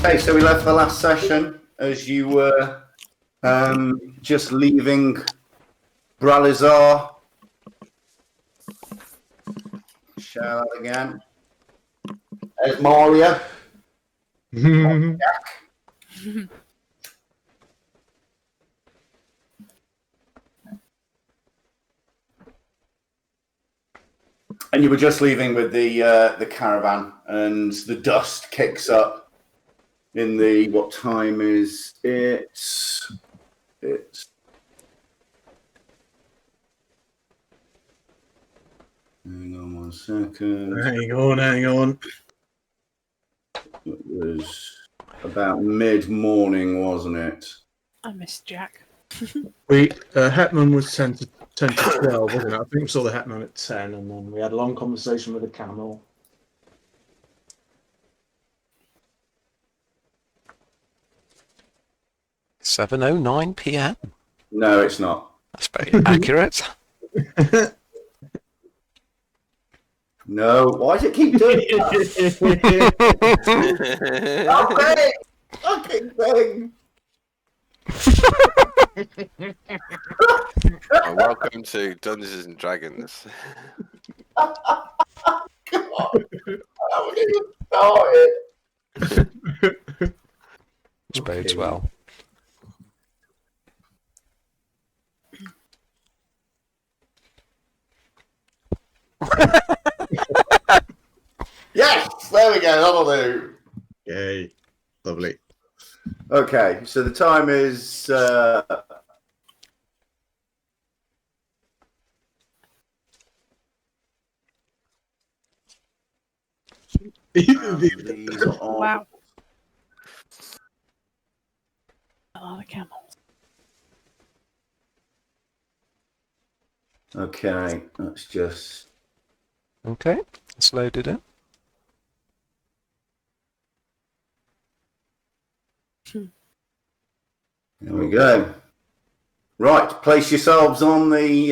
Okay, so we left the last session as you were just leaving Bralizar. Share that again. There's Maria. And you were just leaving with the caravan, and the dust kicks up in the, what time is it? It's hang on 1 second. Hang on. It was about mid-morning, wasn't it? I missed Jack. Hetman was 10 to 12, wasn't it? I think we saw the Hetman at 10, and then we had a long conversation with the camel. $7:09 p.m. No, it's not. That's very accurate. No, why does it keep doing that? Stop it! Fucking thing! Welcome to Dungeons and Dragons. God, I haven't even started. Which bodes well. Yes, there we go. That'll do. Yay, lovely. Okay, so the time is these are on. Wow. A lot of camels. Okay, that's just Okay, it's loaded in. there we go. Right, place yourselves on the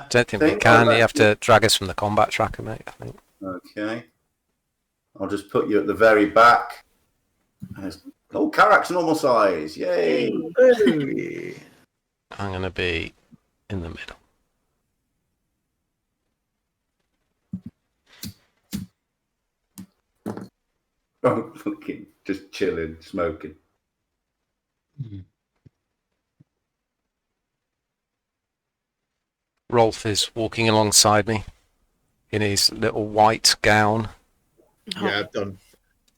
Don't think we thing. can. Oh, You have to drag us from the combat tracker, mate, I think. Okay. I'll just put you at the very back. Oh, Karak's normal size. Yay. I'm going to be in the middle. Oh, fucking just chilling, smoking. Rolf is walking alongside me in his little white gown. Yeah,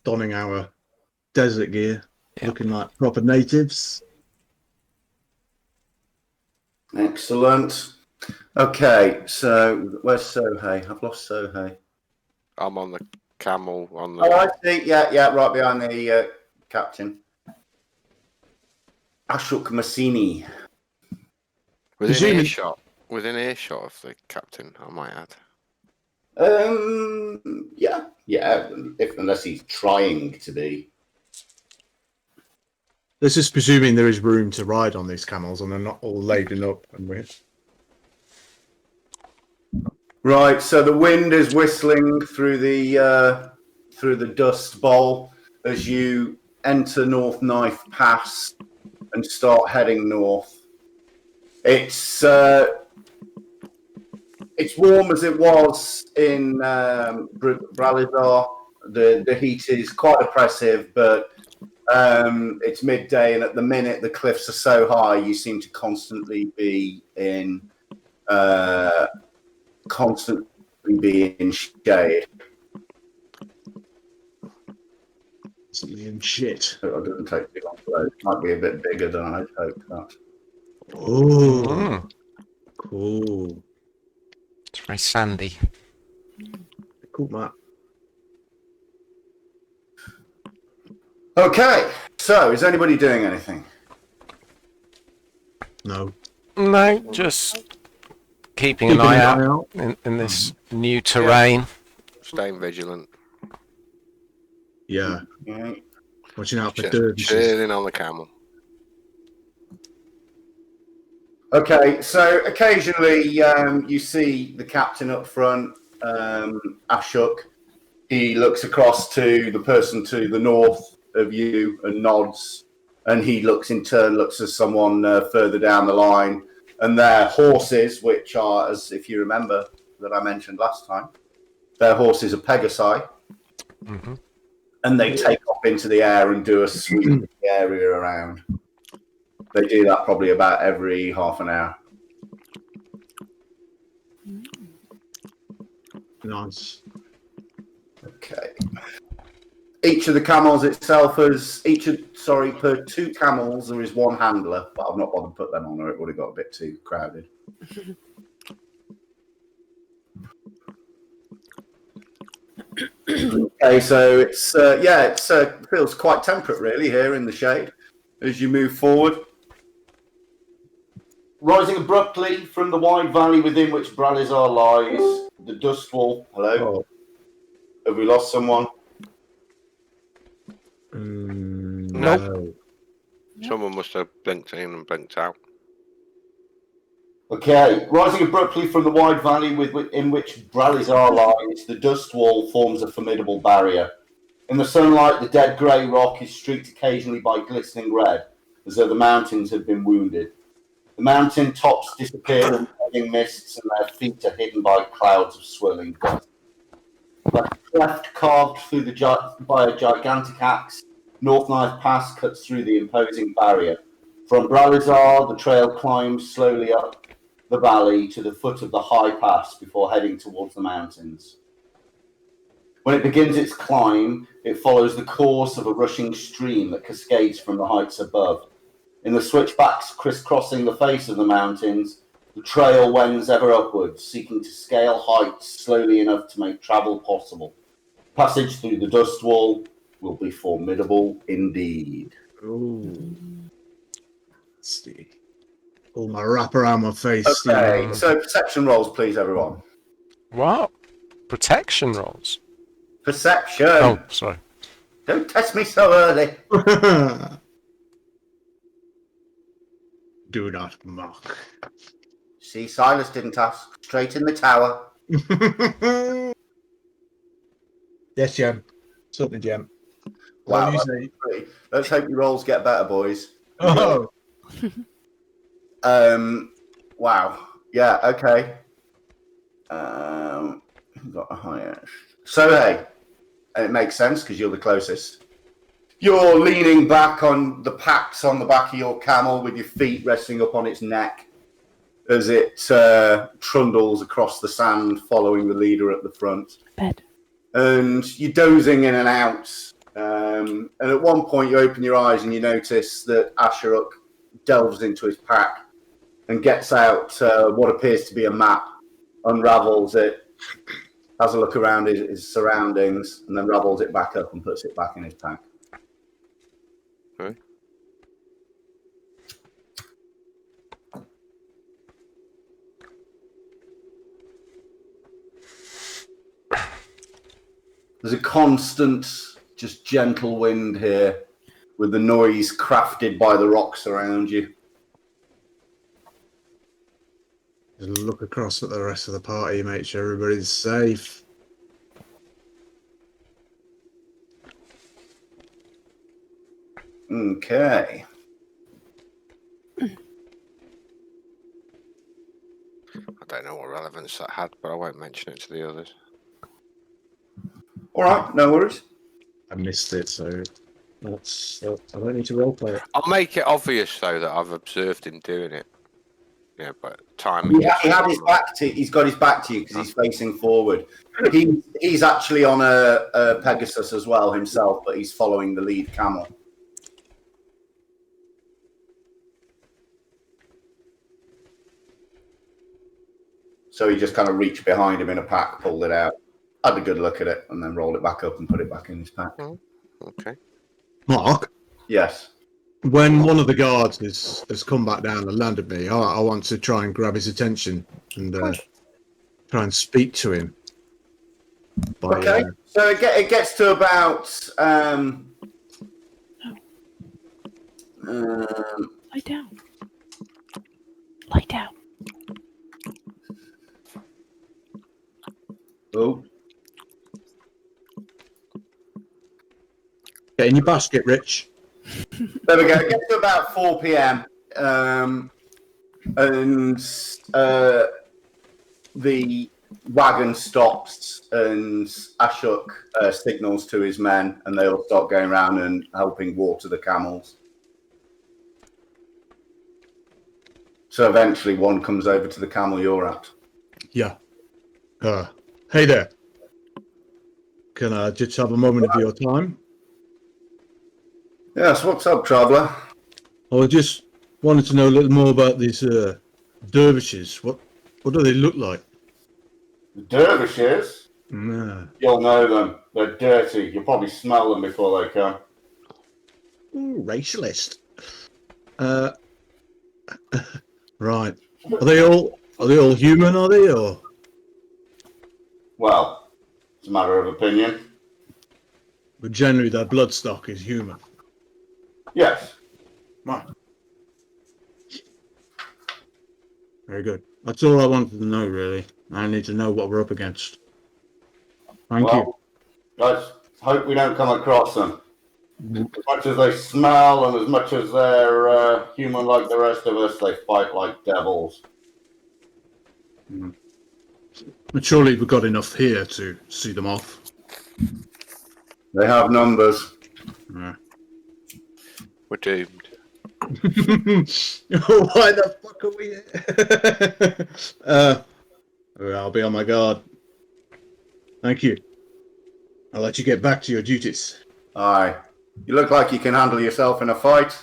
donning our desert gear, Yeah. looking like proper natives. Excellent. Okay, so where's Sohei? I've lost Sohei. I'm on the camel on the. Oh, I see. Yeah, right behind the captain. Ashok Massini. Within earshot of the captain, I might add. Yeah, unless he's trying to be. This is presuming there is room to ride on these camels and they're not all laden up and weird. Right, so the wind is whistling through the dust bowl as you enter North Knife Pass and start heading north. It's warm as it was in Bralizar. The heat is quite oppressive, but it's midday, and at the minute the cliffs are so high, you seem to constantly be in shade. Constantly in shit. So it doesn't take too long to load. It might be a bit bigger than I'd hoped. That. Oh, cool. It's very sandy. Cool map. Okay, so is anybody doing anything? No. No, just keeping an eye out in this new terrain. Staying vigilant. Yeah. Okay. Watching out for dervishes. Chilling on the camel. Okay, so occasionally you see the captain up front, Ashok. He looks across to the person to the north of you and nods, and he looks at someone further down the line, and their horses, which are, as if you remember that I mentioned last time, their horses are Pegasi, and they take off into the air and do a sweep of the area around. They do that probably about every half an hour. Nice. Okay. Each of the camels itself has per 2 camels there is 1 handler, but I've not bothered to put them on, or it would have got a bit too crowded. Okay, so it's feels quite temperate really here in the shade as you move forward. Rising abruptly from the wide valley within which Bralizar lies, the dust wall. Hello? Oh. Have we lost someone? No. Someone must have blinked in and blinked out. Okay, rising abruptly from the wide valley in which Bralizar lies, the dust wall forms a formidable barrier. In the sunlight, the dead grey rock is streaked occasionally by glistening red, as though the mountains had been wounded. The mountain tops disappear in heaving mists, and their feet are hidden by clouds of swirling dust. Like a cleft carved through by a gigantic axe, North Knife Pass cuts through the imposing barrier. From Bralizar, the trail climbs slowly up the valley to the foot of the high pass before heading towards the mountains. When it begins its climb, it follows the course of a rushing stream that cascades from the heights above. In the switchbacks crisscrossing the face of the mountains, the trail wends ever upwards, seeking to scale heights slowly enough to make travel possible. Passage through the dust wall will be formidable indeed. Ooh. Let's see. Pull my wrap around my face. Okay, so perception rolls, please, everyone. What? Protection rolls? Perception. Oh, sorry. Don't test me so early. Do not mock. See, Silas didn't ask. Straight in the tower. Yes, Jem. Certainly, Jem. Wow. What do you say? Let's hope your rolls get better, boys. Oh. Wow. Yeah, okay. Got a higher. So, hey, it makes sense because you're the closest. You're leaning back on the packs on the back of your camel with your feet resting up on its neck as it trundles across the sand following the leader at the front. Bed. And you're dozing in and out. And at one point you open your eyes and you notice that Asheruk delves into his pack and gets out what appears to be a map, unravels it, has a look around his surroundings, and then ravels it back up and puts it back in his pack. Okay. There's a constant, just gentle wind here with the noise crafted by the rocks around you. Just look across at the rest of the party, make sure everybody's safe. Okay. I don't know what relevance that had, but I won't mention it to the others. All right, no worries. I missed it, so that's I don't need to roleplay it. I'll make it obvious though that I've observed him doing it. Yeah, but time. He had his back to. He's got his back to you because he's facing forward. He's actually on a Pegasus as well himself, but he's following the lead camel. So he just kind of reached behind him in a pack, pulled it out, had a good look at it, and then rolled it back up and put it back in his pack. Okay. Mark, Yes. when one of the guards has come back down and landed me, I want to try and grab his attention and try and speak to him. Okay. So it gets to about. Lie down. Lie down. Oh. Get in your basket, Rich. There we go. It gets to about 4 p.m. And the wagon stops, and Ashok signals to his men, and they all start going around and helping water the camels. So eventually one comes over to the camel you're at. Yeah. Hey there. Can I just have a moment of your time? Yes, what's up, traveller? I just wanted to know a little more about these dervishes. What do they look like? The dervishes? Nah. You'll know them. They're dirty. You'll probably smell them before they come. Ooh, racialist. Right. Are they all human, are they, or? Well, it's a matter of opinion. But generally their blood stock is human. Yes. Right. Very good. That's all I wanted to know, really. I need to know what we're up against. Thank you. Let's hope we don't come across them. As much as they smell and as much as they're human like the rest of us, they fight like devils. But surely we've got enough here to see them off. They have numbers. Yeah. We're doomed. Why the fuck are we I'll be on my guard. Thank you. I'll let you get back to your duties. Aye. You look like you can handle yourself in a fight.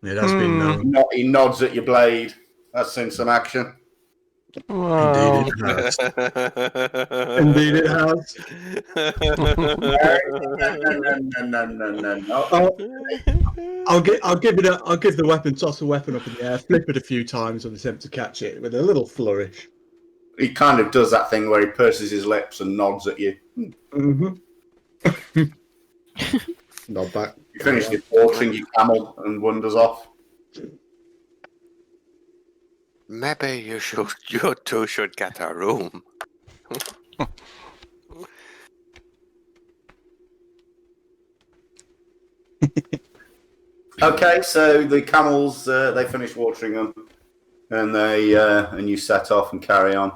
It has been known. He nods at your blade. That's seen some action. Well, Indeed it has. Indeed it has. No. I'll give the weapon, toss the weapon up in the air, flip it a few times on the attempt to catch it with a little flourish. He kind of does that thing where he purses his lips and nods at you. Mm-hmm. Nod back. You finish your watering your camel and wanders off. Maybe you two should get a room. Okay, so the camels, they finish watering them, and and you set off and carry on.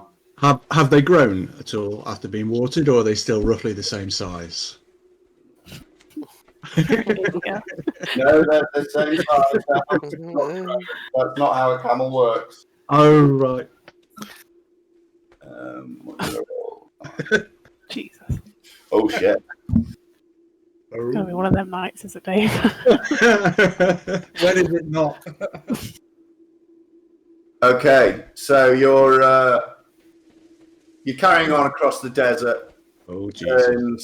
Have they grown at all after being watered, or are they still roughly the same size? Yeah. No, they're the same size. That's not how a camel works. Oh, right. Jesus. Oh shit! Gonna be one of them nights, is it, Dave? When is it not? Okay, so you're carrying on across the desert, Oh, Jesus. and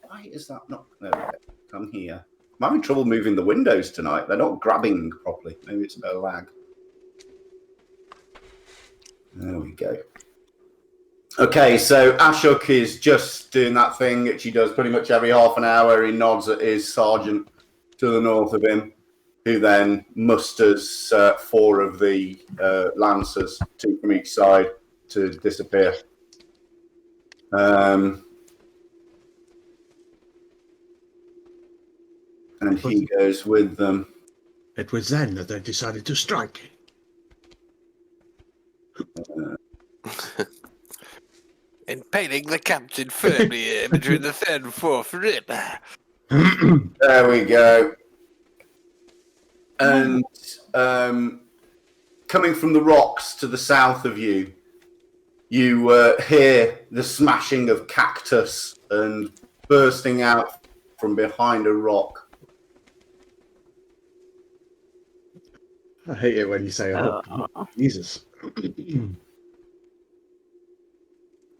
why is that not? There we go. Come here. I'm having trouble moving the windows tonight. They're not grabbing properly. Maybe it's a bit of lag. There we go. Okay, so Ashok is just doing that thing that she does pretty much every half an hour. He nods at his sergeant to the north of him, who then musters 4 of the lancers, 2 from each side, to disappear. And he goes with them. It was then that they decided to strike. Impaling the captain firmly between the 3rd and 4th rib. There we go. And coming from the rocks to the south of you, you hear the smashing of cactus and bursting out from behind a rock. I hate it when you say, "Oh, Jesus."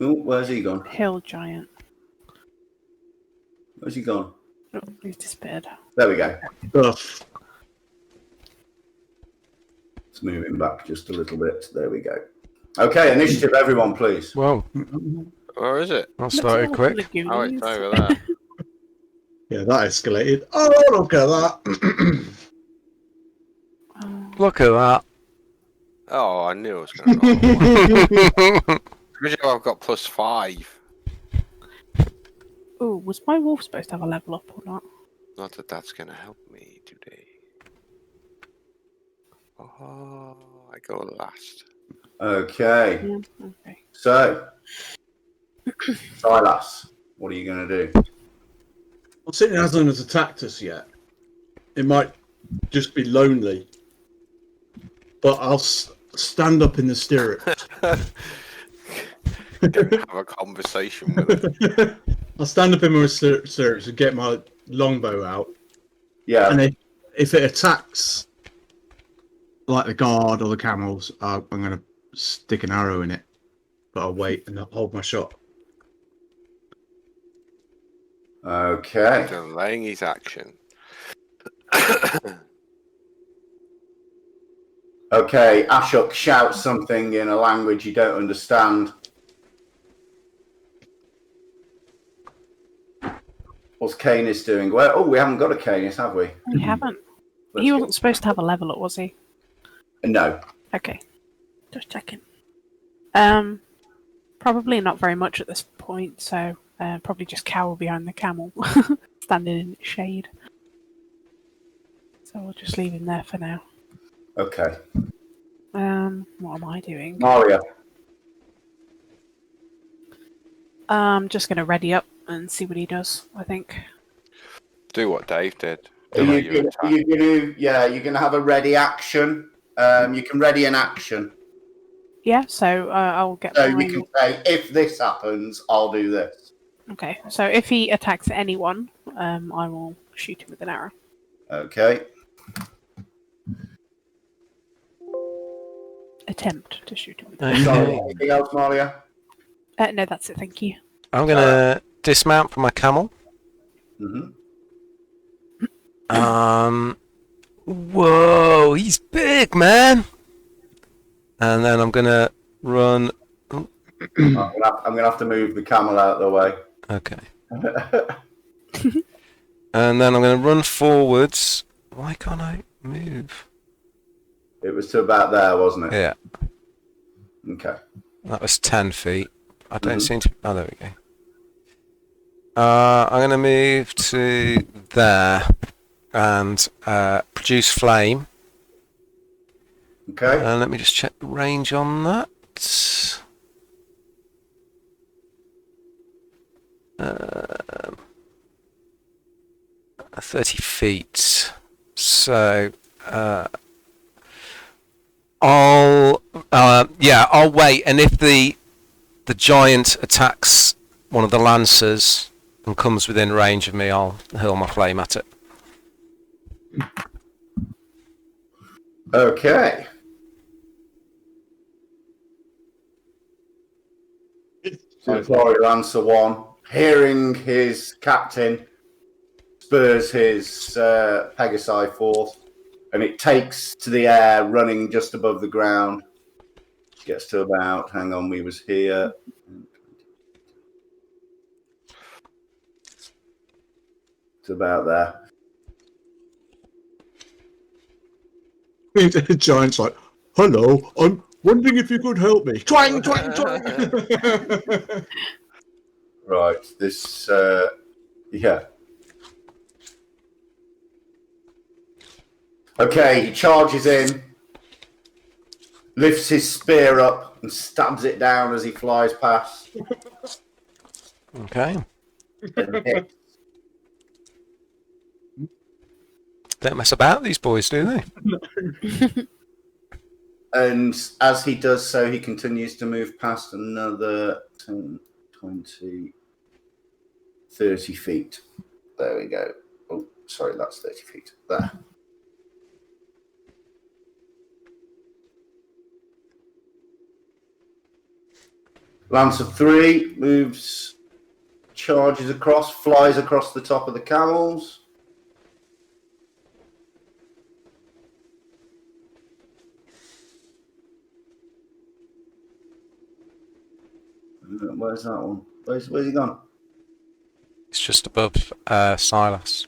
Oh, where's he gone? Hill giant. Where's he gone? Oh, he's disappeared. There we go. Ugh. Let's move him back just a little bit. There we go. Okay, initiative, everyone, please. well, Where is it? that started quick. Oh, it's over there. Yeah, that escalated. Oh, look at that. Look at that. Oh, I knew it was going to roll. I've got +5. Oh, was my wolf supposed to have a level up or not? Not that that's going to help me today. Oh, I go last. Okay. Yeah. Okay. So, Silas, what are you going to do? Well, seeing Aslan has attacked us yet, it might just be lonely. But I'll stand up in the stirrups. Have a conversation with him. I'll stand up in my stirrups and get my longbow out. Yeah. And if it attacks, like the guard or the camels, I'm going to stick an arrow in it. But I'll wait and I'll hold my shot. Okay. Delaying his action. Okay, Ashok shouts something in a language you don't understand. What's Canis doing? Well, oh, we haven't got a Canis, have we? We haven't. Let's He get- wasn't supposed to have a level up, was he? No. Okay. Just checking. Probably not very much at this point, so probably just cower behind the camel, standing in its shade. So we'll just leave him there for now. Okay. What am I doing? Maria. I'm just going to ready up and see what he does, I think. Do what Dave did. Are you gonna have a ready action? You can ready an action. Yeah, so I'll get So my... you can say, if this happens, I'll do this. Okay, so if he attacks anyone, I will shoot him with an arrow. Okay. Attempt to shoot him with an Sorry, Okay. anything else, Maria? arrow. No, that's it, thank you. I'm going to dismount from my camel. Mm-hmm. Whoa, he's big, man. And then I'm going to run. I'm gonna have to move the camel out of the way. Okay. And then I'm going to run forwards. Why can't I move? It was to about there, wasn't it? Yeah, Okay. that was 10 feet. I don't seem to... Oh, there we go. I'm going to move to there and produce flame. Okay. And let me just check the range on that. 30 feet. So I'll wait, and if the giant attacks one of the lancers and comes within range of me, I'll hurl my flame at it. Okay. So Glory Lancer 1, hearing his captain, spurs his Pegasi forth, and it takes to the air, running just above the ground. Gets to about, hang on, we was here. It's about there. The giant's like, hello, I'm wondering if you could help me. Twang, twang, twang. Right, this, yeah. Okay, he charges in, lifts his spear up and stabs it down as he flies past. Okay. And hits. Don't mess about, these boys, do they? And as he does so, he continues to move past another 10, 20, 30 feet. There we go. Oh, sorry, that's 30 feet. There. Lancer 3 moves, charges across, flies across the top of the camels. Where's that one? Where's he gone? It's just above Silas.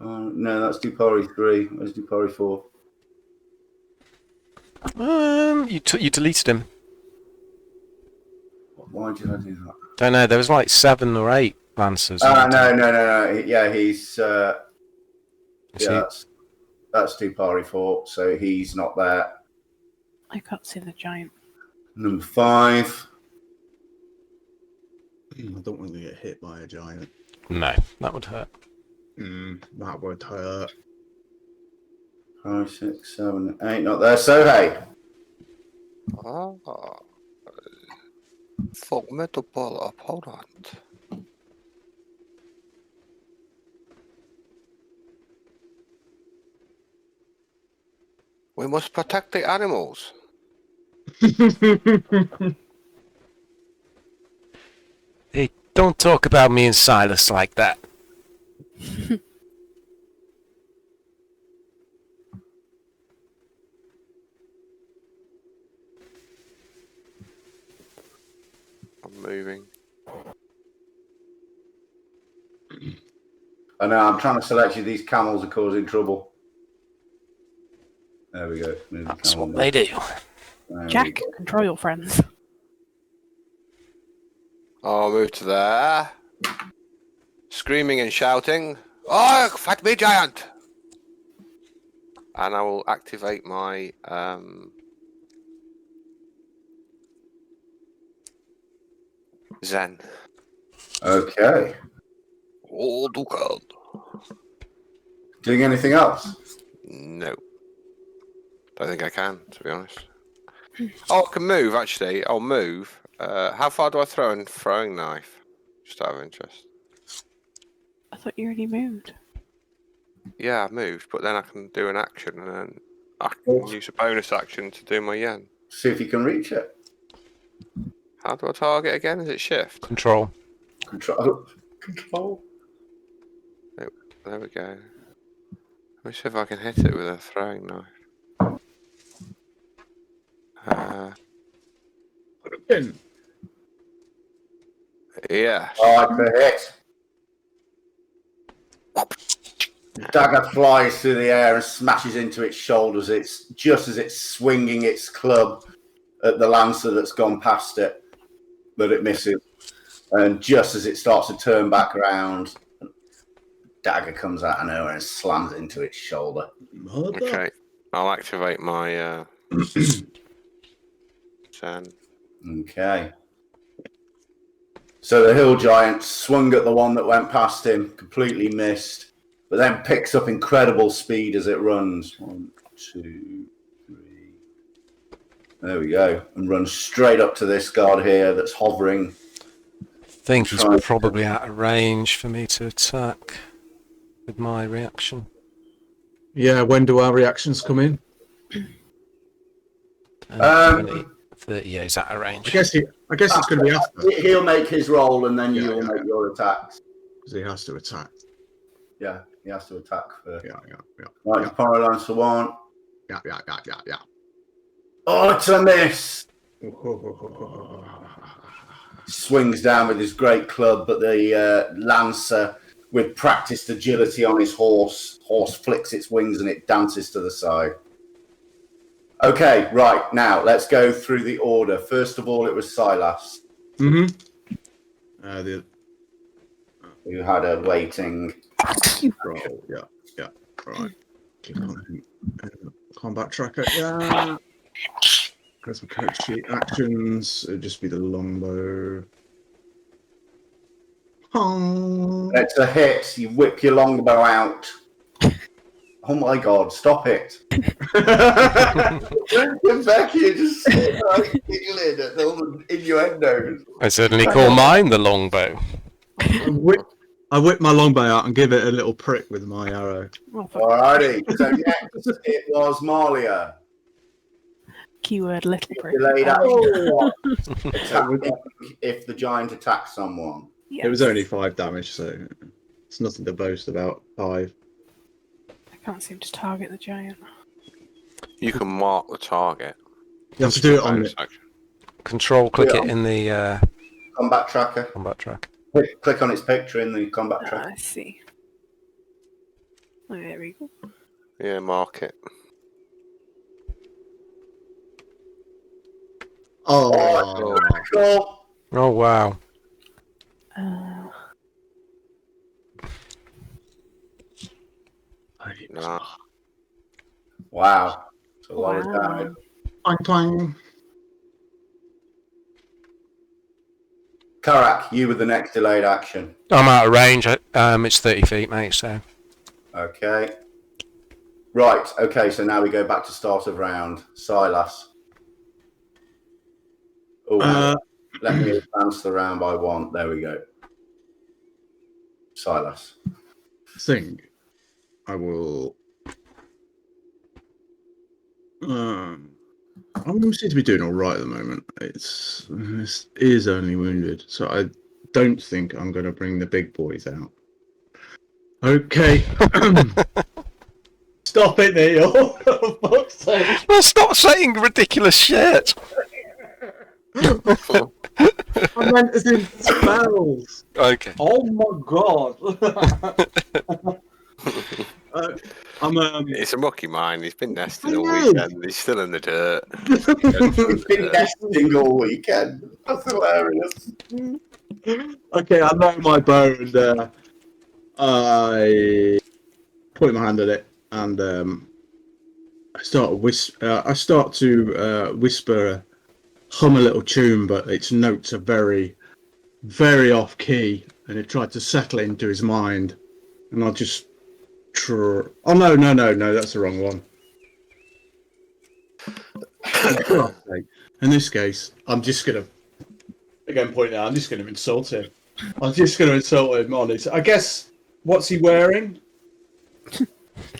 No, that's Dupari 3. Where's Dupari 4? You deleted him. Why Why did I do that? Don't know. There was like 7 or 8 lancers. No. Yeah, he's Is he- that's Tupari Fort, so he's not there. I can't see the giant. Number 5. I don't want to get hit by a giant. No, that would hurt. That would hurt. 5, 6, 7, 8, not there. So hey, Formidable opponent. We must protect the animals. Hey, don't talk about me and Silas like that. I'm moving. I know I'm trying to select you. These camels are causing trouble. There we go. Move the That's camel what they do. There we Jack, go. control your friends. I'll move to there. Screaming and shouting. Oh, fight me, giant! And I will activate my Zen. Okay. Oh, Dukan. Doing anything else? No. Don't think I can, to be honest. Oh, I can move, actually. I'll move. How far do I throw a throwing knife? Just out of interest. I thought you already moved. Yeah, I moved, but then I can do an action, and then I can use a bonus action to do my yen. See if you can reach it. How do I target again? Is it shift? Control. Control. There we go. Let me see if I can hit it with a throwing knife. Yeah. Oh, for hit. Dagger flies through the air and smashes into its shoulders. It's just as it's swinging its club at the lancer that's gone past it, that it misses. And just as it starts to turn back around, dagger comes out of nowhere and slams into its shoulder. Okay. I'll activate my Zen. Okay. So the hill giant swung at the one that went past him, completely missed, but then picks up incredible speed as it runs. 1, 2, 3. There we go. And runs straight up to this guard here that's hovering. I think he's probably out of range for me to attack with my reaction. Yeah, when do our reactions come in? 20, 30, yeah, he's out of range. I guess it's going to be after. He'll make his roll and then Yeah, you'll make your attacks. Because he has to attack. Yeah, he has to attack first. Yeah. Right, Yeah. Pyrolancer for 1. Yeah. Oh, it's a miss! Swings down with his great club, but the lancer, with practiced agility on his horse flicks its wings and it dances to the side. Okay, right, now let's go through the order. First of all, it was Silas Mm-hmm. who had a waiting. Roll. Yeah. Right. Click on combat tracker. Yeah. Press the coach sheet actions. It'll just be the longbow. Oh. It's a hit. You whip your longbow out. Oh my god, stop it. Becky, you're just like giggling at all the innuendos. I certainly call mine the longbow. I whip my longbow out and give it a little prick with my arrow. Alrighty, so next it was Malia. Keyword little prick. Delayed action. Attacking if the giant attacks someone. Yes. It was only 5 damage, so it's nothing to boast about. 5. I can't seem to target the giant. You can mark the target. You have to do it on Bonus it. action. Control, click it in the Combat tracker. combat track. Click on its picture in the combat Ah, tracker. I see. Oh, there we go. Yeah, mark it. Oh. Cool. Oh wow. No. Wow. It's a lot of Wow. damage. Clang, clang. Karak, you with the next delayed action. I'm out of range. It's 30 feet, mate. So Okay. Right. Okay. So now we go back to start of round. Silas. Oh, hang on. Let me advance the round by one. There we go. Silas. Thing. I will. I seem to be doing all right at the moment. It is only wounded, so I don't think I'm going to bring the big boys out. Okay. Stop it, Neil. For fuck's sake. well, stop saying ridiculous shit. I meant as in spells. Okay. Oh my god. It's a mucky mine. He's been nesting all It is. weekend. He's still in the dirt. He's been nesting all weekend. That's hilarious. Okay, I know my bow, and I put my hand on it, and I start to whisper, hum a little tune, but its notes are very, very off key, and it tried to settle into his mind, and I'll just. Oh no! That's the wrong one. In this case, I'm just gonna again point out. I'm just gonna insult him. I'm just gonna insult him on it. I guess. What's he wearing?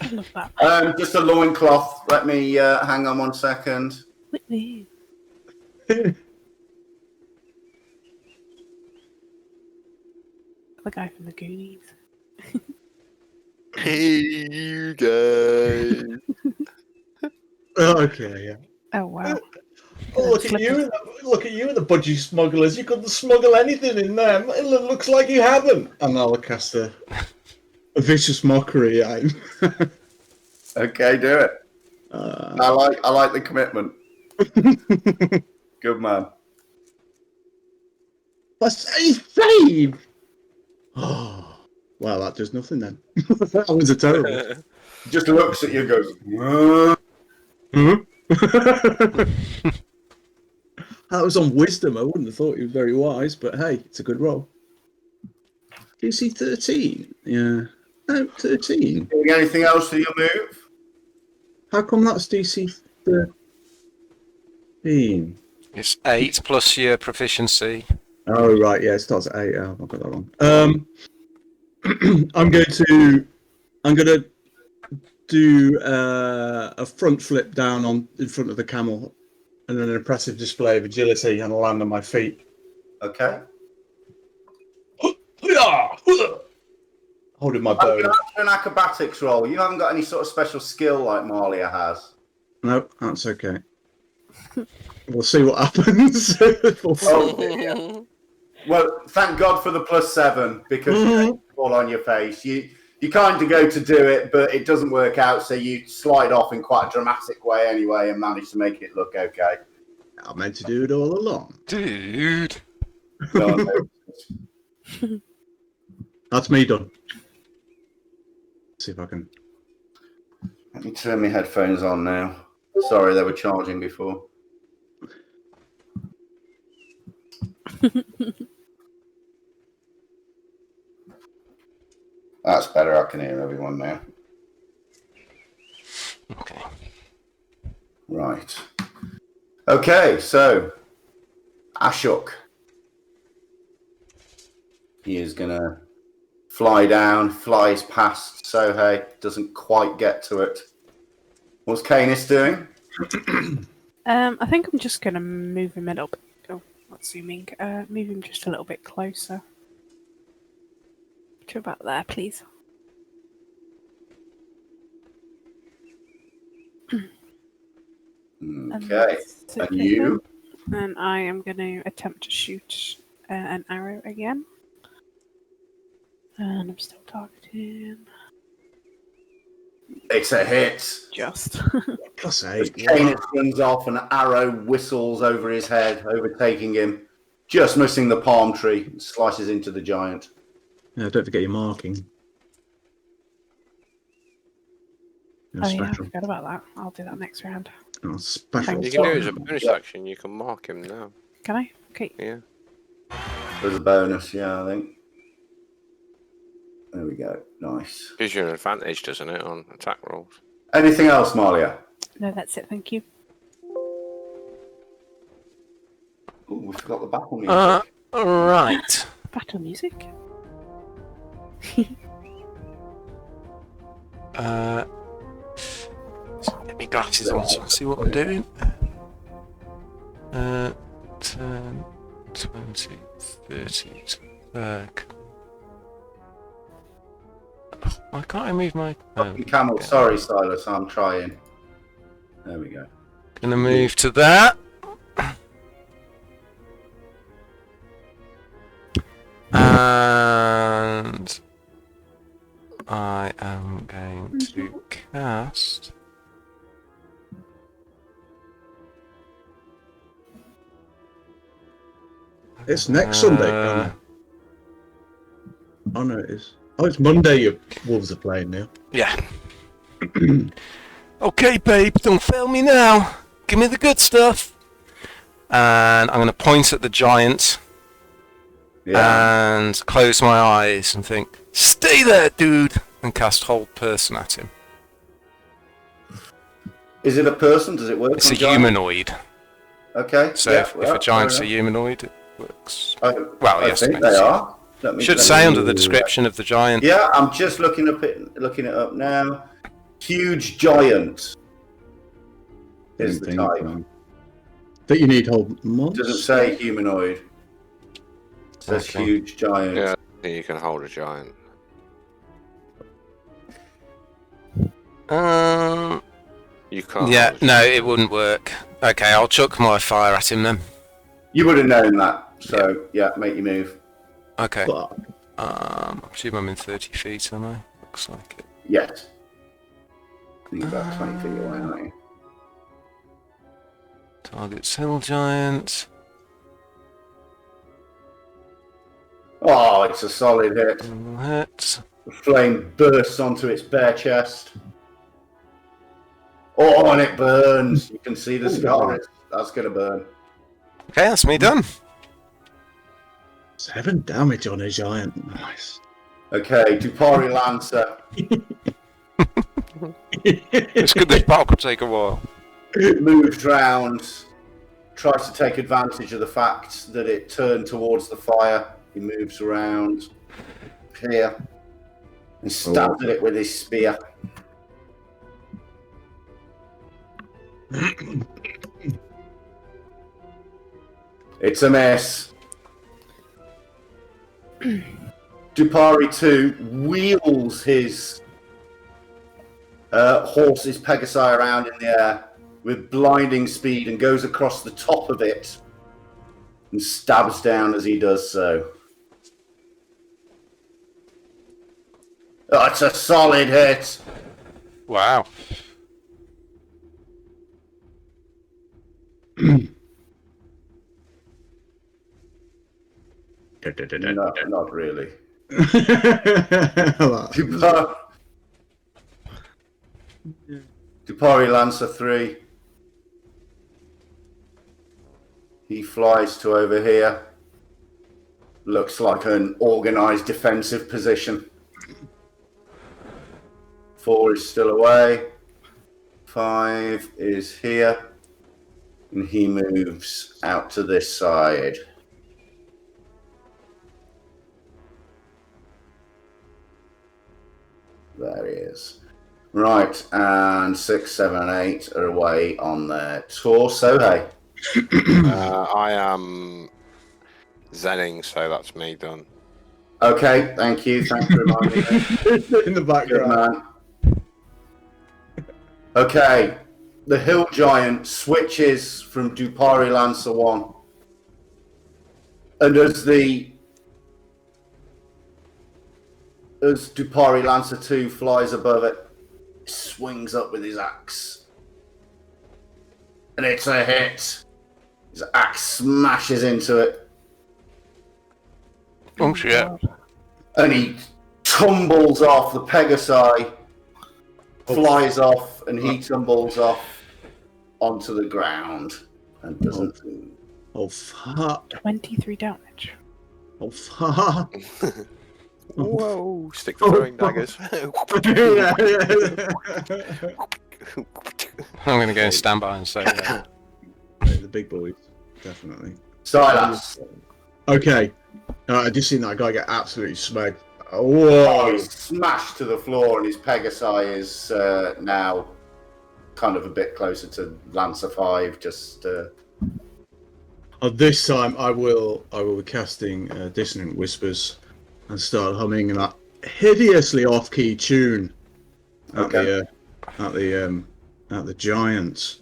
I love that. Just a loincloth. Let me hang on 1 second. Whitney. The guy from the Goonies. Hey, you guys. Okay, yeah. Oh wow. Oh, look at you! Look at you, the budgie smugglers. You couldn't smuggle anything in them. It looks like you haven't. And I'll cast a vicious mockery at him. Okay, do it. I like the commitment. Good man. That's a save. Oh, well, that does nothing then. That was a terrible. He just looks at you and goes, That was on wisdom. I wouldn't have thought he was very wise, but hey, it's a good roll. DC 13. Yeah. No, 13. doing anything else for your move? How come that's DC 13? It's 8 plus your proficiency. Oh, right. Yeah, it starts at 8. Oh, I've got that wrong. I'm going to do a front flip down in front of the camel, and then an impressive display of agility, and land on my feet. Okay. Holding my I'm bow. going to ask for an acrobatics roll. You haven't got any sort of special skill like Marlia has. No, that's okay. We'll see what happens. Oh, dear. Well, thank God for the +7 because you fall on your face. You kind of go to do it, but it doesn't work out, so you slide off in quite a dramatic way anyway and manage to make it look okay. I meant to do it all along. Dude. No, That's me done. Let's see if I can. let me turn my headphones on now. Sorry, they were charging before. That's better. I can hear everyone now. Okay. Right. Okay, so Ashok. He is gonna fly down, flies past Sohei, doesn't quite get to it. What's Canis doing? I think I'm just gonna move him a little bit. Oh, not zooming. Move him just a little bit closer. To about there, please. Okay, and you? And I am going to attempt to shoot an arrow again. And I'm still targeting. It's a hit. Just. +8. Canis runs off, and an arrow whistles over his head, overtaking him. Just missing the palm tree. Slices into the giant. Yeah, don't forget your marking. Your Oh yeah, I special. forgot about that. I'll do that next round. Oh, special. You can do it as a bonus action. You can mark him now. Can I? Okay. Yeah. There's a bonus, yeah, I think. There we go. Nice. Gives you an advantage, doesn't it, on attack rolls? Anything else, Malia? No, that's it. Thank you. Oh, we forgot the battle music. Right. Battle music. Get my glasses on so I see what I'm doing. 10, 20, 30. Why can't I move my... Camel, okay. sorry, Silas, I'm trying. There we go. Gonna move to that. And I am going to cast... It's next Sunday. Oh no, it is. Oh, it's Monday. Your Wolves are playing now. Yeah. Okay, babe, don't fail me now. Give me the good stuff. And I'm going to point at the giant and close my eyes and think, stay there, dude, and cast Hold Person at him. Is it a person? Does it work? It's on a giant? humanoid. Okay. So if a giant's a humanoid, it works. Well, I yes, think they are. Should say under the description of the giant. Yeah, I'm just looking it up now. Huge giant is the type. That you need hold months? It doesn't say humanoid. It says huge giant. Yeah, you can hold a giant. You can't. Yeah, no, it wouldn't work. Okay, I'll chuck my fire at him then. You would have known that. So yeah, make your move. Okay. I presume I'm in 30 feet, am I? Looks like it. Yes. I think about 20 feet away, aren't you? Target's hill giant. Oh, it's a solid hit. Hit. The flame bursts onto its bare chest. Oh, and it burns. You can see the scar. That's going to burn. Okay, that's me done. 7 damage on a giant. Nice. Okay, Dupari Lancer. It's good this battle could take a while. Moved round. Tries to take advantage of the fact that it turned towards the fire. He moves around here and stabs at it with his spear. It's a miss. Dupari 2 wheels his horse's Pegasi around in the air with blinding speed and goes across the top of it and stabs down as he does so. Oh, it's a solid hit. Wow. No, not really. Dupari Lancer 3. He flies to over here. Looks like an organised defensive position. 4 is still away. 5 is here. And he moves out to this side. There he is. Right, and 6, 7, and 8 are away on their tour. So, hey. I am zenning, so that's me done. Okay, thank you. Thanks for reminding me. In the background. Good man. Okay, the hill giant switches from Dupari Lancer 1. And as Dupari Lancer 2 flies above it, swings up with his axe. And it's a hit. His axe smashes into it. Oh shit! And he tumbles off. The Pegasi flies off, and he tumbles off onto the ground and doesn't move. Oh fuck! 23 damage. Oh fuck! Whoa! Stick for throwing daggers. Yeah. I'm gonna go and stand by and say The big boys, definitely. Silas. Okay, I just seen that guy get absolutely smacked. Oh, Whoa! he's smashed to the floor, and his Pegasi is now kind of a bit closer to Lancer 5. Just This time, I will be casting Dissonant Whispers and start humming that hideously off-key tune at the giant.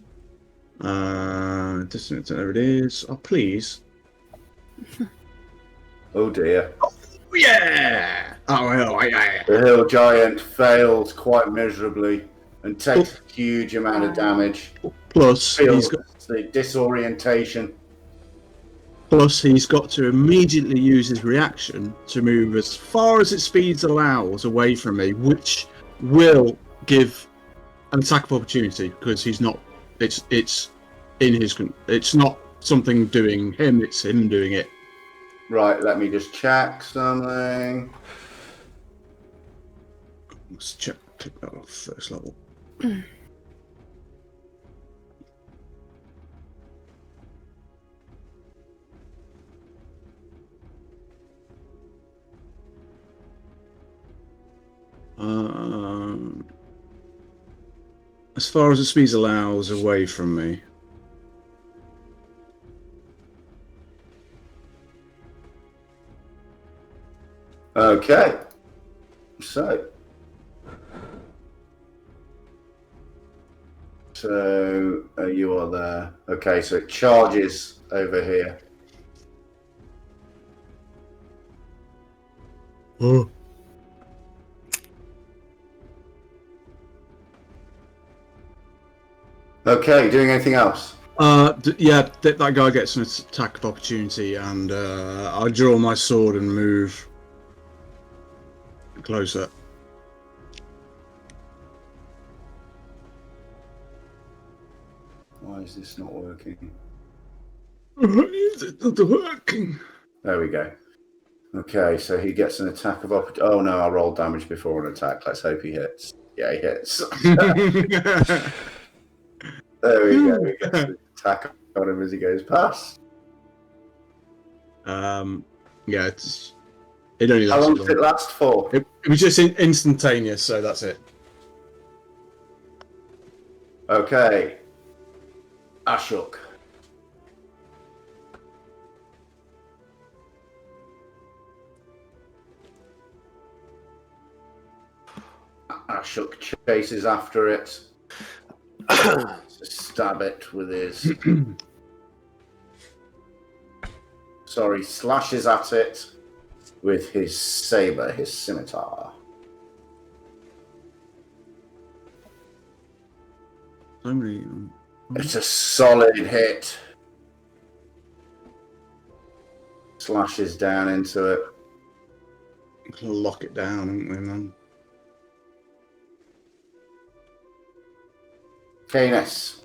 Dissonant, there it is. Oh, please. oh dear. Yeah! Oh, yeah. The hill giant fails quite miserably and takes a huge amount of damage. Plus, Feels the disorientation. He's got to immediately use his reaction to move as far as its speed allows away from me, which will give an attack of opportunity because he's not. It's in his. It's not something doing him. It's him doing it. Right, let me just check something. Let's check that off first level. As far as the speed allows away from me. Okay. So you are there. Okay, so it charges over here. Oh. Okay, doing anything else? Yeah, that guy gets an attack of opportunity, and I draw my sword and move closer. Why is this not working? Is it not working? There we go. Okay, so he gets an attack of opportunity. Oh no, I rolled damage before an attack. Let's hope he hits. Yeah, he hits. There we go. He gets an attack on him as he goes past. Yeah, it only How lasts long does it last for? It was just instantaneous, so that's it. Okay. Ashok. Ashok chases after it. To stab it with his... Sorry, slashes at it with his saber, his scimitar. So many... It's a solid hit. Slashes down into it. Lock it down, haven't we, man? Canis.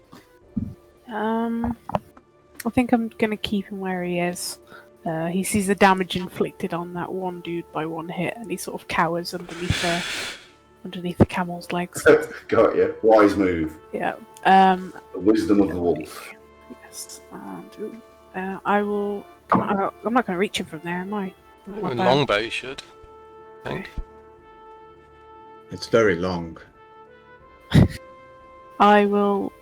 I think I'm gonna keep him where he is. He sees the damage inflicted on that one dude by one hit, and he sort of cowers underneath the camel's legs. Got you. Wise move. Yeah. The wisdom of the wolf. Yes. I will. I'm not going to reach him from there, am I? with longbow you should. I think. It's very long. I will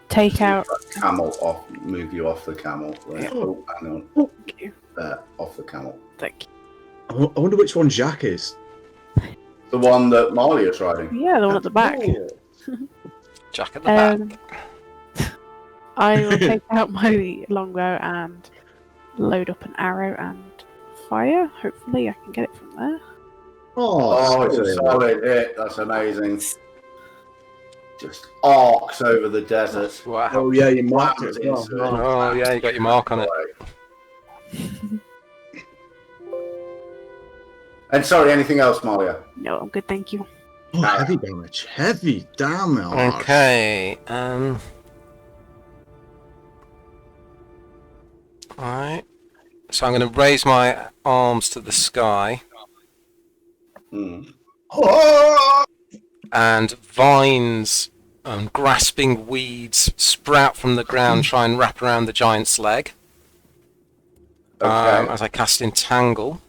take out. Camel off. Move you off the camel. Right. Yeah. Oh, hang on. Thank you. Off the camel. Thank you. I wonder which one Jack is. The one that Marley is riding. Yeah, the one at the back. Jack at the back. I will take out my longbow and load up an arrow and fire. Hopefully, I can get it from there. Oh, it's a solid hit. That's amazing. Just arcs over the desert. Wow. Oh yeah, you marked it. Into it. Oh yeah, you got your mark on it. And sorry, anything else, Mario? No, I'm good, thank you. Oh, heavy damage. Heavy damage. Okay. Alright. So I'm going to raise my arms to the sky, Oh! and vines and grasping weeds sprout from the ground, try and wrap around the giant's leg. Okay. As I cast Entangle.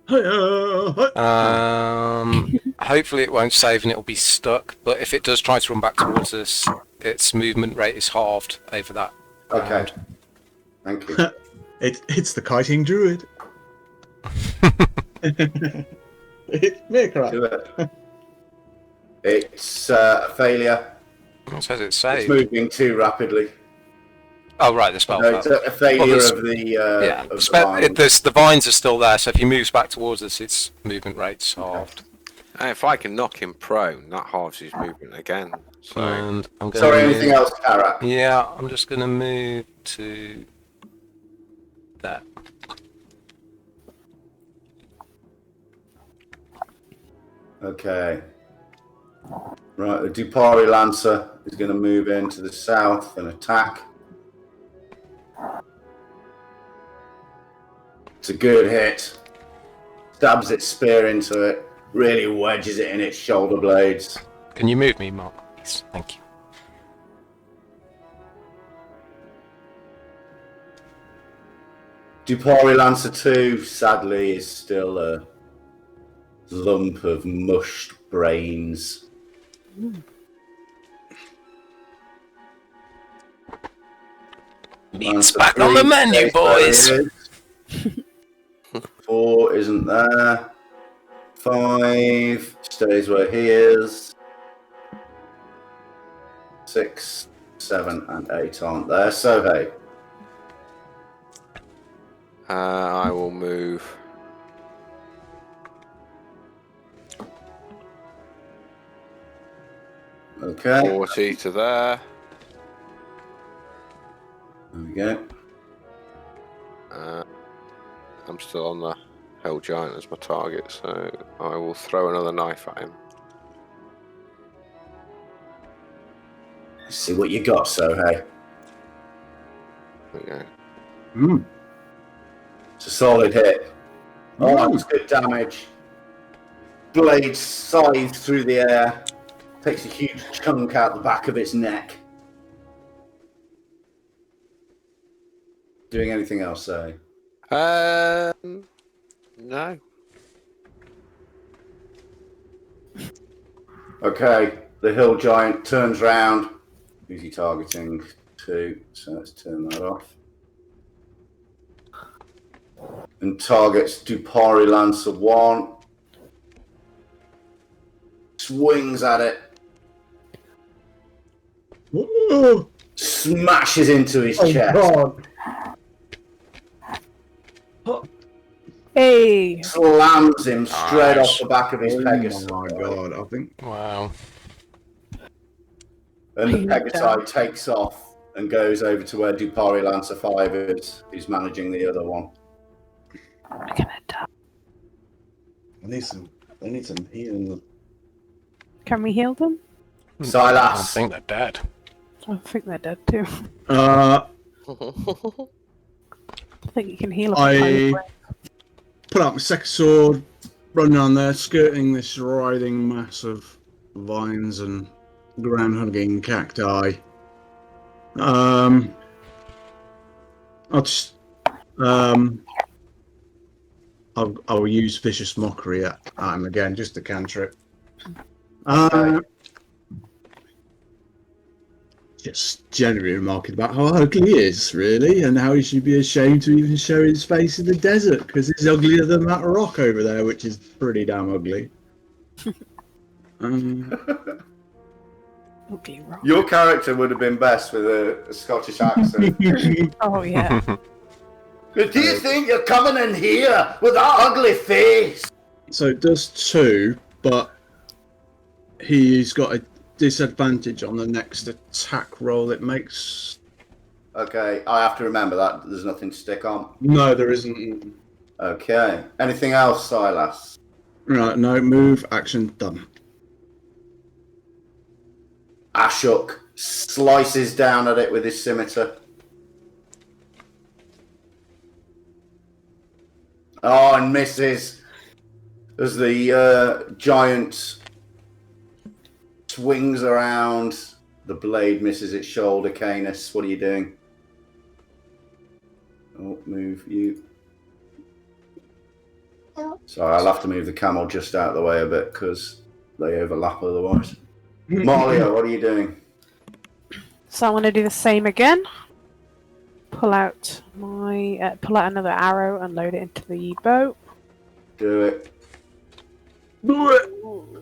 Oh, Hopefully it won't save and it'll be stuck, but if it does try to run back towards us, its movement rate is halved over that Okay. round. Thank you. it's the kiting druid. Make her Do it. It's a failure. It says it's It's saved. moving too rapidly. Oh, right, the spell No, it's failed. a failure Well, of the. Yeah, Of the the vines are still there, so if he moves back towards us, its movement rate's halved. And if I can knock him prone, that halves his movement again. So And I'm going Sorry, to anything else, Tara? Yeah, I'm just going to move to that. Okay. Right, the Dupari Lancer is going to move into the south and attack. It's a good hit. Stabs its spear into it, really wedges it in its shoulder blades. Can you move me, Mark? Please, thank you. Dupari Lancer 2, sadly, is still a lump of mushed brains. Meat's back on the menu, boys. 4 isn't there. 5 stays where he is. 6, 7, and 8 aren't there. So hey, I will move. okay. 40 to there. There we go. I'm still on the Hell Giant as my target, so I will throw another knife at him. Let's see what you got. So hey, There we go. it's a solid hit. Oh, that was good damage. Blade scythes through the air, takes a huge chunk out the back of its neck. Doing anything else, say? No. Okay, the hill giant turns round. Who's he targeting? 2, so let's turn that off. And targets Dupari Lancer 1. Swings at it. Oh, Smashes into his chest. God. Hey! Slams him straight Nice. off the back of his Pegasus. Oh my God, I think. Wow. And the Pegasi takes off and goes over to where Dupari Lancer 5 is. He's managing the other one. I'm gonna die. They need some healing. Can we heal them? I Silas. think they're dead. I think they're dead too. Uh, I think you can heal them. I pull out my second sword, run down there, skirting this writhing mass of vines and ground-hugging cacti. I'll just I'll use vicious mockery at him again, just a cantrip. Just generally remarking about how ugly he is, really, and how he should be ashamed to even show his face in the desert, because he's uglier than that rock over there, which is pretty damn ugly. Ugly rock. Your character would have been best with a Scottish accent. Oh yeah. Do you think you're coming in here with that ugly face? So it does 2, but he's got a disadvantage on the next attack roll it makes. Okay, I have to remember that. There's nothing to stick on. No, there isn't. Okay. Anything else, Silas? Right, no, move, action, done. Ashok slices down at it with his scimitar. Oh, and misses as the giant swings around. The blade misses its shoulder. Canis, what are you doing? Oh, move you. Sorry, I'll have to move the camel just out of the way a bit because they overlap otherwise. Mario, what are you doing? So I want to do the same again. Pull out another arrow and load it into the bow. Do it. Do it!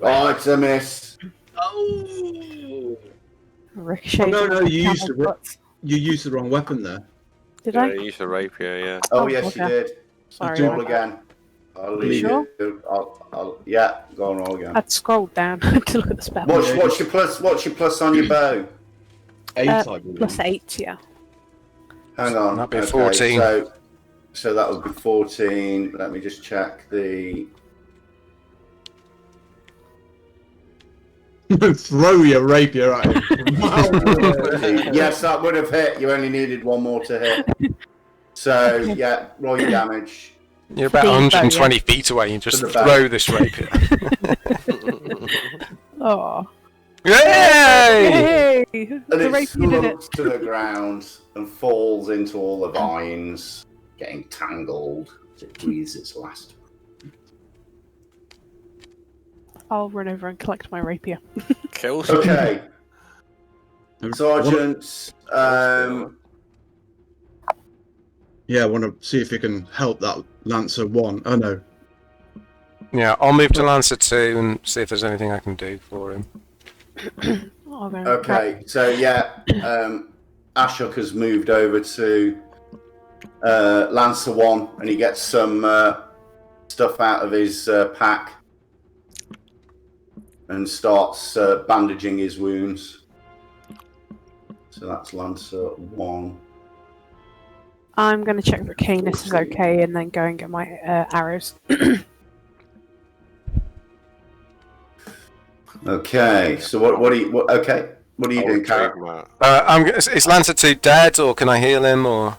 Oh, it's a miss. Oh! Ricochet. No, you camel used the butts. you used the wrong weapon there. Did Yeah, I? you used a rapier, yeah. Oh, Oh, yes, you okay. did. Sorry. Roll again. I'll leave Sure? you. Yeah, go on, roll again. I'd scrolled down to look at the spell. What's your plus? What's your plus on your bow? 8, I believe. +8, yeah. Hang on. That'd be 14. So that would be 14. Let me just check the. Throw your rapier at him. Yes, that would have hit. You only needed one more to hit. So yeah, roll your damage. You're about 120 feet away and just To the back. throw this rapier. Oh. Yay! Yay! And The it rapier did it. slumps to the ground and falls into all the vines, getting tangled as it breathes its last. I'll run over and collect my rapier. Kill some. Okay, Sergeant. Yeah, I want to see if you can help that Lancer 1. Oh no. Yeah, I'll move to Lancer 2 and see if there's anything I can do for him. I'll go and Okay, so yeah, Ashok has moved over to Lancer 1 and he gets some stuff out of his pack and starts bandaging his wounds. So that's Lancer 1. I'm going to check that Canis is okay and then go and get my arrows. Okay, so what are you doing, Carrot? Is Lancer 2 dead, or can I heal him, or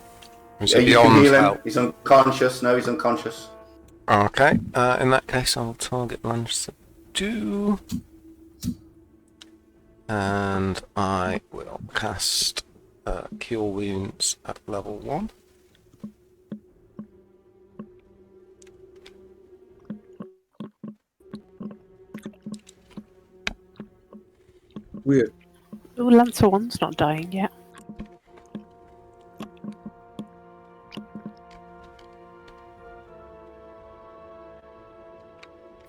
is Yeah, it you can beyond heal him. help? He's unconscious. No, he's unconscious. Okay, in that case, I'll target Lancer 2. And I will cast Cure Wounds at level 1. Weird. Oh, Lancer 1's not dying yet.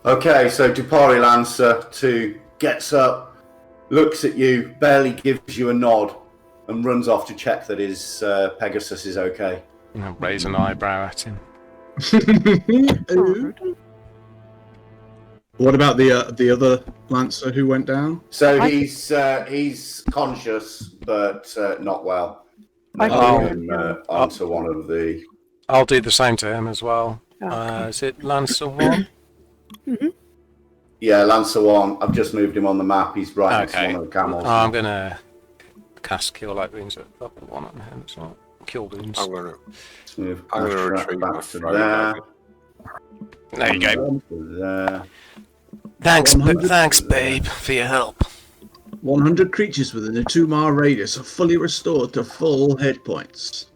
Okay, so Dupari Lancer 2 gets up, looks at you, barely gives you a nod, and runs off to check that his Pegasus is okay. I'll raise an eyebrow at him. What about the other Lancer who went down? So he's conscious, but not well. I Moving can- him onto one of the. I'll do the same to him as well. Okay. Is it Lancer 1? Yeah, Lancer 1. I've just moved him on the map. He's right next to Okay. one of the camels. I'm going to cast Cure Light Wounds at level 1 on him as well. Cure Wounds. I'm gonna Let's move I'm gonna Ashrak retrieve back my to throwing there. There you go. There. Thanks, 100 thanks, babe, for your help. 100 creatures within a 2-mile radius are fully restored to full hit points.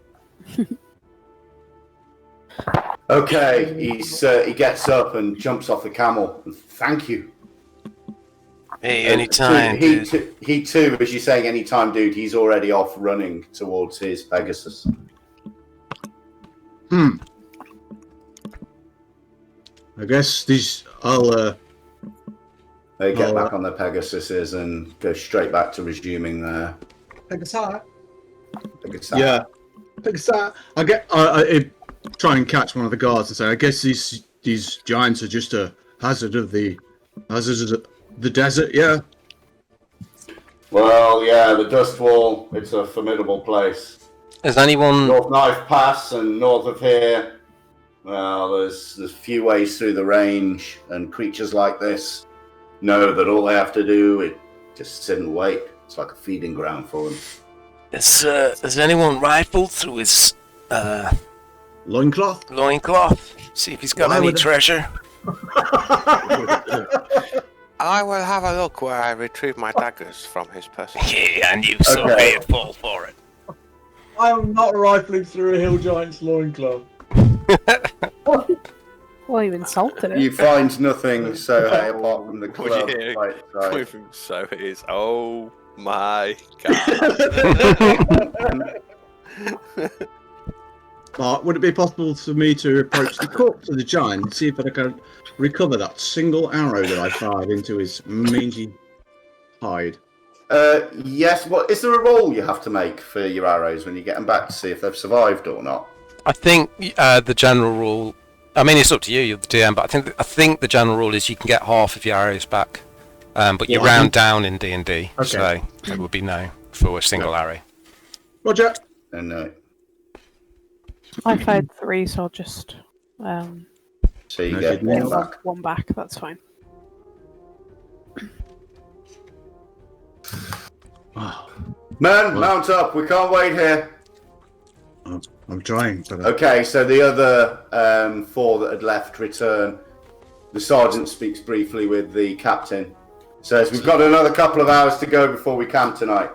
Okay, he gets up and jumps off the camel. Thank you. Hey, anytime, dude. He too, as you're saying, anytime, dude. He's already off running towards his Pegasus. I guess I'll They get back on their Pegasuses and go straight back to resuming their Pegasus. Pegasus. Yeah. Pegasus. I try and catch one of the guards and say, I guess these giants are just a hazard of the desert, yeah. Well, yeah, the Dust Wall. It's a formidable place. Has anyone... North Knife Pass and north of here, Well, there's a few ways through the range, and creatures like this know that all they have to do is just sit and wait. It's like a feeding ground for them. Has anyone rifled through his Loincloth? loincloth? See if he's got Why any would- treasure. I will have a look where I retrieve my daggers from his person. Yeah, and you so Okay. may fall for it. I am not rifling through a hill giant's loincloth. Well, you insulted it. You find nothing, so hey, apart from the Would club. you hear- Right, Coming right. from so it is. Oh my god. Mark, would it be possible for me to approach the corpse of the giant and see if I can recover that single arrow that I fired into his mangy hide? Yes. Well, is there a roll you have to make for your arrows when you get them back to see if they've survived or not? I think the general rule. I mean, it's up to you. You're the DM, but I think the general rule is you can get half of your arrows back, but you Yeah, I round think- down in D&D, Okay. so it would be no for a single arrow. Roger. And I fired 3, so I'll just so you No, get didn't one you? back. one back. That's fine. Oh, Man, Well- mount up. We can't wait here. I'm trying, but Okay, so the other 4 that had left return. The sergeant speaks briefly with the captain. Says, we've got another couple of hours to go before we camp tonight.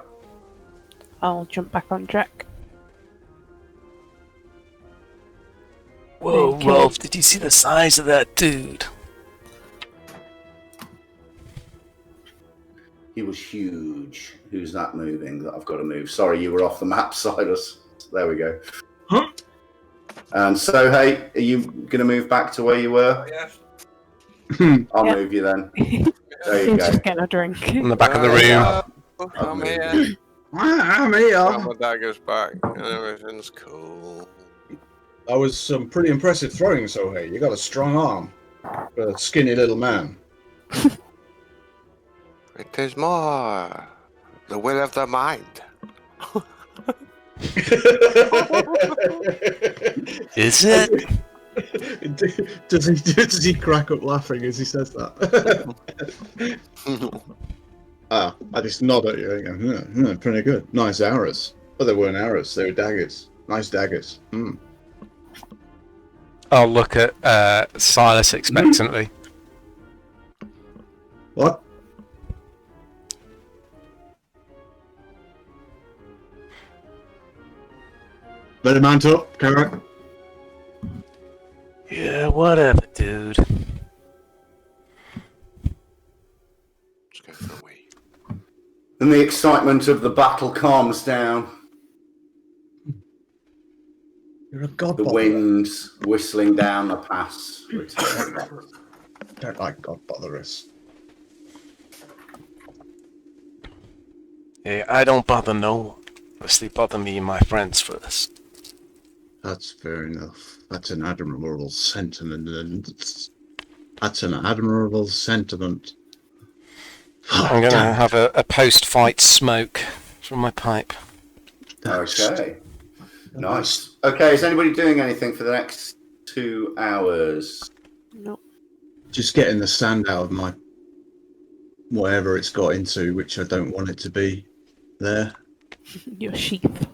I'll jump back on Jack. Whoa, Okay. Rolf! Did you see the size of that dude? He was huge. Who's that moving that I've got to move? Sorry, you were off the map, Silas. There we go. Huh? And so, hey, are you going to move back to where you were? Yes. I'll Yeah. move you then. He's There you go. just getting a drink. In the back of the room. I'm here. I'm Got here. my daggers back. And everything's cool. That was some pretty impressive throwing, so hey, you got a strong arm for a skinny little man. It is more the will of the mind. Is it? Does he crack up laughing as he says that? I just nod at you and go, pretty good. Nice arrows. But they weren't arrows, they were daggers. Nice daggers. I'll look at Silas expectantly. What? Better mount up, Carrot. Yeah, whatever, dude. Let's go for a wee. And the excitement of the battle calms down. You're a god. The winds whistling down the pass return. Don't like god botherers. Yeah, I don't bother no one. Mostly bother me and my friends first. That's fair enough. That's an admirable sentiment. That's an admirable sentiment. I'm going to have a post-fight smoke from my pipe. Okay. Nice. Okay, is anybody doing anything for the next 2 hours? Nope. Just getting the sand out of my whatever it's got into, which I don't want it to be there. Your sheath.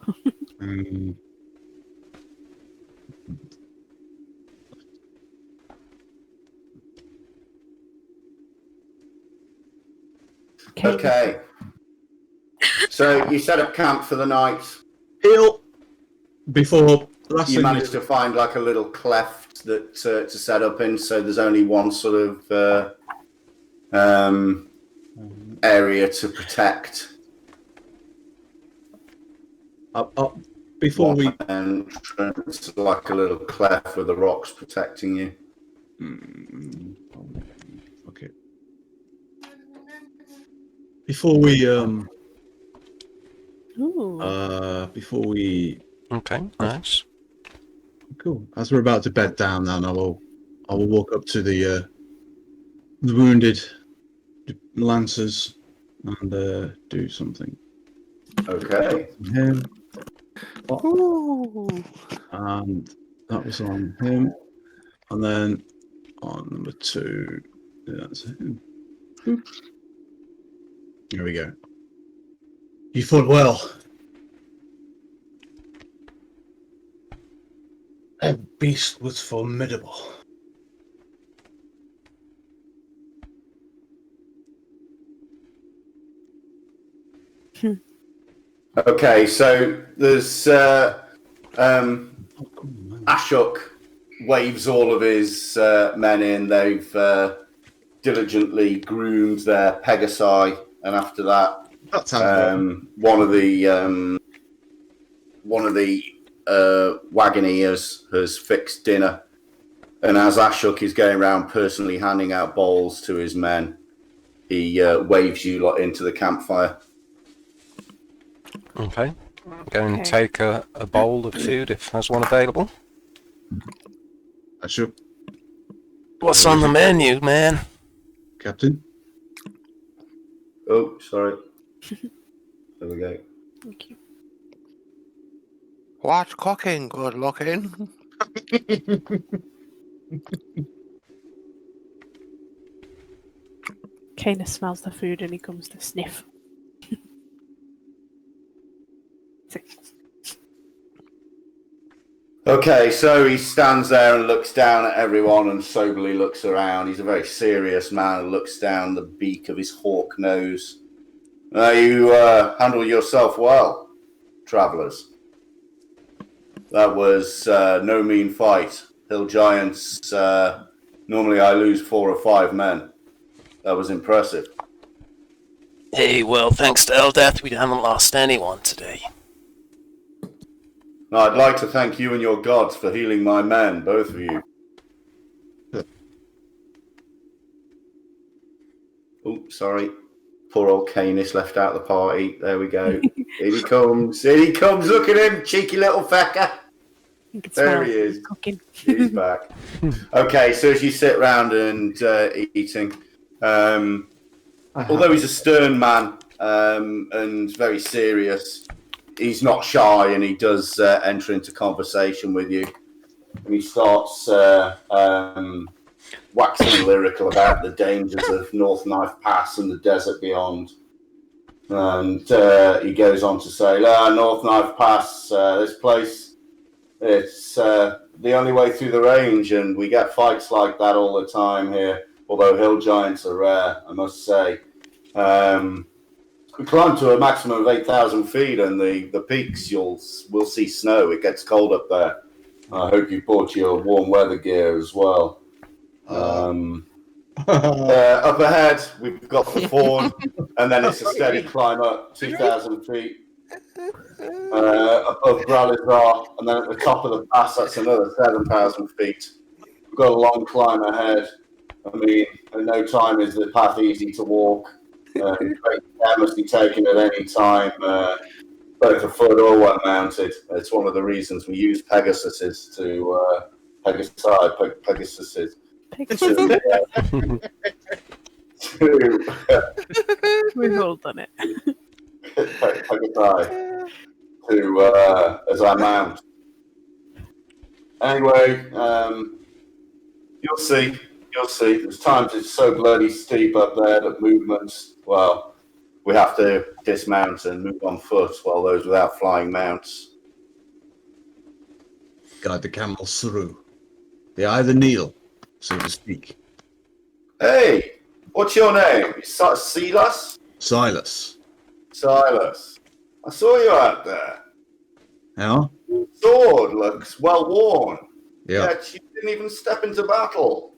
Okay. So you set up camp for the night. Heal before last You thing managed to find like a little cleft that to set up in, so there's only one sort of area to protect. up before we. Entrance, like a little cleft with the rocks protecting you. Okay. Before we Ooh. before we Okay, nice. cool. As we're about to bed down, then I will walk up to the wounded lancers and do something. Okay. Him. And that was on him. And then on number 2, that's it. Boop. Here we go. You fought well. That beast was formidable. Okay, so there's Ashok waves all of his men in. They've diligently groomed their Pegasi, and after that, one of the wagoneers has fixed dinner. And as Ashok is going around personally handing out bowls to his men, he waves you lot into the campfire. Okay. Go and take a bowl of food if there's one available. Ashok. What's on the menu, man? Captain? Oh, sorry. There we go. Thank you. What's cooking? Good looking. Kana smells the food and he comes to sniff. Okay, so he stands there and looks down at everyone and soberly looks around. He's a very serious man and looks down the beak of his hawk nose. You handled yourself well, travellers. That was no mean fight. Hill Giants, normally I lose 4 or 5 men. That was impressive. Hey, well, thanks to Eldath, we haven't lost anyone today. Now, I'd like to thank you and your gods for healing my men, both of you. Oh, sorry. Poor old Canis left out the party. There we go. Here he comes. Here he comes. Look at him, cheeky little fecker. There he is. Cooking. He's back. Okay, so as you sit round and eating, although he's a stern man and very serious, he's not shy, and he does enter into conversation with you. And he starts waxing lyrical about the dangers of North Knife Pass and the desert beyond. And he goes on to say, North Knife Pass, this place, it's the only way through the range, and we get fights like that all the time here, although hill giants are rare, I must say. We climb to a maximum of 8,000 feet, and the peaks, we'll see snow. It gets cold up there. I hope you brought your warm weather gear as well. Up ahead, we've got the Fawn, and then it's a steady climb up 2,000 feet above Bralizar, and then at the top of the pass, that's another 7,000 feet. We've got a long climb ahead. I mean, in no time is the path easy to walk. Great care must be taken at any time, both afoot or well mounted. It's one of the reasons we use Pegasuses to Pegasuses. We've all done it. Pegasi to as I mount. Anyway, you'll see. There's times it's so bloody steep up there that movements, well, we have to dismount and move on foot, while those without flying mounts Guide the camels through. They either kneel, so to speak. Hey, what's your name? Silas? Silas. Silas. I saw you out there. Yeah? Sword looks well worn. Yeah. Yet you didn't even step into battle.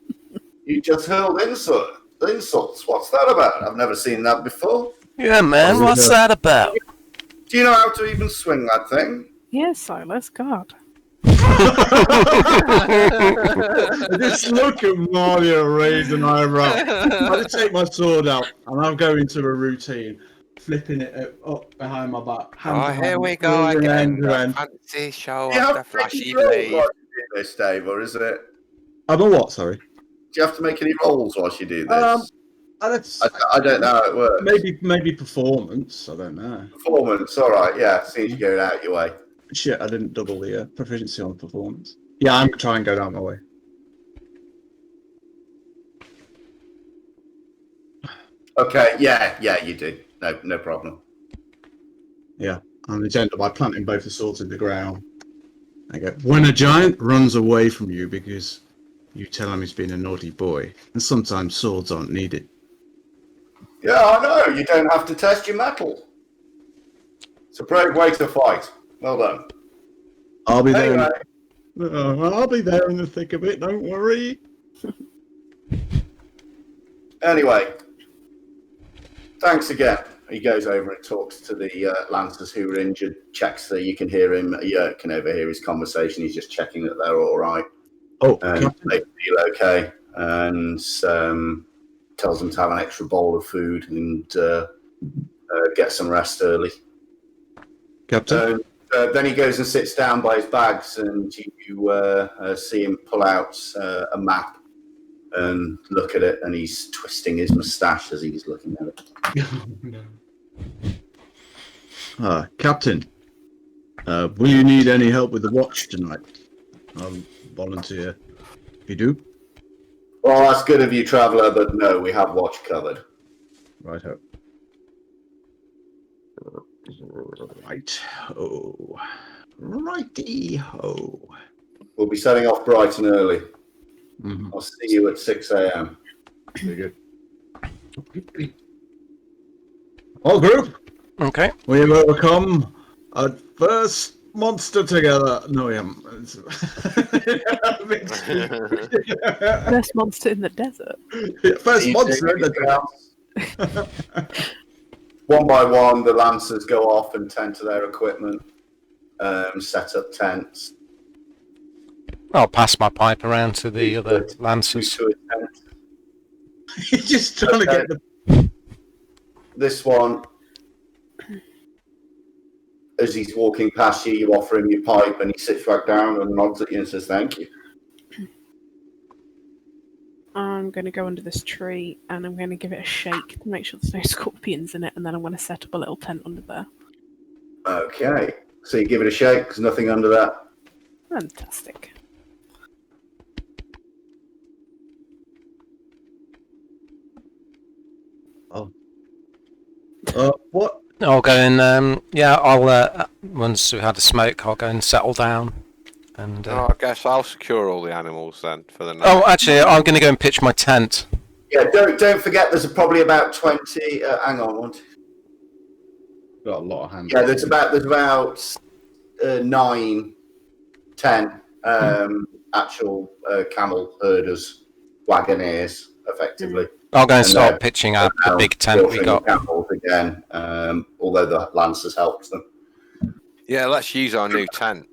You just hurled insults. What's that about? I've never seen that before. Yeah, man, what's that about? Do you know how to even swing that thing? Yes, Silas, God. Just look at Mario raise an eyebrow. I take my sword out and I'm going to a routine, flipping it up behind my back. Here we go again. End. Fancy show Do you off have the to make flashy any rolls blade. while you do this, Dave, or is it? I'm a what, sorry? Do you have to make any rolls whilst you do this? I don't know how it works. Maybe performance. I don't know. Performance, all right. Yeah, seems you're going out your way. Shit, I didn't double the proficiency on performance. Yeah, I'm trying to go down my way. Okay, yeah, you do. No problem. Yeah, and it's ended by planting both the swords in the ground. Okay. When a giant runs away from you because you tell him he's been a naughty boy, and sometimes swords aren't needed. Yeah, I know. You don't have to test your metal. It's a brave way to fight. Well done. I'll be there. Anyway, I'll be there in the thick of it. Don't worry. Anyway, thanks again. He goes over and talks to the Lancers who were injured, checks that you can hear him. You can overhear his conversation. He's just checking that they're all right. Oh, And they feel okay. And tells them to have an extra bowl of food and get some rest early. Captain? Then he goes and sits down by his bags, and you see him pull out a map and look at it, and he's twisting his moustache as he's looking at it. Captain, will you need any help with the watch tonight? I'll volunteer. If you do? Well, that's good of you, traveller, but no, we have watch covered. Right-ho. Right-ho. Righty-ho. We'll be setting off bright and early. Mm-hmm. I'll see you at 6 a.m. Very good. All group, Okay. we have overcome our first monster together. No, we haven't. First monster in the desert. First monster in the desert. One by one, the Lancers go off and tend to their equipment, set up tents. I'll pass my pipe around to the other Lancers. To a tent. He's just trying to get the... This one, as he's walking past you, you offer him your pipe, and he sits back down and nods at you and says, "Thank you." I'm going to go under this tree and I'm going to give it a shake to make sure there's no scorpions in it, and then I'm going to set up a little tent under there. Okay, so you give it a shake. There's nothing under that. Fantastic. What? I'll go and I'll once we've had a smoke, I'll go and settle down. And I guess I'll secure all the animals then for the night. oh, actually, I'm going to go and pitch my tent. Yeah, don't forget. There's probably about 20. Hang on, one. Got a lot of hands. Yeah, there's about 9, 10 actual camel herders, wagoners, effectively. I'll go and And start pitching out the big tent we building got. camels again, although the Lancers helped them. Yeah, let's use our new tent.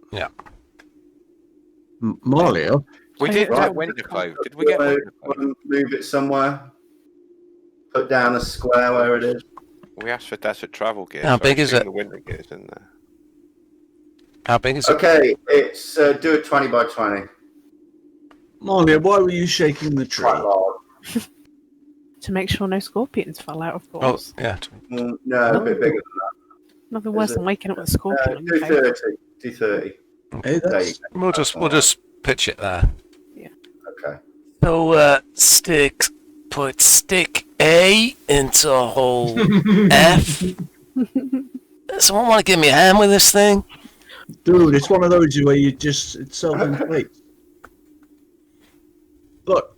Mario? We Oh, did yeah. get winter clothes. Did we get winter clothes? Move it somewhere. Put down a square where it is. We asked for desert travel gear. How so big is I assume it? The winter gear's in there. How big is it? Okay, it's do it 20 by 20. Mario, why were you shaking the tree? Quite large. To make sure no scorpions fell out, of Oh, course. yeah. No, a bit bigger than Nothing worse than waking up with a scorpion on that. your face. 230. Hey, There you that's... go. We'll just pitch it there. Okay. So put stick A into hole F. Someone want to give me a hand with this thing? Dude, it's one of those where you just... It's self-inflicted. Look.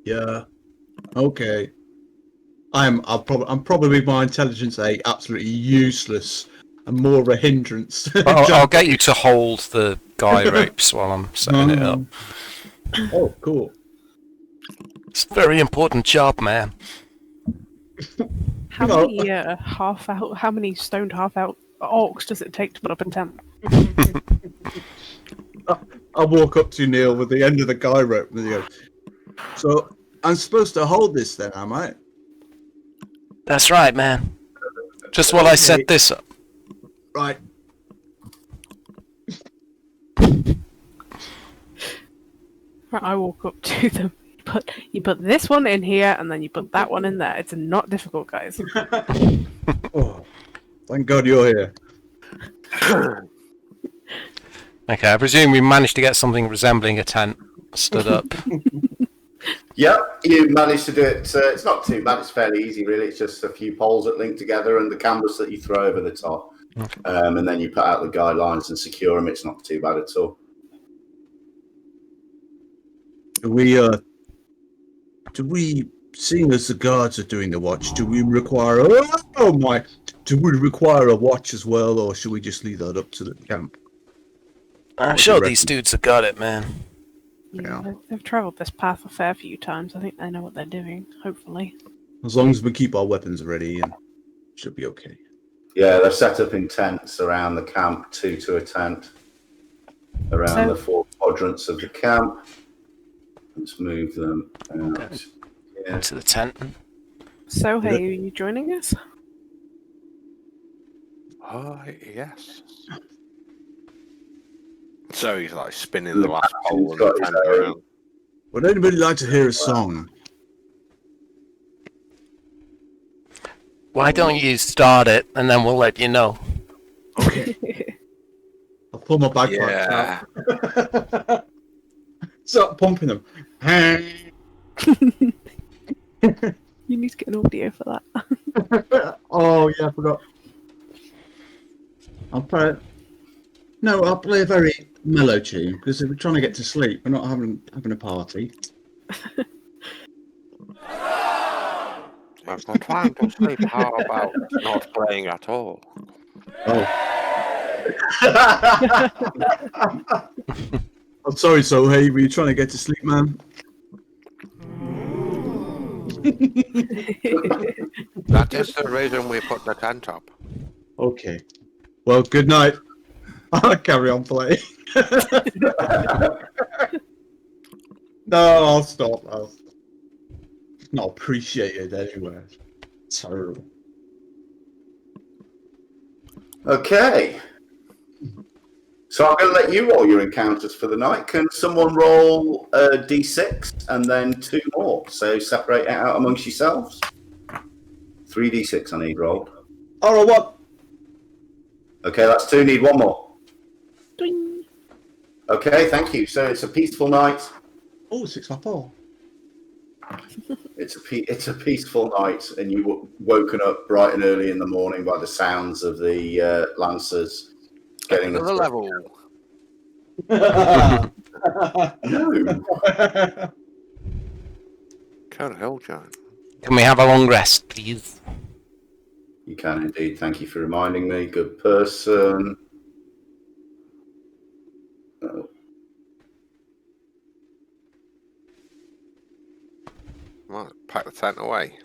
Yeah. Okay. I'm probably my intelligence A absolutely useless and more of a hindrance. I'll get you to hold the guy ropes while I'm setting it up. Oh, cool. It's a very important job, man. How No. many how many stoned half-out orcs does it take to put up a tent? I'll walk up to Neil with the end of the guy rope and go, so I'm supposed to hold this then, am I? That's right, man. Just while I set this up. Right. Right, I walk up to them. You put this one in here, and then you put that one in there. It's not difficult, guys. Oh, thank God you're here. Okay, I presume we managed to get something resembling a tent stood up. Yep, you managed to do it. It's not too bad. It's fairly easy, really. It's just a few poles that link together and the canvas that you throw over the top. Okay. And then you put out the guidelines and secure them. It's not too bad at all. Do we, seeing as the guards are doing the watch, do we require do we require a watch as well, or should we just leave that up to the camp? I'm What do sure you these reckon? dudes have got it, man. Yeah, they've travelled this path a fair few times. I think they know what they're doing, hopefully. As long as we keep our weapons ready, and should be okay. Yeah, they're set up in tents around the camp, 2 to a tent, around the 4 quadrants of the camp. Let's move them out. Yeah. Into the tent. So, hey, are you joining us? Oh, yes. So he's like spinning the last pole and the tent around. Would anybody like to hear a song? Why don't you start it, and then we'll let you know. Okay. I'll pull my bagpipes Yeah. out. Start pumping them. You need to get an audio for that. Oh yeah, I forgot. I'll play a very mellow tune because we're trying to get to sleep. We're not having a party. If we're trying to sleep, how about not playing at all? Oh. I'm sorry, so hey, were you trying to get to sleep, man? That is the reason we put the tent up. Okay. Well, good night. I'll carry on playing. No, I'll stop. It's not appreciated anywhere. Terrible. Okay. So I'm going to let you roll your encounters for the night. Can someone roll a d6 and then 2 more? So separate it out amongst yourselves. 3d6 I need rolled. All right, what? Okay, that's 2. Need 1 more. Doing. Okay, thank you. So it's a peaceful night. Oh, 6x4. It's a peaceful night, and you woken up bright and early in the morning by the sounds of the lancers getting Another level. No. Can't help, John. Can we have a long rest, please? You can indeed. Thank you for reminding me. Good person. Right, pack the tent away.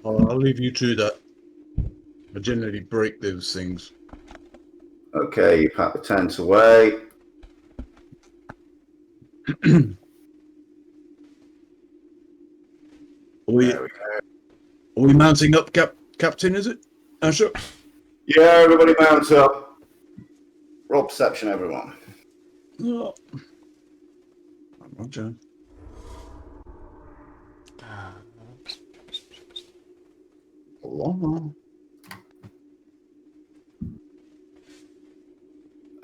I'll leave you to that. I generally break those things. Okay, you pack the tent away. Are we mounting up, Captain, is it? Sure. Yeah, everybody mount up. Roll perception, everyone. Oh. Roger. Oh.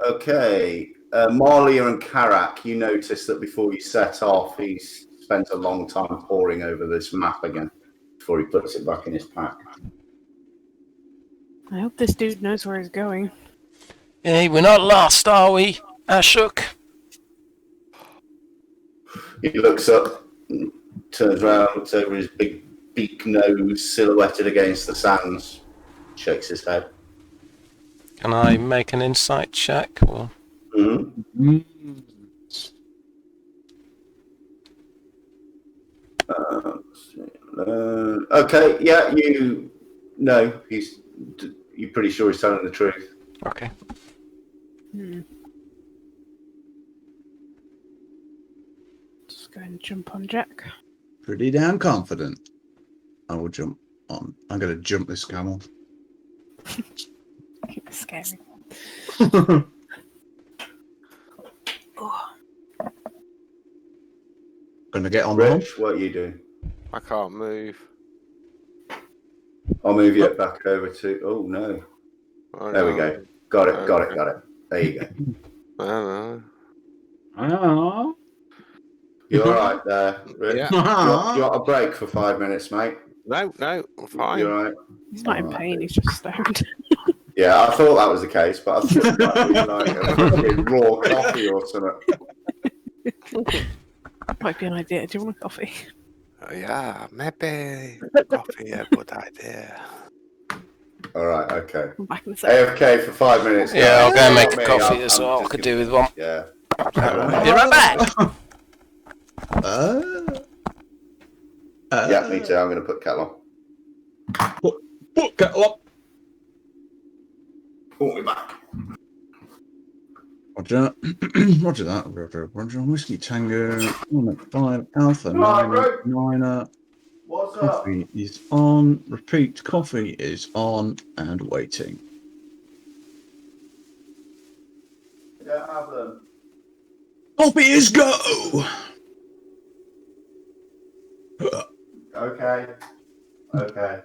Okay, Marlia and Karak, you notice that before you set off, he's spent a long time poring over this map again before he puts it back in his pack. I hope this dude knows where he's going. Hey, we're not lost, are we, Ashok? He looks up, turns around, looks over his big beak nose silhouetted against the sands, shakes his head. Can I make an insight check? Or... Mm-hmm. Okay, yeah, you know, you're pretty sure he's telling the truth. Okay. Just go and jump on Jack. Pretty damn confident. I will jump on. I'm going to jump this camel. Scary. Gonna get on the hump. Rich, what are you doing? I can't move. I'll move you back over to. Oh no! Oh, There we no. go. Got it. There you go. I don't know. Ah. You all right there? Yeah. Do you want a break for 5 minutes, mate? No, I'm fine. You all right? He's not in Alright. pain, he's just stoned. Yeah, I thought that was the case, but I thought it might be like a fucking raw coffee or something. Might be an idea. Do you want a coffee? Yeah, maybe coffee a good idea. All right, okay. I'm back in a second. AFK for 5 minutes. Yeah, guys. I'll go and make Not a me, coffee I'm as well. I just could gonna- do with one. Yeah. Be right back. Yeah, me too. I'm going to put kettle on. Kettle up. Call me back. Roger. Roger that. Roger. Whiskey Tango. 5 Alpha. Right, 9 bro. 9. What's up? Coffee is on. Repeat. Coffee is on and waiting. You don't have them. Coffee is go. Okay. Okay.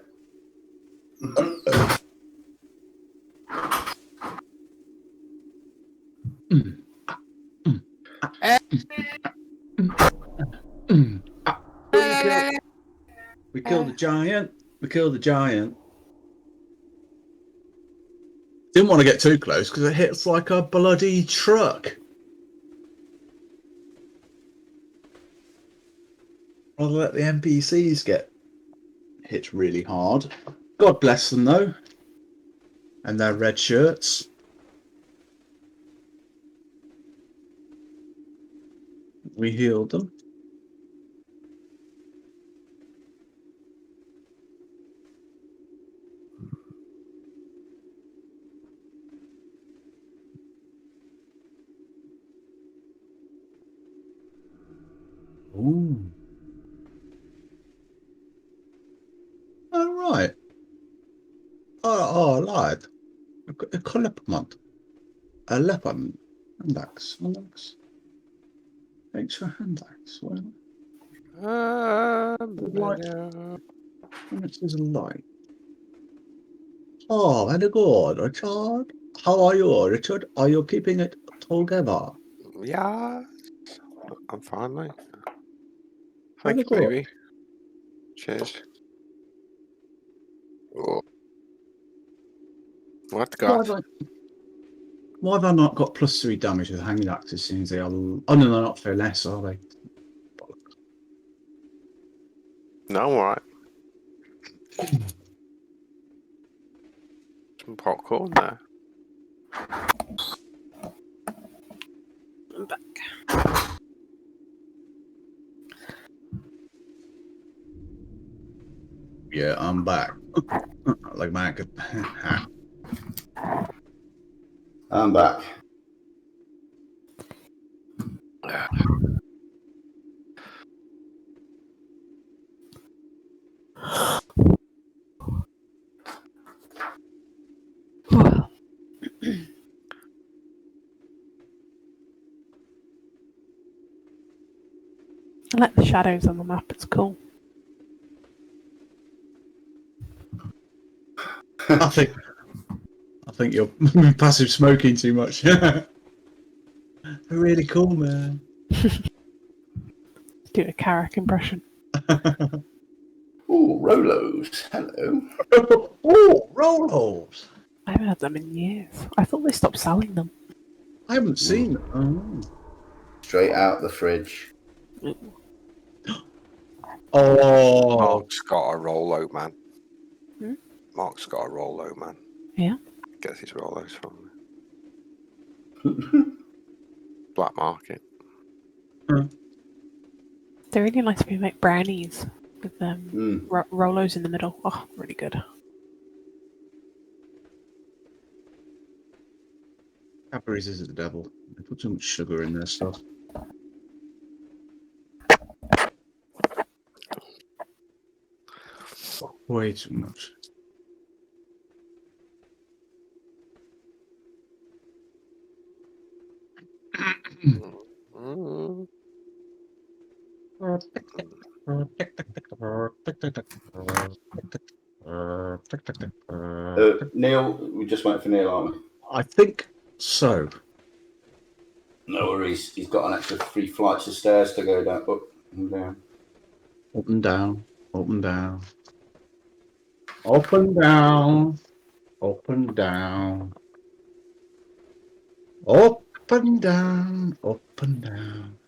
We killed the giant. We killed the giant. Didn't want to get too close because it hits like a bloody truck. Rather let the NPCs get hit really hard. God bless them though. And their red shirts. We healed them. Ooh. All right. Oh, lad. A leopard. A leopard. Handax. Thanks for handax. Well, it is a light. Oh, very good, Richard. How are you, Richard? Are you keeping it together? Yeah, I'm fine, mate. Very Thank you, good. baby. Cheers. Oh. What got? Why have I not got +3 damage with hanging axes since they are... Oh, no, they're not for less, are they? No, I'm alright. Some popcorn there. I'm back. Yeah, I'm back. Like Mac. I'm back. I like the shadows on the map, it's cool. I think you're passive smoking too much. They're really cool, man. Do a Carrick impression. Ooh, Rolos. Hello. Oh, Rolos. I haven't had them in years. I thought they stopped selling them. I haven't seen them. Straight out the fridge. Oh, Mark's got a Rolo, man. Hmm? Mark's got a Rolo, man. Yeah? Gets his Rolos from black market. They're really nice when you make brownies with Mm. Rolos in the middle. Oh, really good. Cadbury's is the devil. They put too much sugar in their stuff. Way too much. Mm. Neil, we just went for Neil, aren't we? I think so. No worries. He's got an extra 3 flights of stairs to go down, up and down. Up and down, up and down. Up and down, up and down. Up and down, up and down.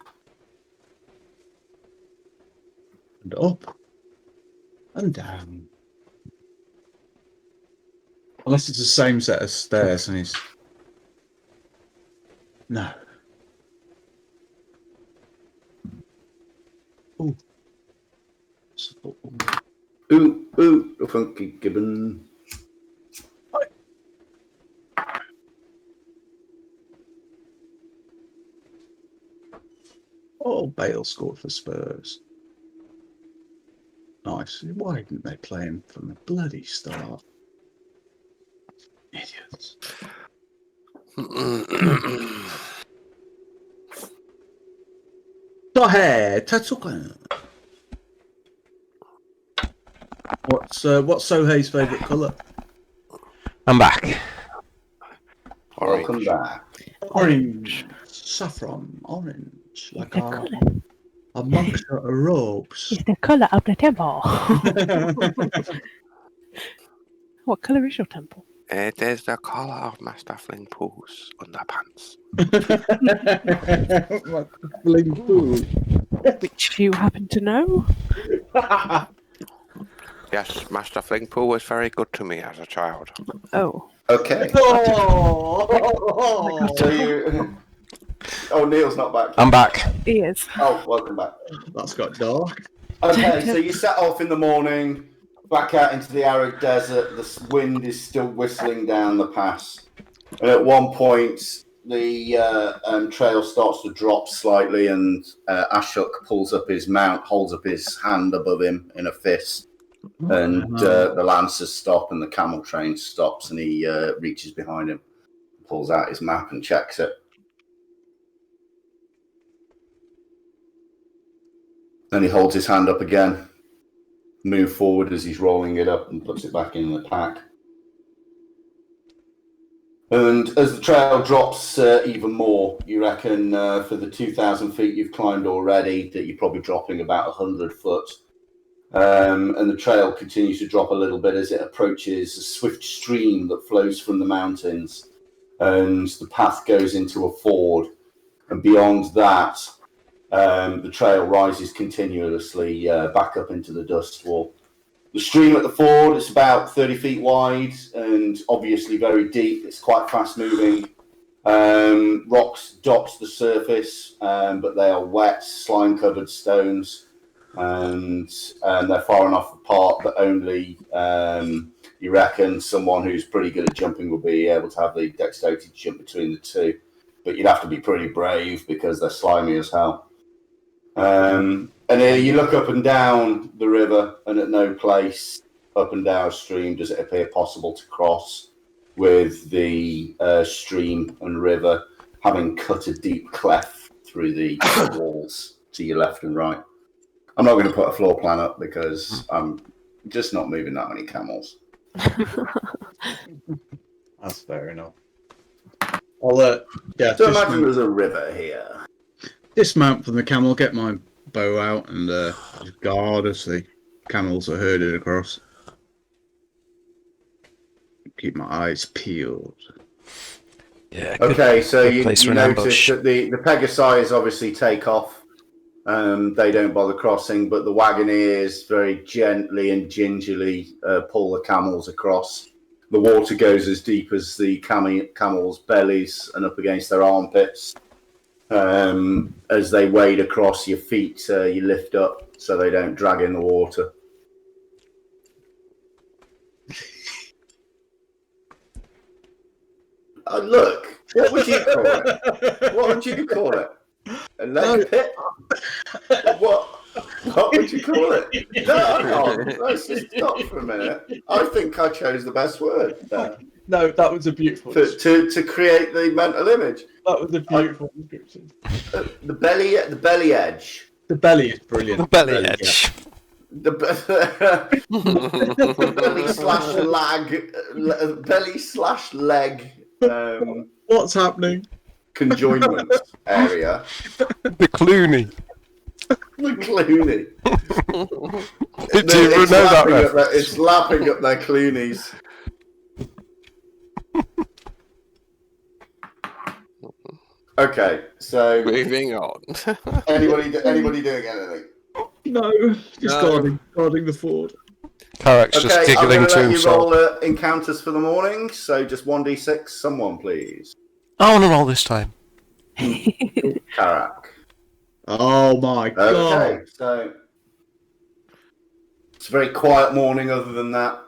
And up and down. Unless it's the same set of stairs and he's... No. Ooh. Ooh, the funky gibbon. Oh, Bale scored for Spurs. Nice. Why didn't they play him from the bloody start? Idiots. Tatsuka. What's Sohei's favourite colour? I'm back. Welcome back. Orange. Saffron. Orange. Like The a colour. monk of robes. It's the colour of the temple. What colour is your temple? It is the colour of Master Flingpool's underpants. Bling food. Which you happen to know? Yes, Master Flingpool was very good to me as a child. Oh. Okay. Oh, So you... Oh, Neil's not back. I'm back. He is. Oh, welcome back. that's got dark. Okay, so you set off in the morning, back out into the arid desert. The wind is still whistling down the pass. And at one point, the trail starts to drop slightly, and Ashok pulls up his mount, holds up his hand above him in a fist. And the lancers stop, and the camel train stops, and he reaches behind him, pulls out his map, and checks it. Then he holds his hand up again, move forward as he's rolling it up and puts it back in the pack. And as the trail drops even more, you reckon for the 2,000 feet you've climbed already, that you're probably dropping about 100 foot. And the trail continues to drop a little bit as it approaches a swift stream that flows from the mountains. And the path goes into a ford. And beyond that, the trail rises continuously back up into the dust wall. The stream at the ford is about 30 feet wide and obviously very deep. It's quite fast moving. Rocks dot the surface, but they are wet, slime-covered stones, and they're far enough apart that only you reckon someone who's pretty good at jumping will be able to have the dexterity to jump between the two. But you'd have to be pretty brave because they're slimy as hell. And you look up and down the river, and at no place up and downstream does it appear possible to cross, with the stream and river having cut a deep cleft through the walls to your left and right. I'm not going to put a floor plan up because I'm just not moving that many camels. That's fair enough. I'll So imagine there's a river here. dismount from the camel, get my bow out, and guard as the camels are herded across. Keep my eyes peeled. Yeah. Okay, so you place for an notice ambush. that the Pegasi obviously take off. They don't bother crossing, but the Wagoneers very gently and gingerly pull the camels across. The water goes as deep as the camels' bellies and up against their armpits. As they wade across, your feet you lift up so they don't drag in the water. Look, what would you call it? What would you call it? A leg pit? What would you call it? No, I can't. Let's just stop for a minute. I think I chose the best word there. No, that was a beautiful To create the mental image. That was a beautiful description. The belly edge. The belly is brilliant. The belly edge. The belly /lag. Belly/leg. What's happening? conjoinment area. The Clooney. The Clooney. Do you know that reference? It's lapping up their Cloonies. Okay, so Moving on. anybody doing anything? No, just guarding the fort. Tarek's just Okay, I'm giggling going to to let you himself. roll encounters for the morning. So just 1d6, someone please. I want to roll this time. Karak. Oh my god! Okay, so it's a very quiet morning. Other than that,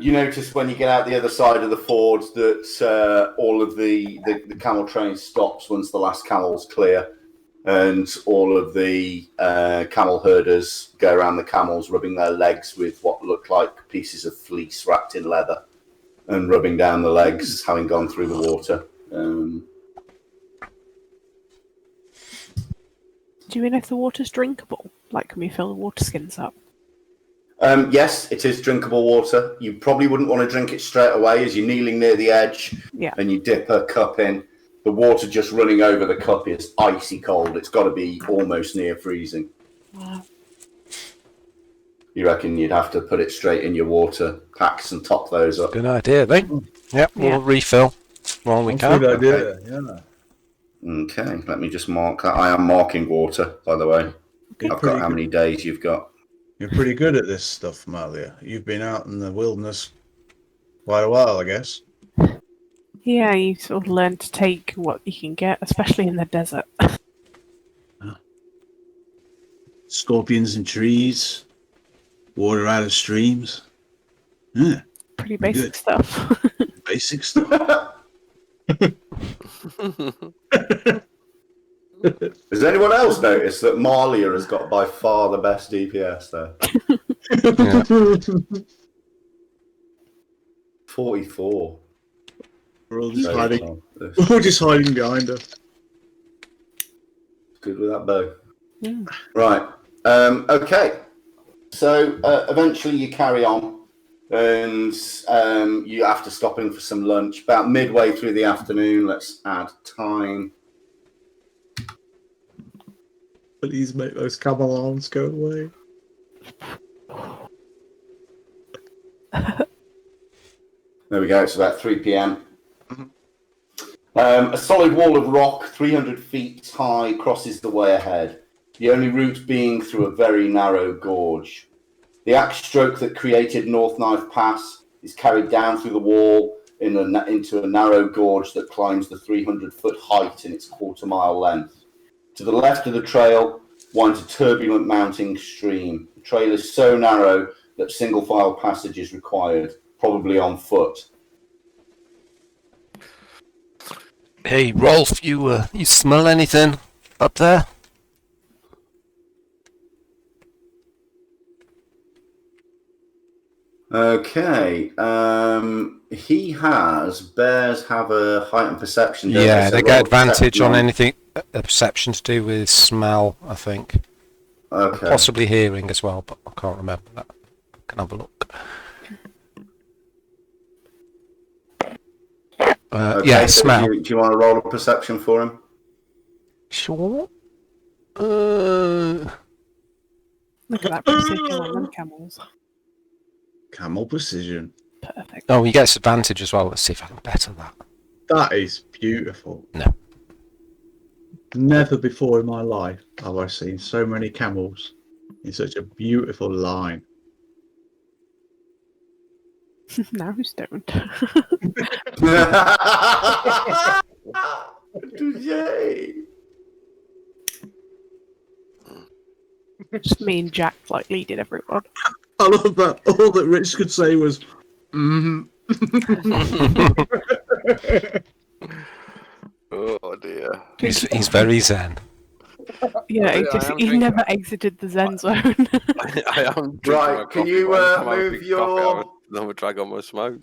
you notice when you get out the other side of the ford that all of the camel train stops once the last camel's clear, and all of the camel herders go around the camels, rubbing their legs with what look like pieces of fleece wrapped in leather, and rubbing down the legs, having gone through the water. Do you know if the water's drinkable? Like, can we fill the water skins up? Yes, it is drinkable water. You probably wouldn't want to drink it straight away as you're kneeling near the edge and you dip a cup in. The water just running over the cup is icy cold. It's got to be almost near freezing. Wow. You reckon you'd have to put it straight in your water packs and top those up? Good idea, then. Yep, we'll refill while we can. Good idea. Yeah. Okay, let me just mark that. I am marking water, by the way. I've got how many days you've got. You're pretty good at this stuff, Malia. You've been out in the wilderness quite a while, I guess. Yeah, you sort of learn to take what you can get, especially in the desert. Scorpions and trees, water out of streams. Yeah, Pretty basic stuff. basic stuff. Has anyone else noticed that Malia has got by far the best DPS there? 44. We're all just hiding. We're all just hiding behind her. Good with that bow. Yeah. Right. Okay. So eventually you carry on, and you have to stop in for some lunch. About midway through the afternoon, let's add time. Please make those camel arms go away. There we go. It's about 3 p.m. A solid wall of rock, 300 feet high, crosses the way ahead. The only route being through a very narrow gorge. The axe stroke that created North Knife Pass is carried down through the wall into a narrow gorge that climbs the 300-foot height in its quarter-mile length. To the left of the trail winds a turbulent mounting stream. The trail is so narrow that single-file passage is required, probably on foot. Hey, Rolf, you smell anything up there? Okay. Bears have a heightened perception. Yeah, they get advantage perception on anything. A perception to do with smell, I think. Okay. Possibly hearing as well, but I can't remember that. I can have a look. Okay, yeah, so smell. Do you want to roll a perception for him? Sure. Look at that precision on them camels. Camel precision. Perfect. Oh, he gets advantage as well. Let's see if I can better that. That is beautiful. No. Never before in my life have I seen so many camels in such a beautiful line. Now who's stoned? Yay! Just me and Jack like leading everyone. I love that. All that Rich could say was, Oh dear. He's very zen. Yeah, he never exited the Zen zone. I am Right, can you move your... Then we drag on my smoke.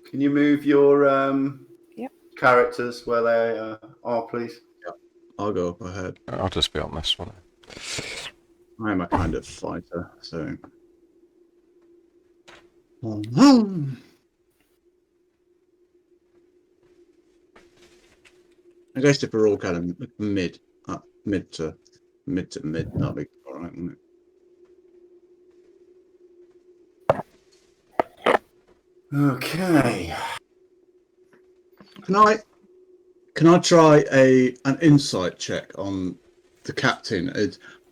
Can you move your Yep. characters where they are, please? I'll go up ahead. I'll just be on this one. I am a kind of fighter, so. I guess if we're all kind of mid to mid, that'd be all right, wouldn't it? Okay. Can I try an insight check on the captain?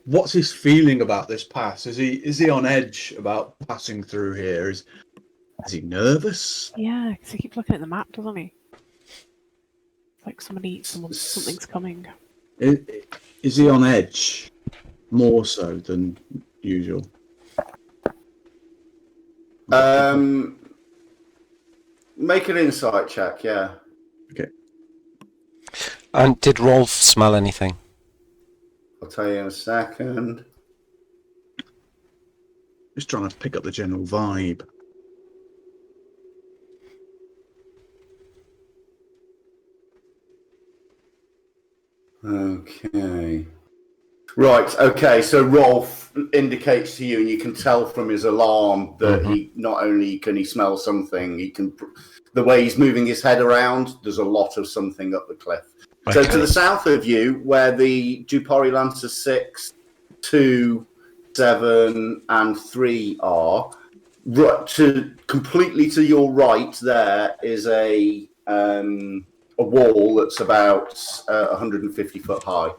What's his feeling about this pass? Is he on edge about passing through here? Is he nervous? Yeah, because he keeps looking at the map, doesn't he? Like something's coming. Is he on edge more so than usual? Make an insight check, yeah. Okay. And did Rolf smell anything? I'll tell you in a second. Just trying to pick up the general vibe. Okay. Right, okay, so Rolf indicates to you, and you can tell from his alarm that he not only can he smell something, he can, the way he's moving his head around, there's a lot of something up the cliff. Okay. So to the south of you, where the Dupari Lancer 6, 2, 7, and 3 are, completely to your right there is a wall that's about 150 foot high.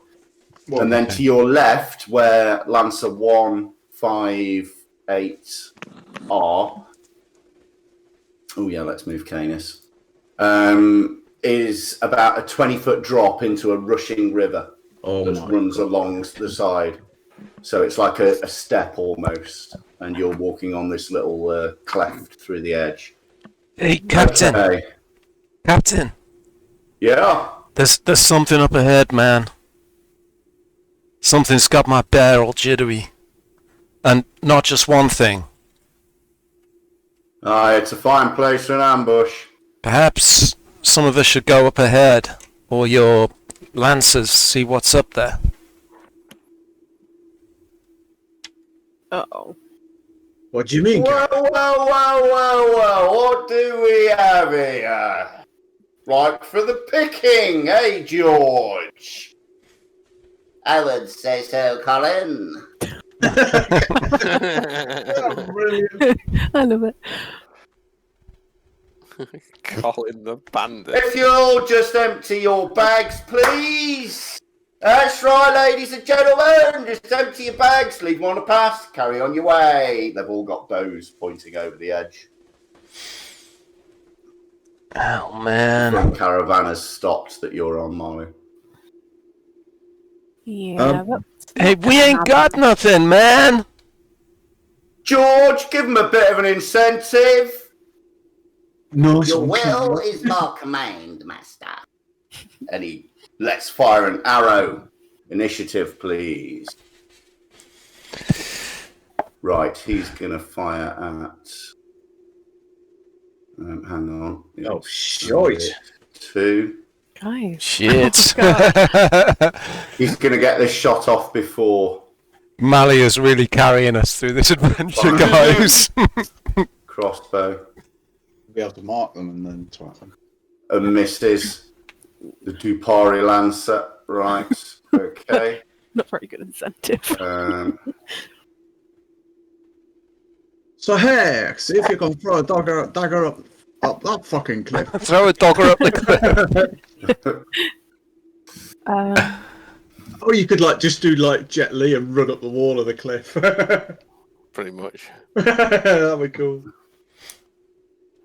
Well, and then to your left, where Lancer 1, 5, 8 are, oh yeah, let's move Canis, is about a 20-foot drop into a rushing river that runs along the side. So it's like a step almost, and you're walking on this little cleft through the edge. Hey, Captain. Okay. Captain. Yeah? There's something up ahead, man. Something's got my bear all jittery. And not just one thing. It's a fine place for an ambush. Perhaps some of us should go up ahead, or your lancers see what's up there. Uh-oh. What do you mean? Whoa, what do we have here? Right for the picking, eh, George? I would say so, Colin. Oh, brilliant. I love it. Colin the bandit. If you'll just empty your bags, please. That's right, ladies and gentlemen. Just empty your bags, leave them on the path, carry on your way. They've all got bows pointing over the edge. Oh, man. The front caravan has stopped that you're on, Molly. Yeah. Hey, we ain't got nothing, man. George, give him a bit of an incentive. No, Your will is my command, master. And he lets fire an arrow. Initiative, please. Right, he's going to fire at... hang on. Oh, shite. 2. Guys. Shit. He's going to get this shot off before... Mally is really carrying us through this adventure, guys. Crossbow. Be able to mark them and then twat them. And misses. The Dupari Lancer. Right. Okay. Not very good incentive. So hey, see if you can throw a dagger up that fucking cliff. Throw a dogger up the cliff. Or you could just do Jet Li and run up the wall of the cliff. Pretty much. That'd be cool.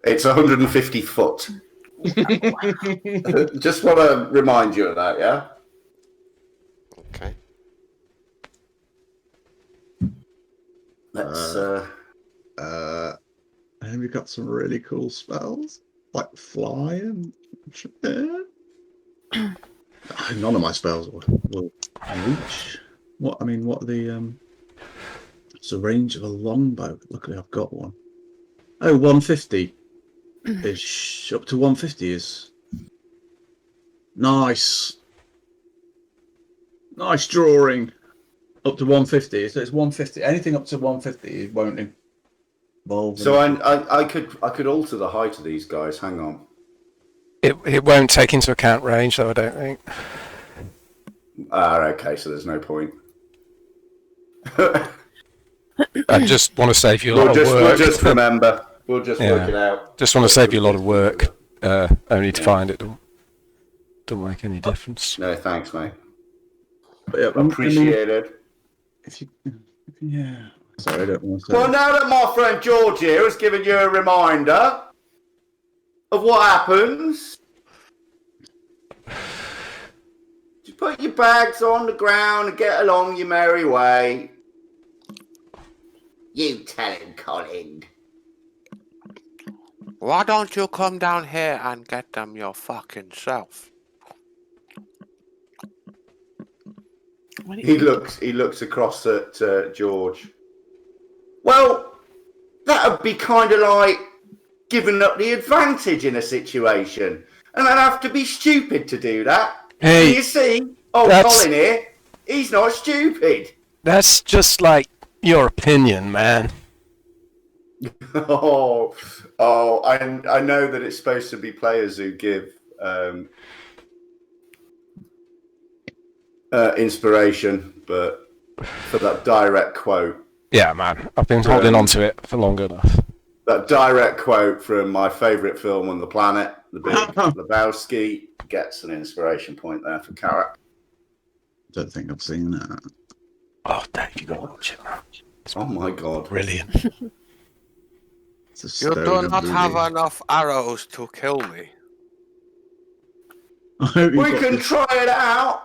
It's 150 foot. Just want to remind you of that, yeah? Okay. Let's... and we've got some really cool spells, like fly and... None of my spells will reach. What are the... It's the range of a longbow. Luckily I've got one. Oh, 150. Ish. Up to 150 is... Nice. Nice drawing. Up to 150. So it's 150. Anything up to 150 won't involve... So I could alter the height of these guys. Hang on. It won't take into account range, though, I don't think. Okay, so there's no point. I just want to save you a lot of work. We'll just remember. We'll just work it out. Just want to save you a lot of work. Only to find it don't make any difference. No, thanks, mate. But yeah, Appreciated. Yeah. Sorry, I don't want to say. Well, now that my friend George here has given you a reminder of what happens, just put your bags on the ground and get along your merry way. You tell him, Colin. Why don't you come down here and get them your fucking self? He looks across at George. Well, that would be kind of like giving up the advantage in a situation. And I'd have to be stupid to do that. Hey, and you see, Colin here, he's not stupid. That's just like your opinion, man. I know that it's supposed to be players who give inspiration, but for that direct quote. Yeah, man. I've been holding on to it for long enough. That direct quote from my favourite film on the planet, The Big Lebowski, gets an inspiration point there for Carrot. I don't think I've seen that. Oh, Dave, you got to watch it, man. Oh my god. Brilliant. You do not have enough arrows to kill me. We can try it out.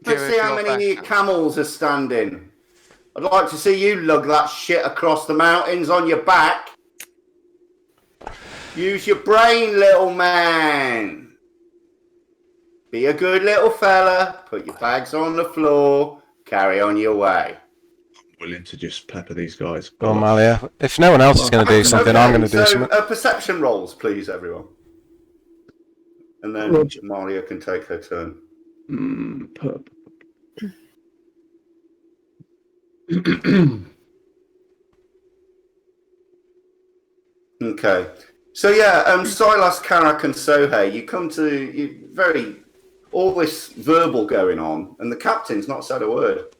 Let's see how many camels are standing. I'd like to see you lug that shit across the mountains on your back. Use your brain, little man. Be a good little fella. Put your bags on the floor. Carry on your way. I'm willing to just pepper these guys. Go on, Malia. If no one else is going to do something, I'm going to do something. Perception rolls, please, everyone. And then Malia can take her turn. Okay. So yeah, Silas, Karak and Sohei, you come to all this verbal going on, and the captain's not said a word.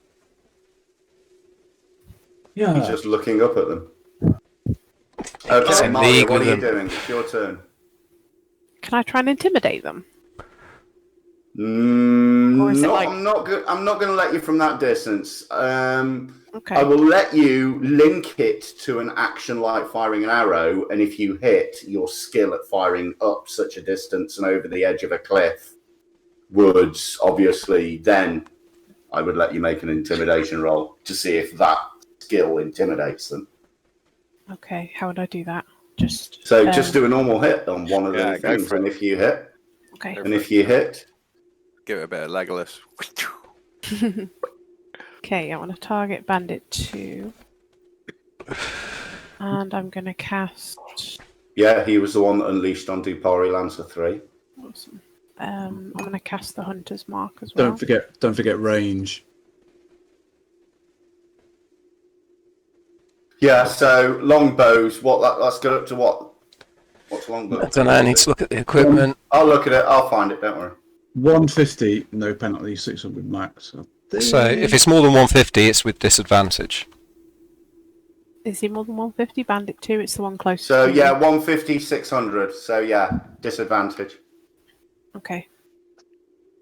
Yeah. He's just looking up at them. Okay, Malia, what are you doing? It's your turn. Can I try and intimidate them? No, Or is it like... I'm not going to let you from that distance. Okay. I will let you link it to an action like firing an arrow, and if you hit, your skill at firing up such a distance and over the edge of a cliff would obviously then I would let you make an intimidation roll to see if that skill intimidates them. Okay, how would I do that? Just do a normal hit on one of the things, and if you hit, give it a bit of Legolas. Okay, I want to target Bandit 2. And I'm going to cast... Yeah, he was the one that unleashed on Dupari Lancer 3. Awesome. I'm going to cast the Hunter's Mark as well. Don't forget range. Yeah, so longbows, let's go up to what? What's longbow? I don't know, I need to look at the equipment. I'll look at it, I'll find it, don't worry. 150, no penalty, 600 max. So if it's more than 150, it's with disadvantage. Is he more than 150? Bandit 2, it's the one closest. So yeah, 150, 600. So yeah, disadvantage. Okay.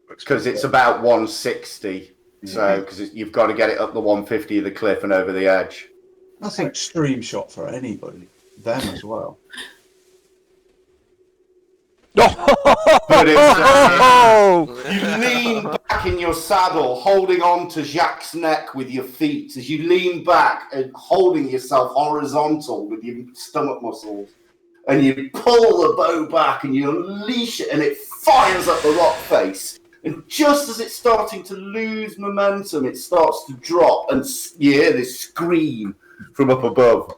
Because it's about 160. So because you've got to get it up the 150 of the cliff and over the edge. That's an extreme shot for anybody. Them as well. But you lean back in your saddle, holding on to Jacques' neck with your feet as you lean back and holding yourself horizontal with your stomach muscles. And you pull the bow back and you unleash it and it fires up the rock face. And just as it's starting to lose momentum, it starts to drop and you hear this scream from up above.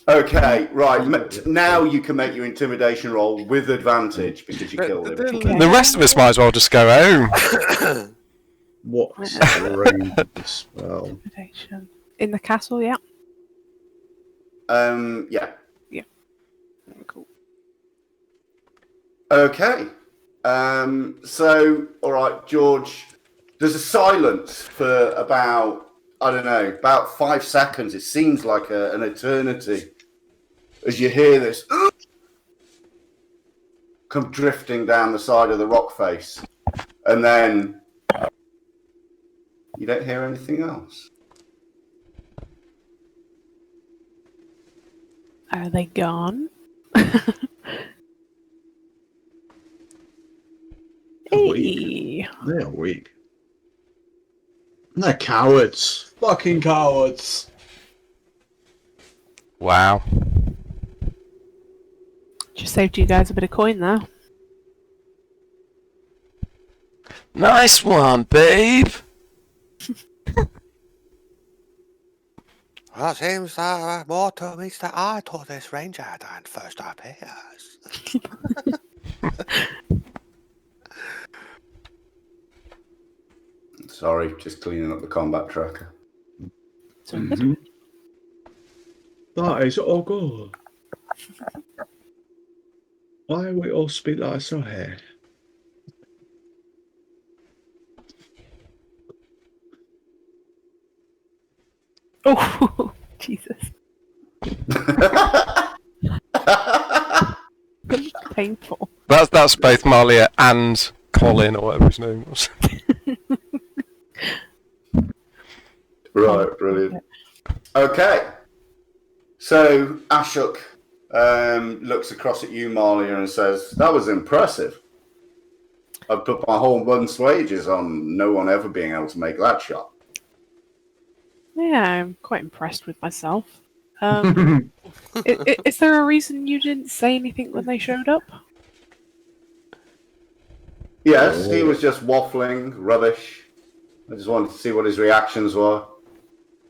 Okay, right. Now you can make your intimidation roll with advantage because you killed him. The rest of us might as well just go home. What's the range of the spell? Intimidation. In the castle, yeah. Yeah. Cool. Okay. So, all right, George. There's a silence for about, I don't know, about 5 seconds. It seems like an eternity as you hear this come drifting down the side of the rock face, and then you don't hear anything else. Are they gone? Hey. They're weak. They're cowards. Fucking cowards. Wow. Just saved you guys a bit of coin there. Nice one, babe. Well, it seems more to me that I taught this ranger than first appears. Sorry, just cleaning up the combat tracker. So good. That is all good. Why we all speak like so here? Oh, Jesus. Painful. That's both Malia and Colin, or whatever his name was. Right, brilliant. Okay. So Ashok looks across at you, Malia, and says, "That was impressive. I put my whole month's wages on no one ever being able to make that shot." Yeah, I'm quite impressed with myself. Is there a reason you didn't say anything when they showed up? Yes, he was just waffling rubbish. I just wanted to see what his reactions were.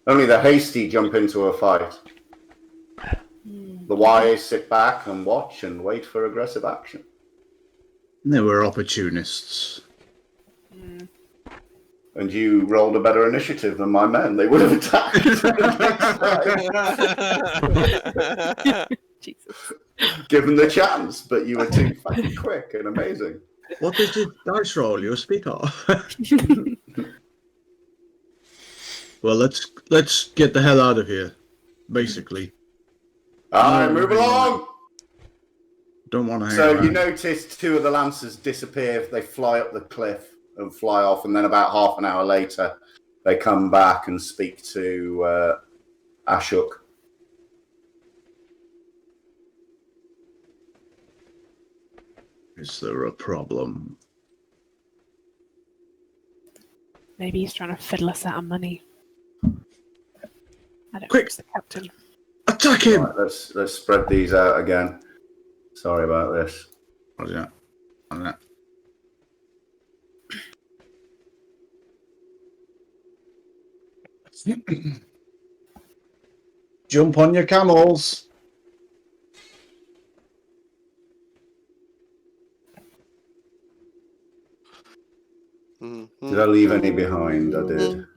Only the hasty jump into a fight. The wise sit back and watch and wait for aggressive action. They were opportunists. And you rolled a better initiative than my men. They would have attacked. Jesus. Given the chance, but you were too fucking quick and amazing. What did the dice roll you speak of? Well, let's get the hell out of here. Basically, Alright, move along! don't want to hang So around. you notice two of the lancers disappear. They fly up the cliff and fly off, and then about half an hour later, they come back and speak to Ashok. Is there a problem? Maybe he's trying to fiddle us out of money. I don't Quick. trust the captain. Attack him! Right, let's spread these out again. Sorry about this. What is that? What is that? Jump on your camels. Did I leave any behind? I did.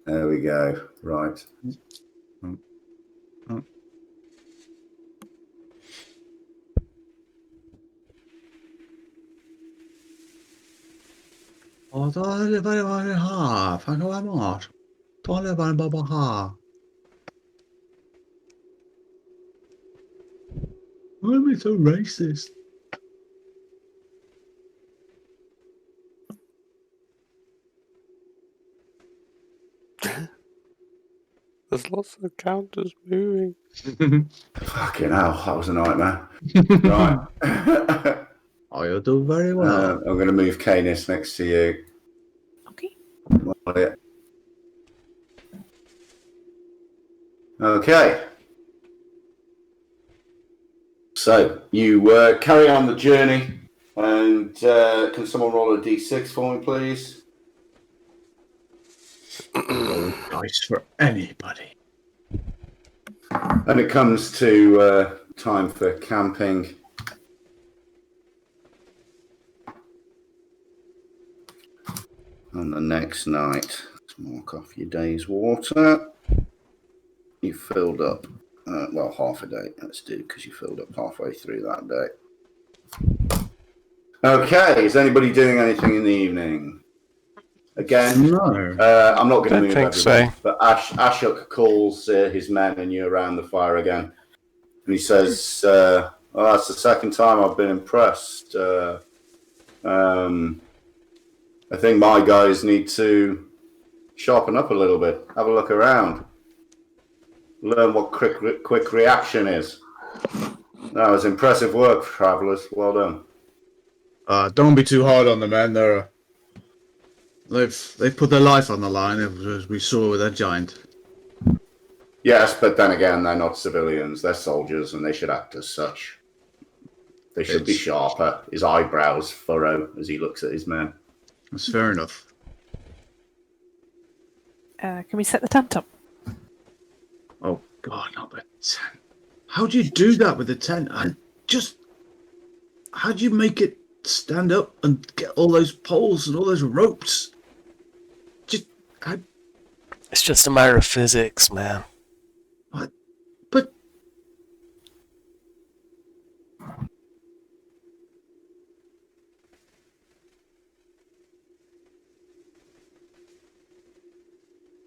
There we go. Right. Oh, dale, vale, ha. Fanno la morte. Dale, vale, baba, ha. Why am I so racist? There's lots of counters moving. Fucking hell, that was a nightmare. Right. Oh, you do very well. I'm going to move Canis next to you. Okay. Okay. So you carry on the journey, and can someone roll a d6 for me, please? Dice for anybody. And it comes to time for camping. on the next night. Let's mark off your day's water. You filled up, half a day. Let's do, because you filled up halfway through that day. Okay, is anybody doing anything in the evening? Again, No. I'm not going to Don't move think everybody, so. but Ashok calls his men and you around the fire again. And he says, that's the second time I've been impressed. I think my guys need to sharpen up a little bit, have a look around, learn what quick reaction is. That was impressive work, travellers. Well done. Don't be too hard on the men. They've put their life on the line, as we saw with that giant. Yes, but then again, they're not civilians. They're soldiers, and they should act as such. They should be sharper. His eyebrows furrow as he looks at his men. That's fair enough. Can we set the tent up? Oh God, not the tent. How do you do that with the tent? How do you make it stand up and get all those poles and all those ropes? It's just a matter of physics, man. But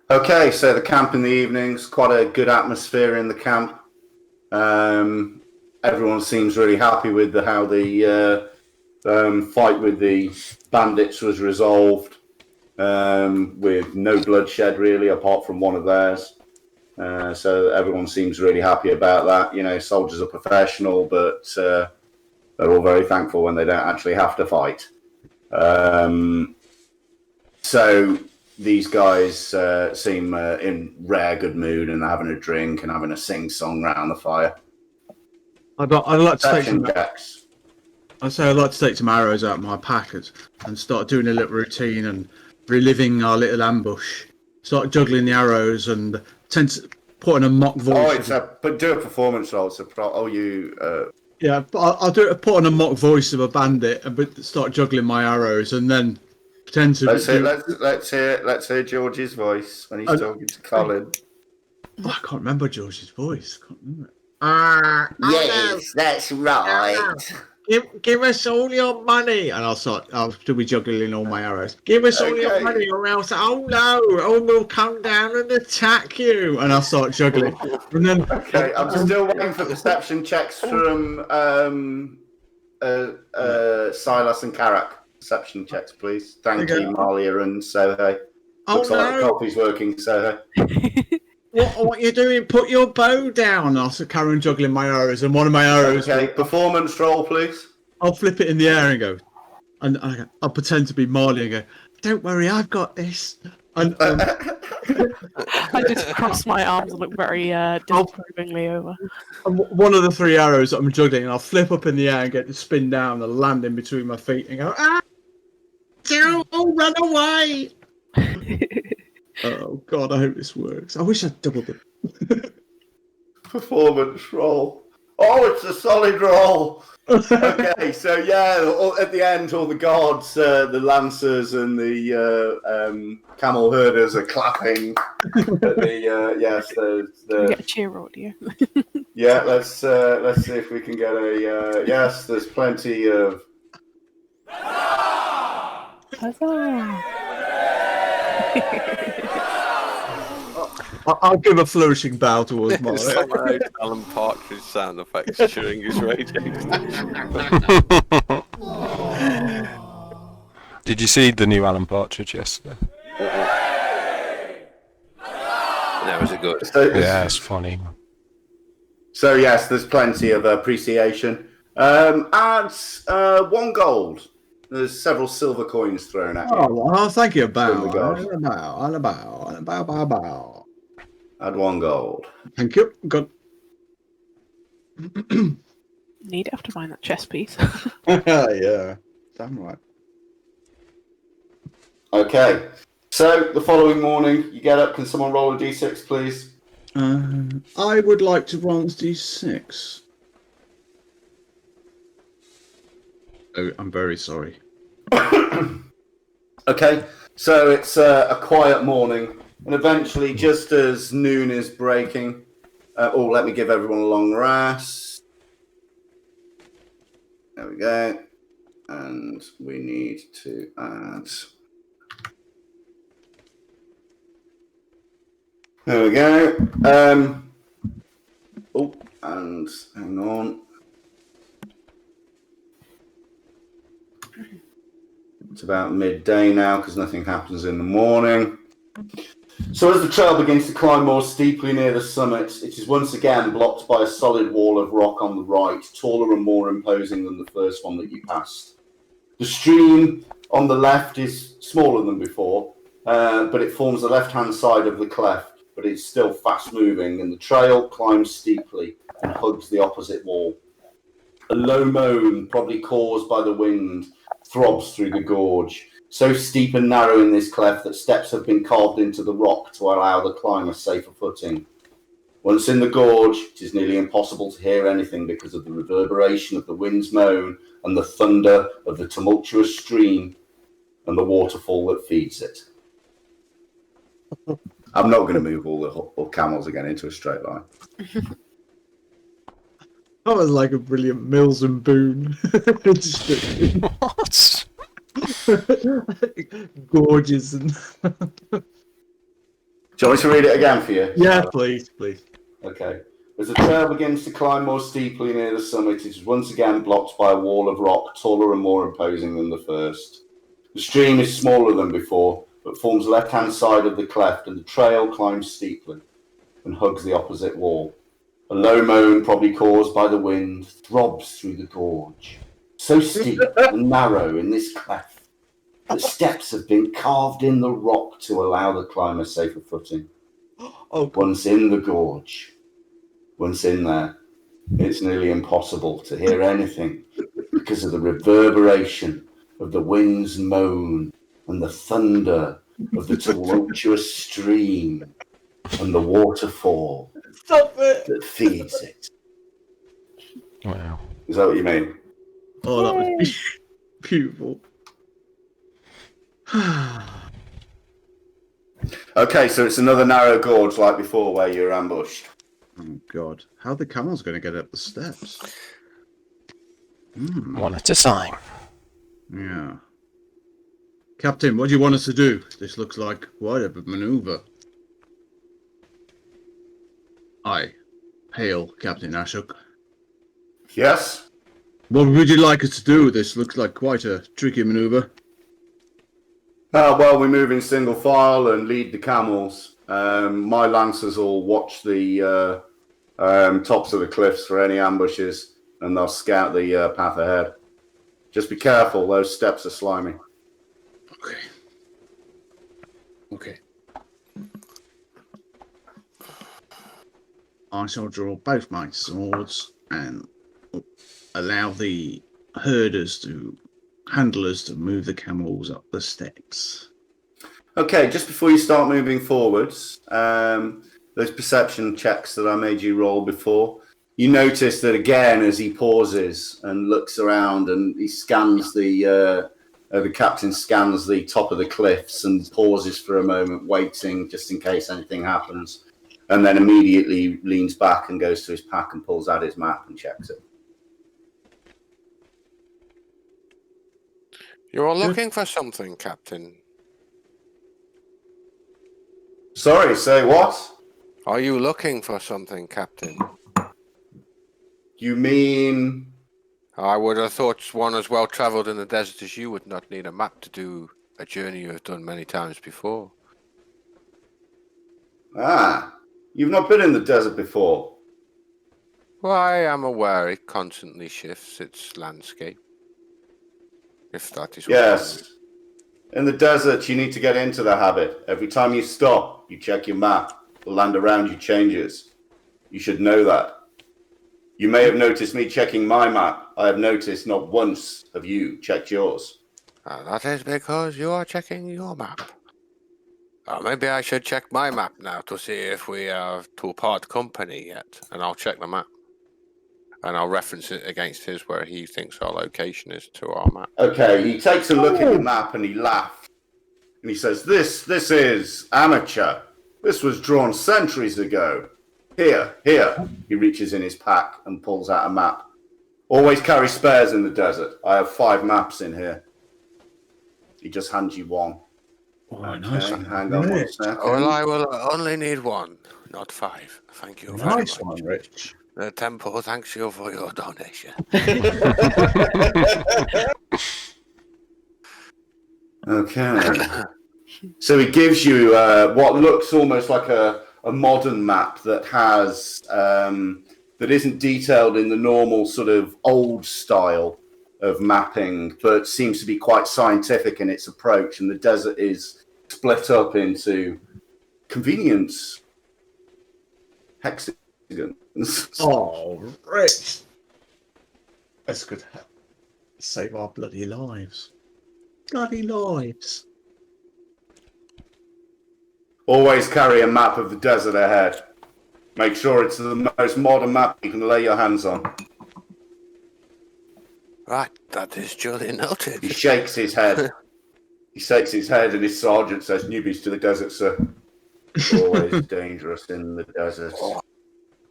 Okay, so the camp in the evenings, quite a good atmosphere in the camp. Everyone seems really happy with how the fight with the bandits was resolved, with no bloodshed really, apart from one of theirs. So everyone seems really happy about that. You know, soldiers are professional, but they're all very thankful when they don't actually have to fight. So these guys seem in rare good mood and having a drink and having a sing-song round the fire. I'd like to take some. Checks. I'd like to take some arrows out of my packets and start doing a little routine and reliving our little ambush. Start juggling the arrows and putting a mock voice. But do a performance roll. Yeah, I'll do it. Put on a mock voice of a bandit and start juggling my arrows and then pretend to. Let's hear George's voice when he's talking to Colin. Oh, I can't remember George's voice. I can't remember. Yes, that's right. Give us all your money, and I'll still be juggling all my arrows. Give us all your money, or else, we'll come down and attack you. And I'll start juggling. And then, okay, I'm still waiting for perception checks from Silas and Karak. Perception checks, please. Thank you, Malia and Soho. Looks like the coffee's working, Soho. What you doing? Put your bow down. I'll carry on juggling my arrows, and one of my arrows. Okay, performance roll, please. I'll flip it in the air and go, and I'll pretend to be Marley and go, "Don't worry, I've got this." And I just cross my arms and look very disapprovingly over. And one of the three arrows that I'm juggling, and I'll flip up in the air and get to spin down and land in between my feet and go, "Don't run away!" Oh God, I hope this works. I wish I'd doubled it. Performance roll. Oh, it's a solid roll. Okay, so at the end, all the guards, the lancers, and the camel herders are clapping. We get a cheer audio. Yeah, let's see if we can get a yes. There's plenty of. Pazar! I'll give a flourishing bow towards Molly. Someone Alan Partridge sound effects during his radio. Did you see the new Alan Partridge yesterday? No, was it good? Yeah, it's funny. So yes, there's plenty of appreciation. And 1 gold. There's several silver coins thrown at you. Oh, well, thank you, bow. From the gods. And a bow. Add 1 gold. Thank you. Good. Need it after buying that chess piece. Yeah, damn right. Okay. So the following morning, you get up. Can someone roll a d6, please? I would like to roll d6. Oh, I'm very sorry. Okay. So it's a quiet morning, and eventually, just as noon is breaking, let me give everyone a long rest. There we go. And we need to add. There we go. And hang on. It's about midday now because nothing happens in the morning. So as the trail begins to climb more steeply near the summit, it is once again blocked by a solid wall of rock on the right, taller and more imposing than the first one that you passed. The stream on the left is smaller than before, but it forms the left-hand side of the cleft, but it's still fast-moving, and the trail climbs steeply and hugs the opposite wall. A low moan, probably caused by the wind, throbs through the gorge, so steep and narrow in this cleft that steps have been carved into the rock to allow the climber safer footing. Once in the gorge, it is nearly impossible to hear anything because of the reverberation of the wind's moan and the thunder of the tumultuous stream and the waterfall that feeds it. I'm not going to move all the camels again into a straight line. That was like a brilliant Mills and Boone description. What? Gorgeous and Do you want me to read it again for you? yeah, please. Okay. As the trail begins to climb more steeply near the summit, it is once again blocked by a wall of rock, taller and more imposing than the first. The stream is smaller than before, but forms the left-hand side of the cleft, and the trail climbs steeply and hugs the opposite wall. A low moan, probably caused by the wind, throbs through the gorge. So steep and narrow in this cleft that steps have been carved in the rock to allow the climber safer footing. Once in the gorge, once in there, it's nearly impossible to hear anything because of the reverberation of the wind's moan and the thunder of the tumultuous stream and the waterfall that feeds it. Wow. Is that what you mean? Oh, that was beautiful. Okay, so it's another narrow gorge like before where you're ambushed. Oh God, how are the camels going to get up the steps? One at a time. Yeah. Captain, what do you want us to do? This looks like quite a maneuver. Aye. Hail, Captain Ashok. Yes? What would you like us to do? This looks like quite a tricky maneuver. Well, we move in single file and lead the camels. My lancers will watch the tops of the cliffs for any ambushes, and they'll scout the path ahead. Just be careful, those steps are slimy. Okay. I shall draw both my swords and allow the handlers to move the camels up the steps. Okay, just before you start moving forwards, those perception checks that I made you roll before, you notice that again as he pauses and looks around and he scans the captain scans the top of the cliffs and pauses for a moment, waiting just in case anything happens, and then immediately leans back and goes to his pack and pulls out his map and checks it. You're looking for something, Captain. Sorry, say what? Are you looking for something, Captain? You mean... I would have thought one as well travelled in the desert as you would not need a map to do a journey you have done many times before. Ah, you've not been in the desert before. Well, I am aware it constantly shifts its landscape. If that is what Yes. In the desert, you need to get into the habit. Every time you stop, you check your map. The land around you changes. You should know that. You may have noticed me checking my map. I have noticed not once have you checked yours. That is because you are checking your map. Maybe I should check my map now to see if we are to part company yet. And I'll check the map. And I'll reference it against his where he thinks our location is to our map. Okay, he takes a look at your map and he laughs. And he says, This is amateur. This was drawn centuries ago. Here. He reaches in his pack and pulls out a map. Always carry spares in the desert. I have 5 maps in here. He just hands you one. Oh, Okay, nice one. hang on one Rich. second. Well, I will only need 1, not 5. Thank you very Nice much. one, Rich. The temple thanks you for your donation. Okay. So he gives you what looks almost like a modern map that has that isn't detailed in the normal sort of old style of mapping, but seems to be quite scientific in its approach. And the desert is split up into convenience hexagons. Oh, Rich. That's good. Save our bloody lives. Bloody lives. Always carry a map of the desert ahead. Make sure it's the most modern map you can lay your hands on. Right, that is duly noted. He shakes his head. He shakes his head, and his sergeant says, "Newbies to the desert, sir. Always dangerous in the desert. Oh,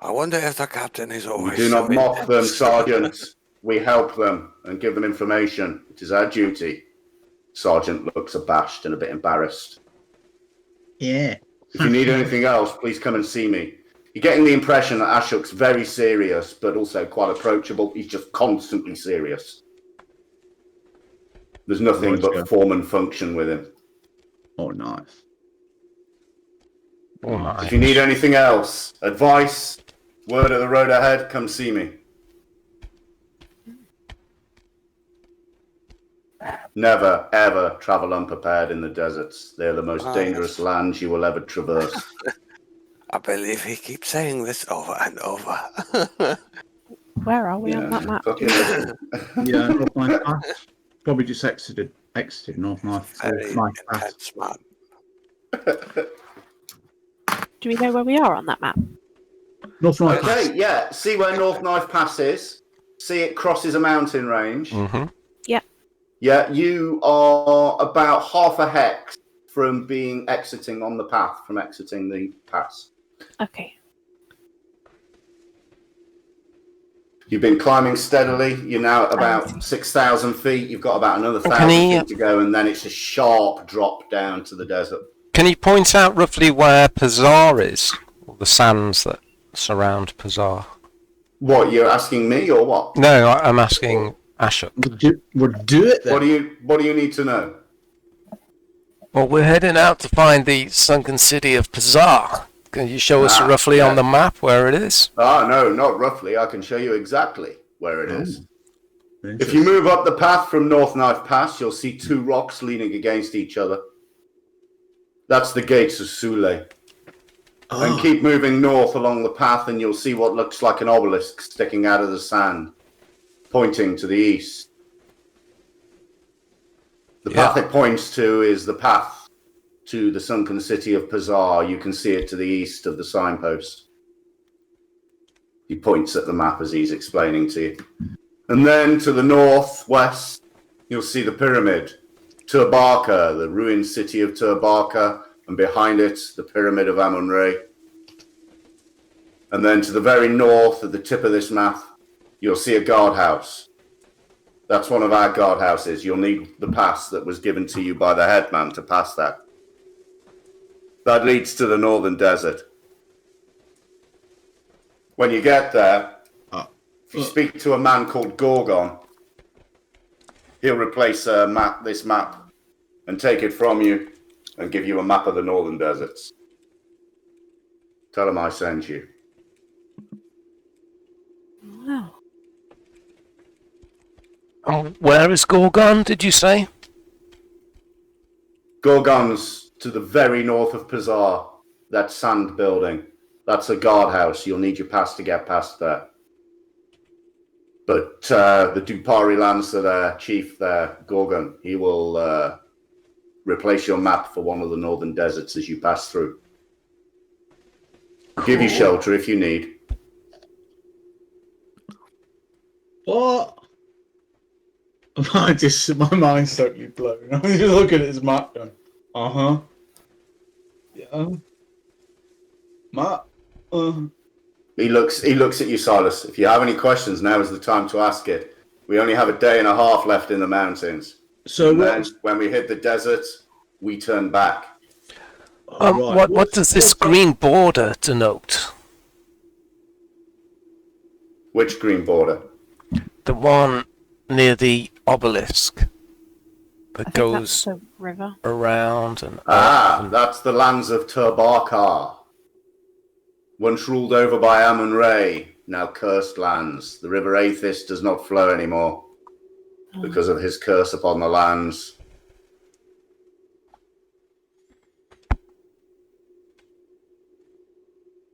I wonder if the captain is We always do not so mock them, intense. sergeant. We help them and give them information. It is our duty." Sergeant looks abashed and a bit embarrassed. Yeah. If you need anything else, please come and see me. You're getting the impression that Ashok's very serious, but also quite approachable. He's just constantly serious. There's nothing but form and function with him. Oh, nice. Oh, nice. If you need anything else, advice, word of the road ahead, come see me. Never, ever travel unprepared in the deserts. They're the most dangerous lands you will ever traverse. I believe he keeps saying this over and over. Where are we on that map? Fucking Yeah, North Knife Pass. Probably just exited North Knife Very Pass. intense, man. Do we know where we are on that map? North Knife Pass. Okay, yeah. See where North Knife Pass is. See it crosses a mountain range. Mm-hmm. Yeah, you are about half a hex from exiting on the path, from exiting the pass. Okay. You've been climbing steadily. You're now at about 6,000 feet. You've got about another 1,000 feet to go, and then it's a sharp drop down to the desert. Can you point out roughly where Pazar is? Or the sands that surround Pazar? What, you're asking me or what? No, I'm asking Ashok. We'll do it then. What do you need to know? Well, we're heading out to find the sunken city of Pazar. Can you show us roughly on the map where it is? No, not roughly. I can show you exactly where it is. If you move up the path from North Knife Pass, you'll see 2 rocks leaning against each other. That's the gates of Sule. And keep moving north along the path, and you'll see what looks like an obelisk sticking out of the sand, pointing to the east. The path it points to is the path to the sunken city of Pazar. You can see it to the east of the signpost. He points at the map as he's explaining to you. And then to the northwest, you'll see the pyramid, Turbaka, the ruined city of Turbaka, and behind it, the pyramid of Amun-Re. And then to the very north, at the tip of this map, you'll see a guardhouse. That's one of our guardhouses. You'll need the pass that was given to you by the headman to pass that. That leads to the northern desert. When you get there, if you speak to a man called Gorgon, he'll replace this map and take it from you and give you a map of the northern deserts. Tell him I sent you. Wow. Oh, where is Gorgon, did you say? Gorgon's to the very north of Pazar, that sand building. That's a guardhouse. You'll need your pass to get past there. But the Dupari Lancer there, chief there, Gorgon, he will replace your map for one of the northern deserts as you pass through. Give you shelter if you need. What? My mind's totally blown. I'm just looking at his map going, Uh-huh. Yeah. Matt? He looks at you, Silas. If you have any questions, now is the time to ask it. We only have a day and a half left in the mountains. So and then when we hit the desert, we turn back. right. What does this green border denote? Which green border? The one near the obelisk I that think goes that's the river. around and That's the lands of Turbakar. Once ruled over by Amun-Re, now cursed lands. The river Aethys does not flow anymore because of his curse upon the lands.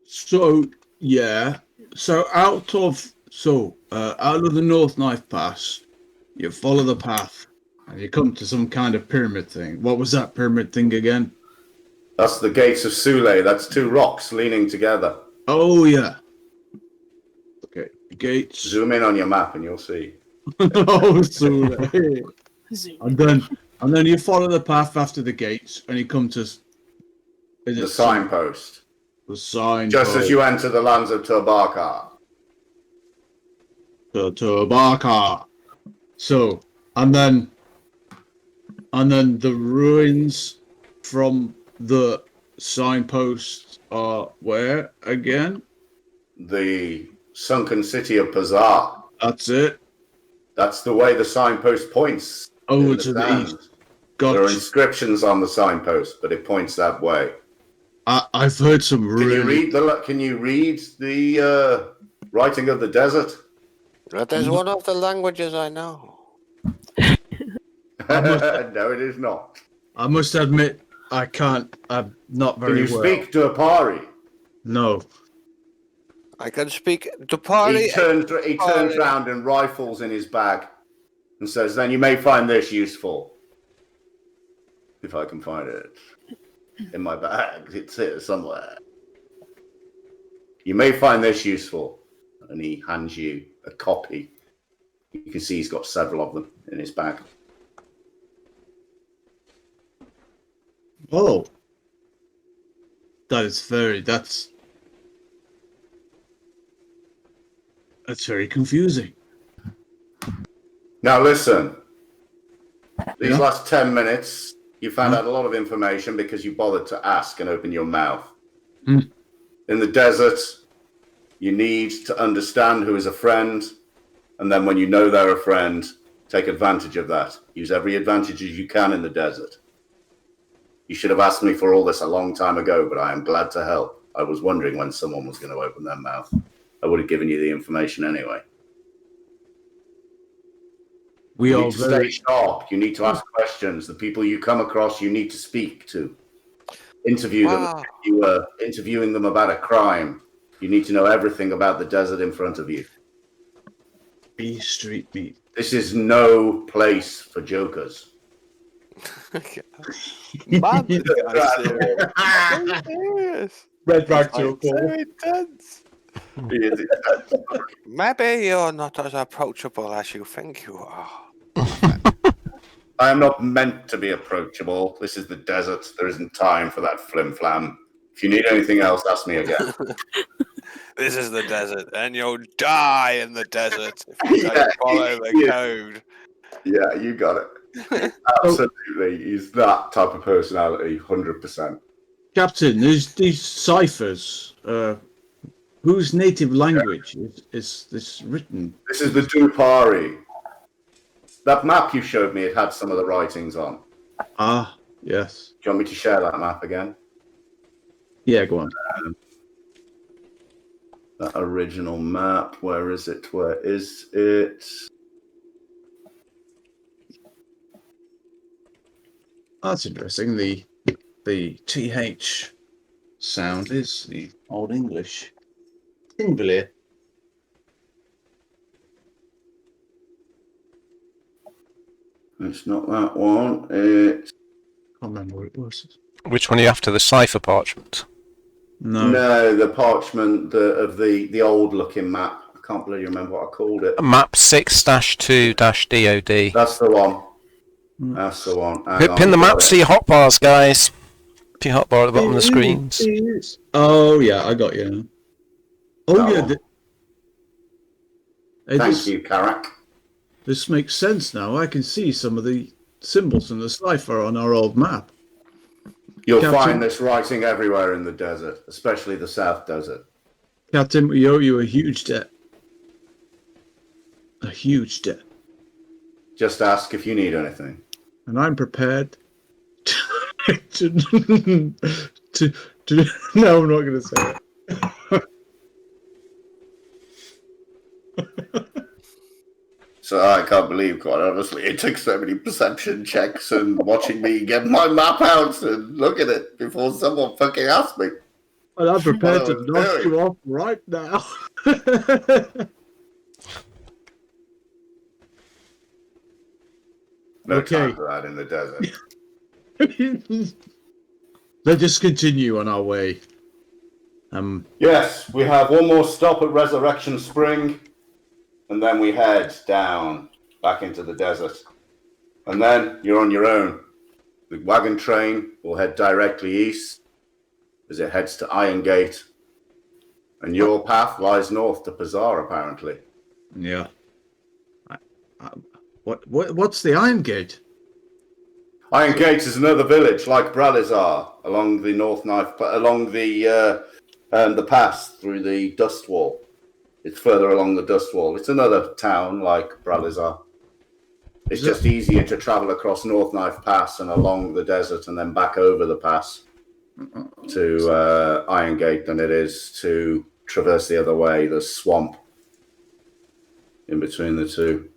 So yeah. So out of the North Knife Pass, you follow the path and you come to some kind of pyramid thing. What was that pyramid thing again? That's the gates of Sule. That's two rocks leaning together. Oh yeah. Okay, gates. Zoom in on your map and you'll see. Oh, Sule. Zoom. And then you follow the path after the gates, and you come to The signpost. The sign. Just as you enter the lands of Turbakar. The Turbakar. So, and then the ruins from the signpost are where again? The sunken city of Pazar. That's it. That's the way the signpost points. Oh, to the east. Gotcha. There are inscriptions on the signpost, but it points that way. I've heard some really... Can you read the writing of the desert? That is one of the languages I know. No, it is not. I must admit, I can't. I'm not very well. Can you speak Dupari? No. I can speak Dupari. He turns round and rifles in his bag and says, then you may find this useful. If I can find it. In my bag. It's here somewhere. You may find this useful. And he hands you a copy. You can see he's got several of them in his bag. Oh. That's very confusing. Now listen. These last 10 minutes, you found out a lot of information because you bothered to ask and open your mouth. Mm. In the desert, you need to understand who is a friend, and then when you know they're a friend, take advantage of that. Use every advantage as you can in the desert. You should have asked me for all this a long time ago, but I am glad to help. I was wondering when someone was going to open their mouth. I would have given you the information anyway. You need to stay sharp. You need to ask questions. The people you come across, you need to speak to. Interview them. You were interviewing them about a crime. You need to know everything about the desert in front of you. B Street meat. This is no place for jokers. Man, this guy's serious. Red rag So intense. Maybe you're not as approachable as you think you are. I am not meant to be approachable. This is the desert. There isn't time for that flim-flam. If you need anything else, ask me again. This is the desert, and you'll die in the desert if you don't follow the code. Yeah, you got it. Absolutely. He's that type of personality, 100%. Captain, there's these ciphers. Whose native language is this written? This is the Dupari. That map you showed me, it had some of the writings on. Ah, yes. Do you want me to share that map again? Yeah, go on. That original map, where is it? Where is it? That's interesting. The TH sound is the Old English. Tingly. It's not that one. It's... I can't remember what it was. Which one are you after? The cipher parchment? No, the parchment of the old looking map. I can't believe you remember what I called it. Map 6-2-DOD. That's the one. That's the one. Hang on, Pin the got map, it. see hotbars, guys. See hotbar at the bottom of the screens. Oh yeah, I got you. Oh That yeah. one. Thank you, Karak. This makes sense now. I can see some of the symbols in the cipher on our old map. You'll Captain- find this writing everywhere in the desert, especially the South Desert. Captain, we owe you a huge debt. A huge debt. Just ask if you need anything. And I'm prepared to no, I'm not going to say it. So I can't believe, quite honestly, it took so many perception checks and watching me get my map out and look at it before someone fucking asked me. And I'm prepared to was knock doing. you off right now. No Okay. time for that in the desert. Let us continue on our way. Yes, we have one more stop at Resurrection Spring, and then we head down back into the desert. And then you're on your own. The wagon train will head directly east as it heads to Iron Gate. And your path lies north to Pazar, apparently. Yeah. What's the Iron Gate? Iron Gate is another village like Bralizar along the North Knife, along the pass through the Dust Wall. It's further along the Dust Wall. It's another town like Bralizar. It's just easier to travel across North Knife Pass and along the desert and then back over the pass to Iron Gate than it is to traverse the other way, the swamp in between the two.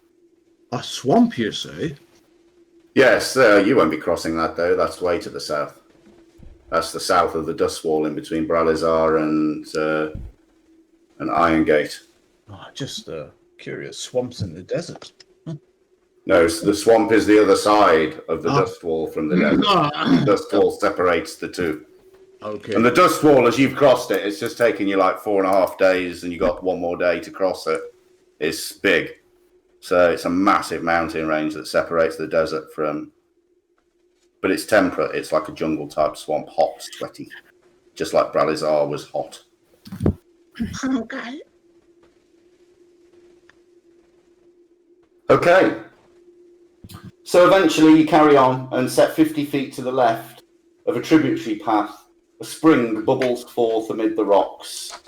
A swamp, you say? Yes, you won't be crossing that though. That's way to the south. That's the south of the Dust Wall in between Bralizar and Iron Gate. Oh, just curious. Swamps in the desert. No, the swamp is the other side of the Dust Wall from the desert. The Dust Wall separates the two. Okay. And the Dust Wall, as you've crossed it, it's just taken you like 4.5 days and you got one more day to cross it. It's big. So it's a massive mountain range that separates the desert from... But it's temperate. It's like a jungle-type swamp. Hot, sweaty. Just like Bralizar was hot. Okay. Okay. So eventually you carry on and set 50 feet to the left of a tributary path. A spring bubbles forth amid the rocks.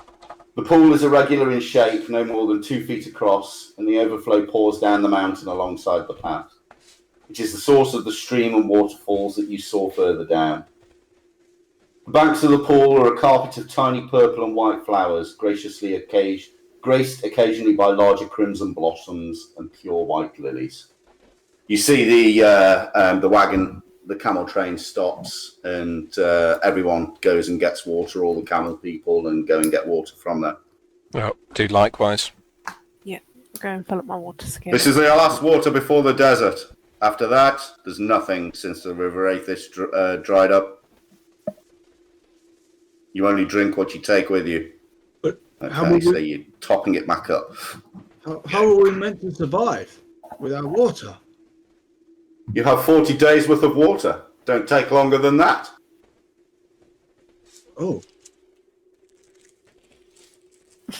The pool is irregular in shape, no more than 2 feet across, and the overflow pours down the mountain alongside the path, which is the source of the stream and waterfalls that you saw further down. The banks of the pool are a carpet of tiny purple and white flowers, graced occasionally by larger crimson blossoms and pure white lilies. You see the wagon, the camel train stops, and everyone goes and gets water, all the camel people, and go and get water from there. Oh, do likewise. Yeah, I'll go and fill up my water skin. This is the last water before the desert. After that, there's nothing since the River Aethys dried up. You only drink what you take with you. But Okay, so you're topping it back up. how are we meant to survive without water? You have 40 days worth of water. Don't take longer than that. Oh.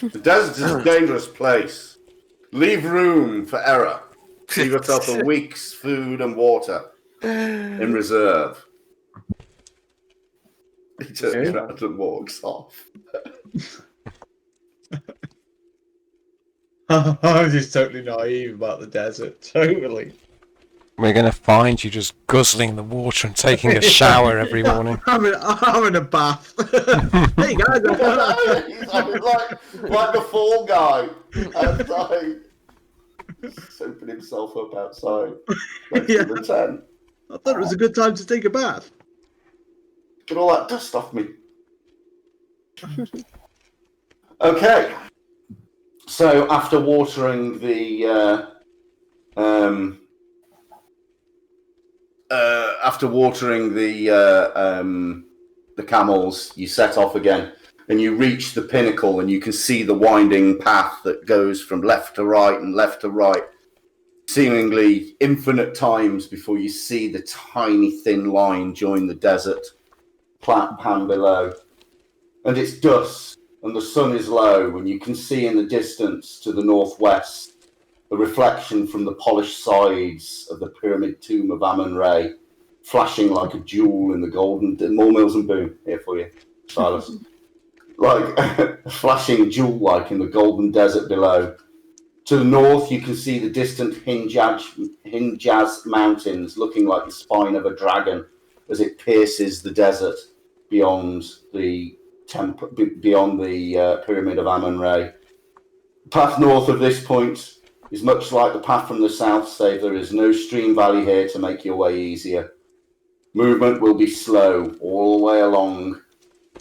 The desert is a dangerous place. Leave room for error. Leave yourself a week's food and water in reserve. He turns around and walks off. I'm just totally naive about the desert. Totally. We're going to find you just guzzling the water and taking a shower every morning. I'm in a bath. Hey guys. He's like the fall guy outside. Soaping himself up outside. Next to the tent. I thought it was a good time to take a bath. Get all that dust off me. Okay. So after watering the camels, you set off again, and you reach the pinnacle, and you can see the winding path that goes from left to right and left to right. seemingly infinite times before you see the tiny thin line join the desert pan below. And it's dusk, and the sun is low, and you can see in the distance to the northwest a reflection from the polished sides of the pyramid tomb of Amun-Re, flashing like a jewel in the golden... More Mills and Boom here for you, Silas. Like flashing jewel-like in the golden desert below. To the north, you can see the distant Hinjaz Mountains, looking like the spine of a dragon as it pierces the desert beyond the pyramid of Amun-Re. The path north of this point is much like the path from the south, save there is no stream valley here to make your way easier. Movement will be slow all the way along.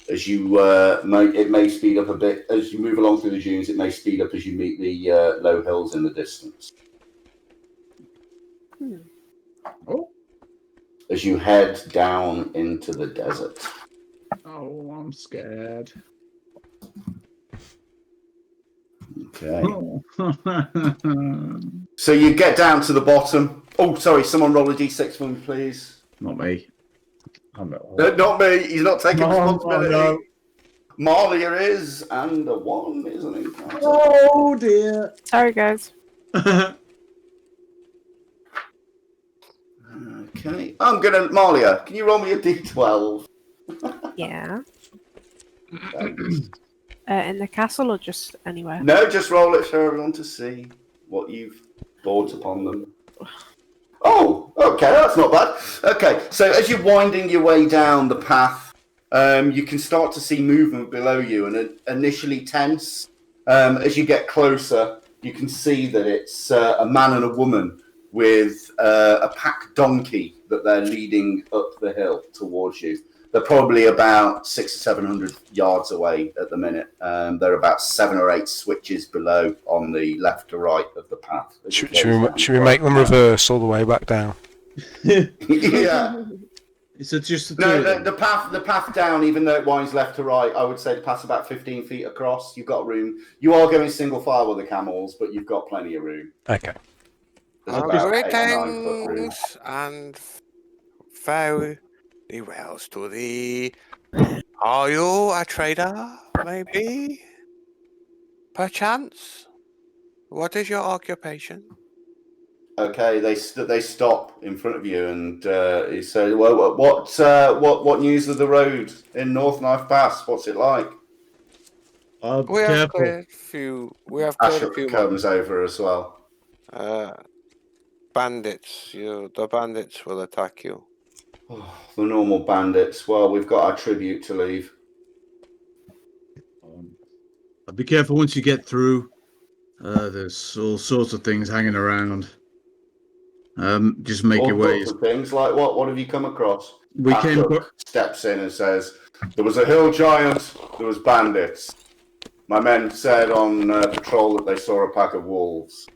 As you it may speed up a bit as you move along through the dunes. It may speed up as you meet the low hills in the distance. Oh. As you head down into the desert. Oh, I'm scared. Okay. Oh. So you get down to the bottom. Oh, sorry. Someone roll a d6 for me, please. Not me. I'm not. Not me. He's not taking responsibility. No. Malia is, and a 1 is an encounter. Oh dear. Sorry, guys. Okay. I'm gonna Malia. Can you roll me a d12? Yeah. In the castle or just anywhere? No, just roll it for everyone to see what you've brought upon them. Oh, okay, that's not bad. Okay, so as you're winding your way down the path, you can start to see movement below you, and initially tense. As you get closer, you can see that it's a man and a woman with a pack donkey that they're leading up the hill towards you. They're probably about 600 or 700 yards away at the minute. They're about 7 or 8 switches below on the left to right of the path. Should we make them reverse all the way back down? Yeah. Is it just The path down, even though it winds left to right, I would say the path's about 15 feet across. You've got room. You are going single file with the camels, but you've got plenty of room. Okay. There's about 8 or 9 foot room. Greetings and farewell to thee. Are you a trader, maybe? Perchance? What is your occupation? Okay, they stop in front of you, and he says, "Well, what news of the road in North Knife Pass? What's it like?" We have careful. cleared a few. We have cleared a Ashok few comes over as well. bandits. The bandits will attack you. Oh, the normal bandits. Well, we've got our tribute to leave. Be careful once you get through. There's all sorts of things hanging around. Just make All your way. sorts of things like what? What have you come across? We came. Ashok steps in and says, "There was a hill giant. There was bandits. My men said on patrol that they saw a pack of wolves."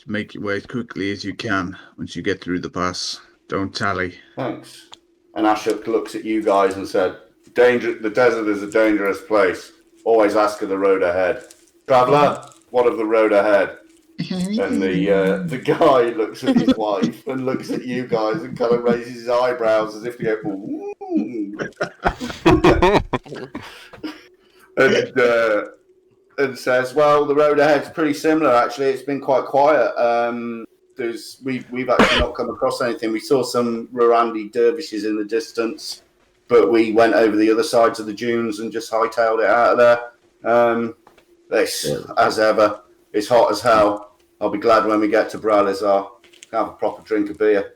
Make your way as quickly as you can once you get through the pass. Don't tally. Thanks. And Ashok looks at you guys and said, The desert is a dangerous place. Always ask of the road ahead. Traveller, what of the road ahead?" And the guy looks at his wife and looks at you guys and kind of raises his eyebrows as if to go, "Ooh." And says, "Well, the road ahead's pretty similar. Actually, it's been quite quiet. We've actually not come across anything. We saw some Rurandi dervishes in the distance, but we went over the other sides of the dunes and just hightailed it out of there. As ever, it's hot as hell. I'll be glad when we get to Bralizar. Have a proper drink of beer."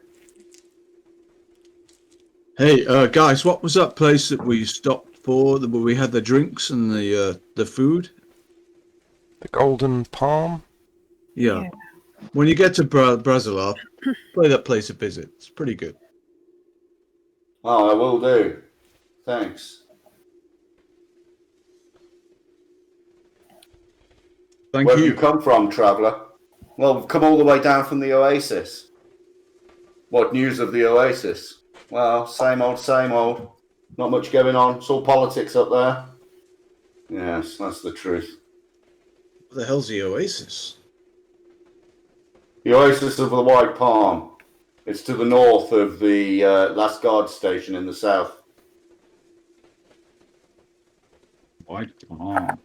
Hey, guys, what was that place that we stopped for? Where we had the drinks and the food? The Golden Palm? Yeah. When you get to Brasilar, play that place a visit. It's pretty good. Oh, I will do. Thanks. Thank Where you. have you come from, traveller? Well, we've come all the way down from the Oasis. What news of the Oasis? Well, same old, same old. Not much going on. It's all politics up there. Yes, that's the truth. What the hell's the Oasis? The Oasis of the White Palm. It's to the north of the last guard station in the south. White Palm.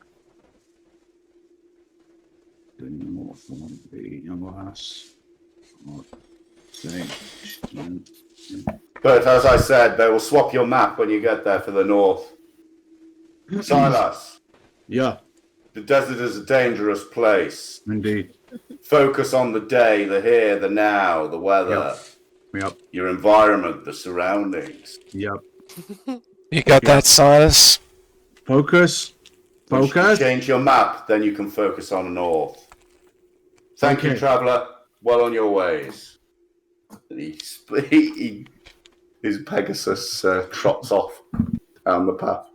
The north of the last station. But as I said, they will swap your map when you get there for the north. Silas, Yeah, the desert is a dangerous place. indeed. Focus on the day, the here, the now, the weather, Yep. your environment, the surroundings. Yep. You got that, Silas? Focus. Once you Focus. change your map, then you can focus on the north. Thank you, Okay. traveller. Well on your ways. And his Pegasus trots off down the path.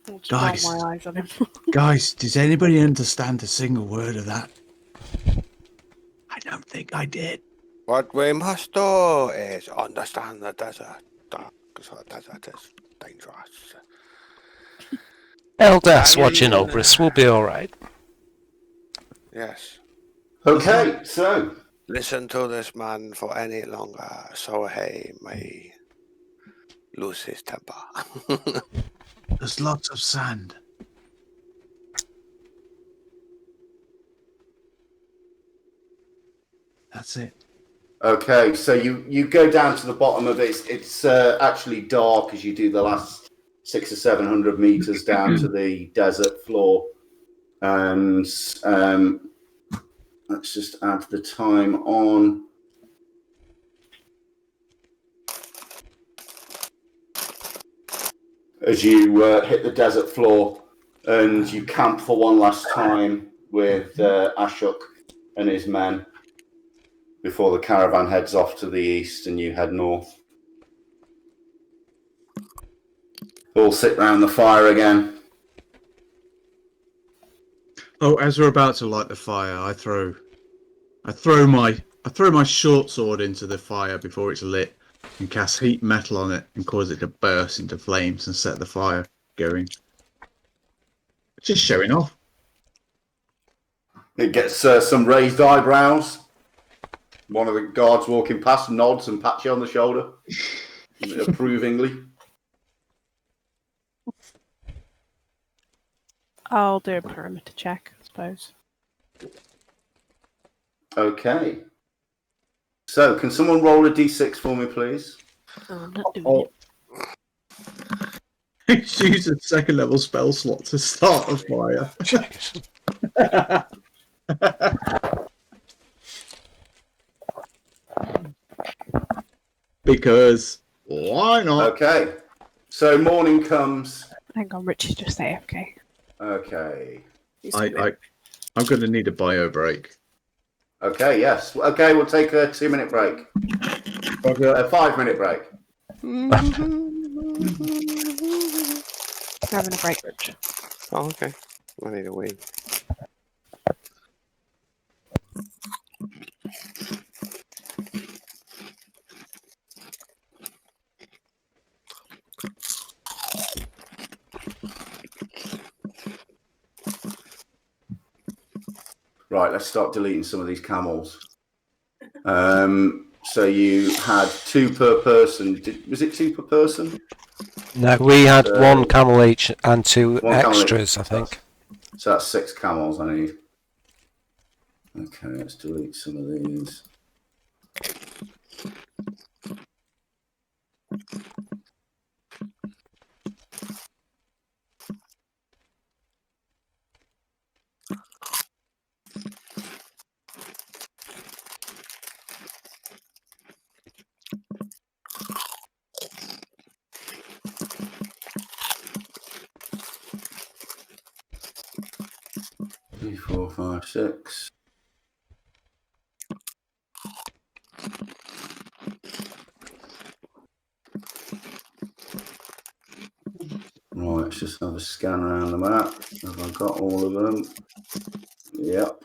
I'll just Guys. roll my eyes on him. Guys, does anybody understand a single word of that? I don't think I did. What we must do is understand the desert. The desert is dangerous. Eldas watching over us. We'll be all right. Yes. Okay, so Listen to this man for any longer, so he may lose his temper. There's lots of sand. That's it. okay, so you go down to the bottom of it. It's actually dark as you do the last 600 or 700 meters down to the desert floor, and let's just add the time on. As you hit the desert floor and you camp for one last time with Ashok and his men before the caravan heads off to the east and you head north. All sit round the fire again. Oh, as we're about to light the fire, I throw my short sword into the fire before it's lit and cast heat metal on it and cause it to burst into flames and set the fire going. Just showing off. It gets some raised eyebrows. One of the guards walking past nods and pats you on the shoulder approvingly. I'll do a perimeter check, I suppose. Okay. So, can someone roll a d6 for me, please? Oh, I'm not doing it. Use a second level spell slot to start a fire. Because why not? Okay. So, morning comes. Hang on, Richard's just AFK. Okay. He's I'm going to need a bio break. Okay, yes. Okay, we'll take a 2-minute break. A 5-minute break. having a break, Richard. Oh, okay. I need a wee. Right, let's start deleting some of these camels. So you had 2 per person. Was it 2 per person? No, we had one camel each and 2 One camel extras, each. I think. So that's 6 camels I need. Okay, let's delete some of these. Three, 4, 5, 6. Right, let's just have a scan around the map. Have I got all of them? Yep.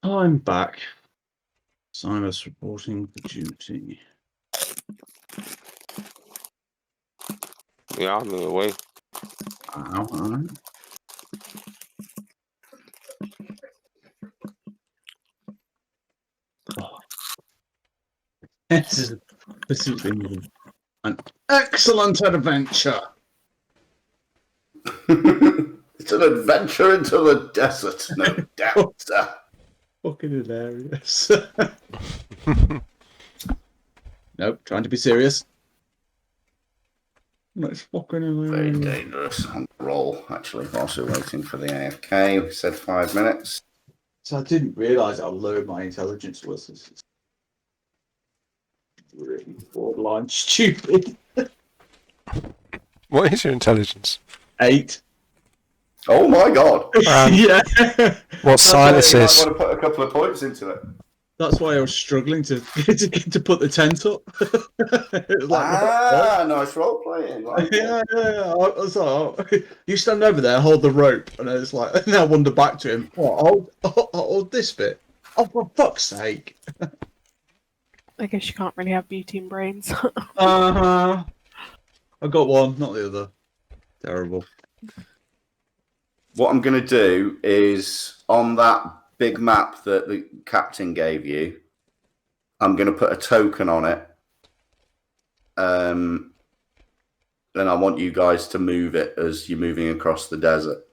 I'm back. Silas reporting for duty. Yeah, I'm on the way. Alright. Oh. This has been an excellent adventure. It's an adventure into the desert, no doubt, sir. Fucking hilarious. Nope, trying to be serious. That's fucking Very hilarious. dangerous on the roll, actually, whilst we're waiting for the AFK. We said 5 minutes. So I didn't realise how low my intelligence was. This is really borderline stupid. What is your intelligence? 8. Oh my god! Yeah. What Silas You might is? want to put a couple of points into it. That's why I was struggling to put the tent up. It was like, Nice role playing. Like yeah. I was like, you stand over there, hold the rope, and it's like, and I wander back to him. What? I'll hold this bit. Oh, for fuck's sake! I guess you can't really have beauty and brains. I got one, not the other. Terrible. What I'm going to do is on that big map that the captain gave you, I'm going to put a token on it. Then I want you guys to move it as you're moving across the desert.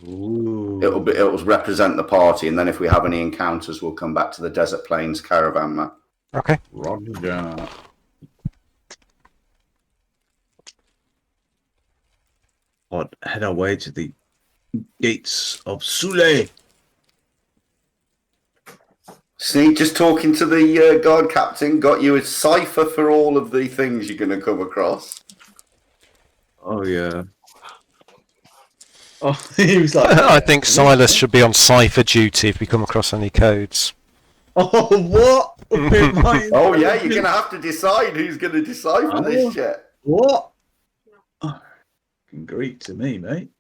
Ooh. It'll represent the party, and then if we have any encounters, we'll come back to the Desert Plains caravan map. Okay. Roger. I'd head our way to the gates of Sule. See, just talking to the guard captain got you a cipher for all of the things you're going to come across. Oh yeah. Oh, he was like. I think Silas should be on cipher duty if we come across any codes. Oh what? Oh yeah, you're going to have to decide who's going to decipher this shit. What? Oh, Greek to me, mate.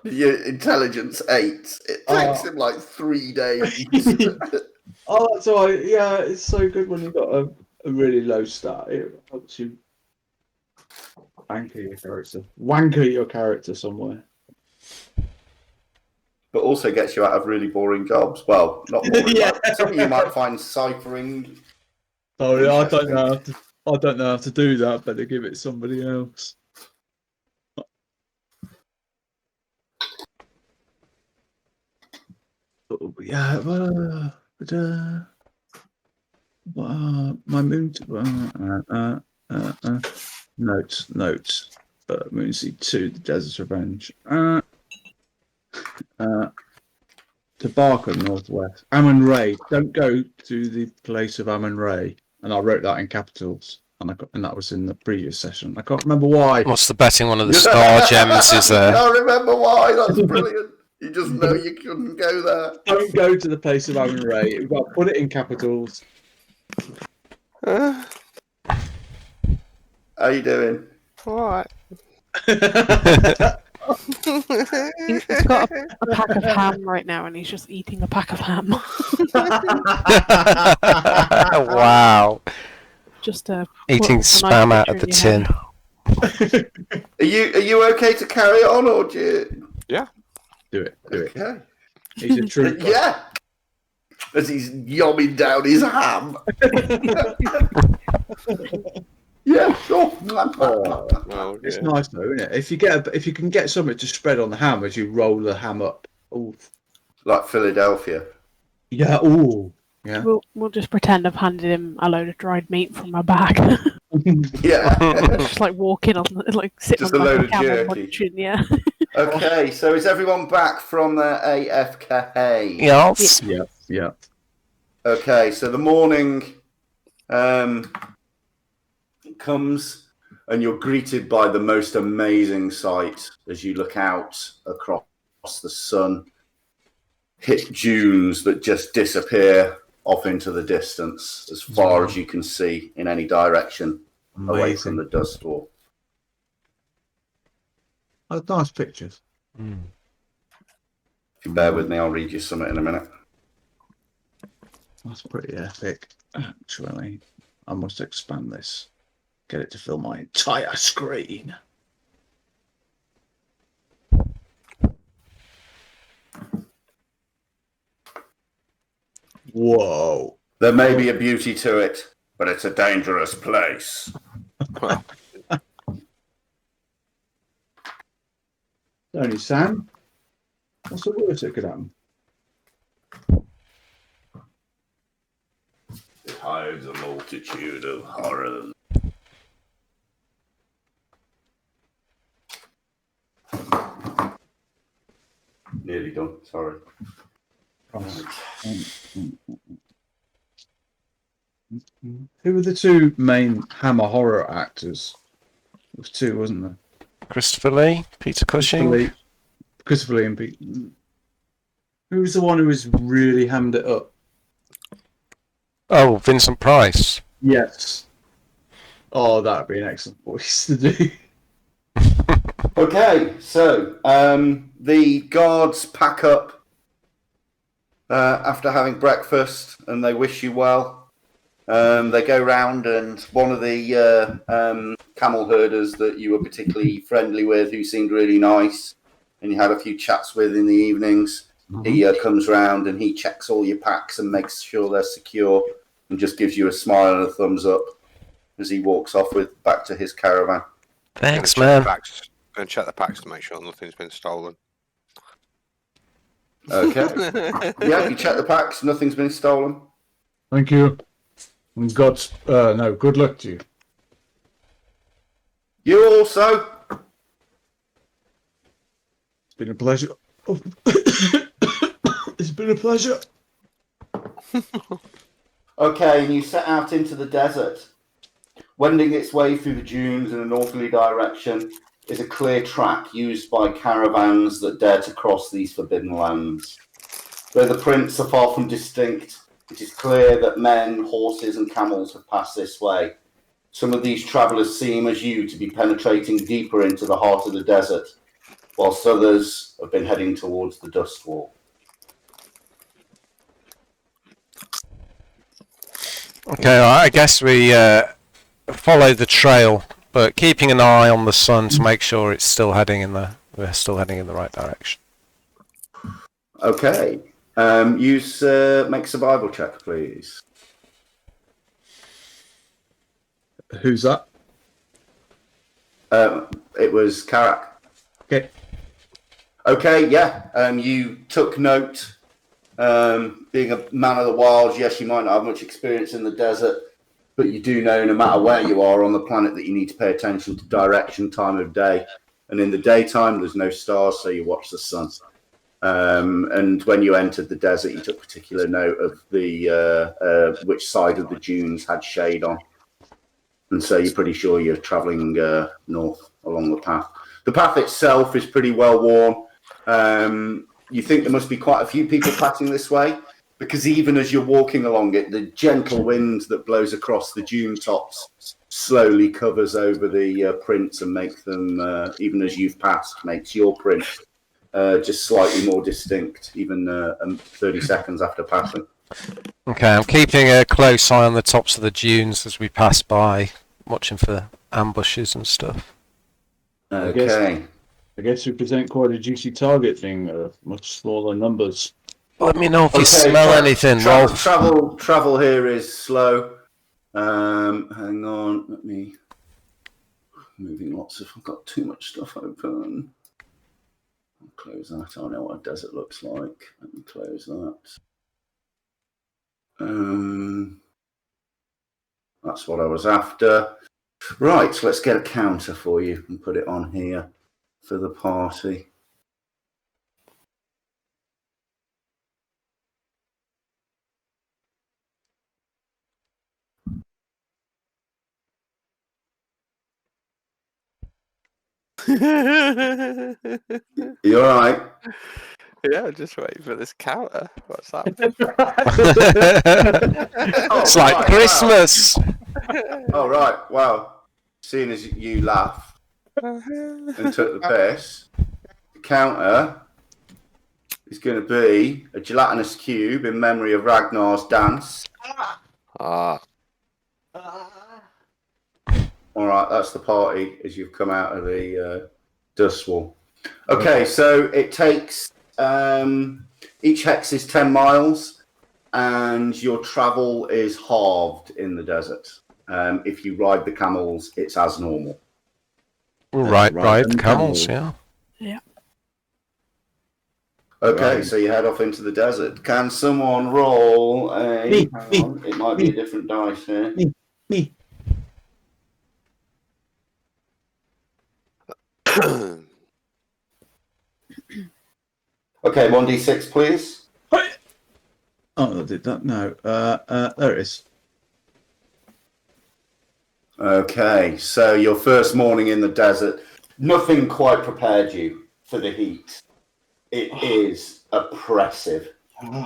Your intelligence 8. It takes him like 3 days. Oh, that's all right. Yeah, it's so good when you've got a really low stat. It helps you wanker your character somewhere. But also gets you out of really boring jobs. Well, not boring. Yeah. But some of you might find ciphering. Oh, yeah, I don't know how to do that. Better give it somebody else. Oh, yeah, my moon. Notes. Moonseed 2, the Desert's Revenge. To Barker, northwest. Ammon Ray. Don't go to the place of Ammon Ray. And I wrote that in capitals. And that was in the previous session. I can't remember why. What's the betting one of the star gems is there? I remember why. That's brilliant. You just know you couldn't go there. Don't go to the place of Ammon Ray. We've got to put it in capitals. How you doing? What? He's got a pack of ham right now, and he's just eating a pack of ham. Wow. Just Eating spam out of the tin. Are you okay to carry on, or do you? Yeah. Do it. Okay. He's a true. Yeah. As he's yomming down his ham. Yeah, sure. Oh, It's yeah. nice though, isn't it? If you can get something to spread on the ham as you roll the ham up. Ooh. Like Philadelphia. Yeah. Ooh. Yeah. We'll just pretend I've handed him a load of dried meat from my bag. Yeah. Just like walking on, like sitting Just on a like load a of camel jerky. munching, yeah. Okay, so is everyone back from the AFK? Yes. Yeah. Okay, so the morning comes and you're greeted by the most amazing sight as you look out across the sun, hit dunes that just disappear off into the distance as far as you can see in any direction away from the dust wall. Oh, nice pictures. If you bear with me, I'll read you something in a minute. That's pretty epic. Actually, I must expand this. Get it to fill my entire screen. Whoa. There may be a beauty to it, but it's a dangerous place. Well, Only Sam. What's the worst that could happen? It hides a multitude of horrors. Nearly done, sorry. Who were the two main Hammer horror actors? There was two, wasn't there? Christopher Lee, Peter Cushing. Christopher Lee and Pete. Who was the one who was really hammed it up? Oh, Vincent Price. Yes. Oh, that'd be an excellent voice to do. Okay, so the guards pack up after having breakfast and they wish you well. They go round and one of the camel herders that you were particularly friendly with, who seemed really nice, and you had a few chats with in the evenings, he comes round and he checks all your packs and makes sure they're secure and just gives you a smile and a thumbs up as he walks off back to his caravan. Thanks, man. Go and check the packs to make sure nothing's been stolen. Okay. Yeah, you check the packs, nothing's been stolen. Thank you. And good luck to you. You also. It's been a pleasure. Oh. It's been a pleasure. Okay, and you set out into the desert. Wending its way through the dunes in a northerly direction is a clear track used by caravans that dare to cross these forbidden lands. Though the prints are far from distinct, it is clear that men, horses and camels have passed this way. Some of these travellers seem, as you, to be penetrating deeper into the heart of the desert, whilst others have been heading towards the dust wall. Okay, all right, I guess we follow the trail, but keeping an eye on the sun to make sure we're still heading in the right direction. Okay. Make survival check, please. Who's that? It was Karak. Okay. Okay, yeah. You took note. Being a man of the wilds, yes, you might not have much experience in the desert, but you do know no matter where you are on the planet that you need to pay attention to direction, time of day. And in the daytime, there's no stars, so you watch the sun. And when you entered the desert, you took particular note of the which side of the dunes had shade on. And so you're pretty sure you're travelling north along the path. The path itself is pretty well worn. You think there must be quite a few people passing this way, because even as you're walking along it, the gentle wind that blows across the dune tops slowly covers over the prints and makes them, even as you've passed, makes your print just slightly more distinct, even 30 seconds after passing. Okay, I'm keeping a close eye on the tops of the dunes as we pass by, watching for ambushes and stuff. Okay. I guess we present quite a juicy target thing, much smaller numbers. Let me know if you smell anything, Rolf. Travel here is slow. Hang on, let me... Moving lots of... I've got too much stuff open. I'll close that. I know what a desert looks like. Let me close that. That's what I was after. Right, so let's get a counter for you and put it on here for the party. You all right? Yeah, just waiting for this counter. What's that? It's like right, Christmas. Oh, right. Well, seeing as you laughed and took the piss, the counter is going to be a gelatinous cube in memory of Ragnar's dance. Ah, All right, that's the party as you've come out of the dust wall. Okay, so it takes each hex is 10 miles, and your travel is halved in the desert. If you ride the camels, it's as normal. We'll Let's ride the them camels, yeah. Yeah. Okay, Right. so you head off into the desert. Can someone roll a... Me, hang me, on, it might be a different dice here. Me. Okay, 1d6, please. Oh, I did that. No. There it is. Okay, so your first morning in the desert, nothing quite prepared you for the heat. It is oppressive.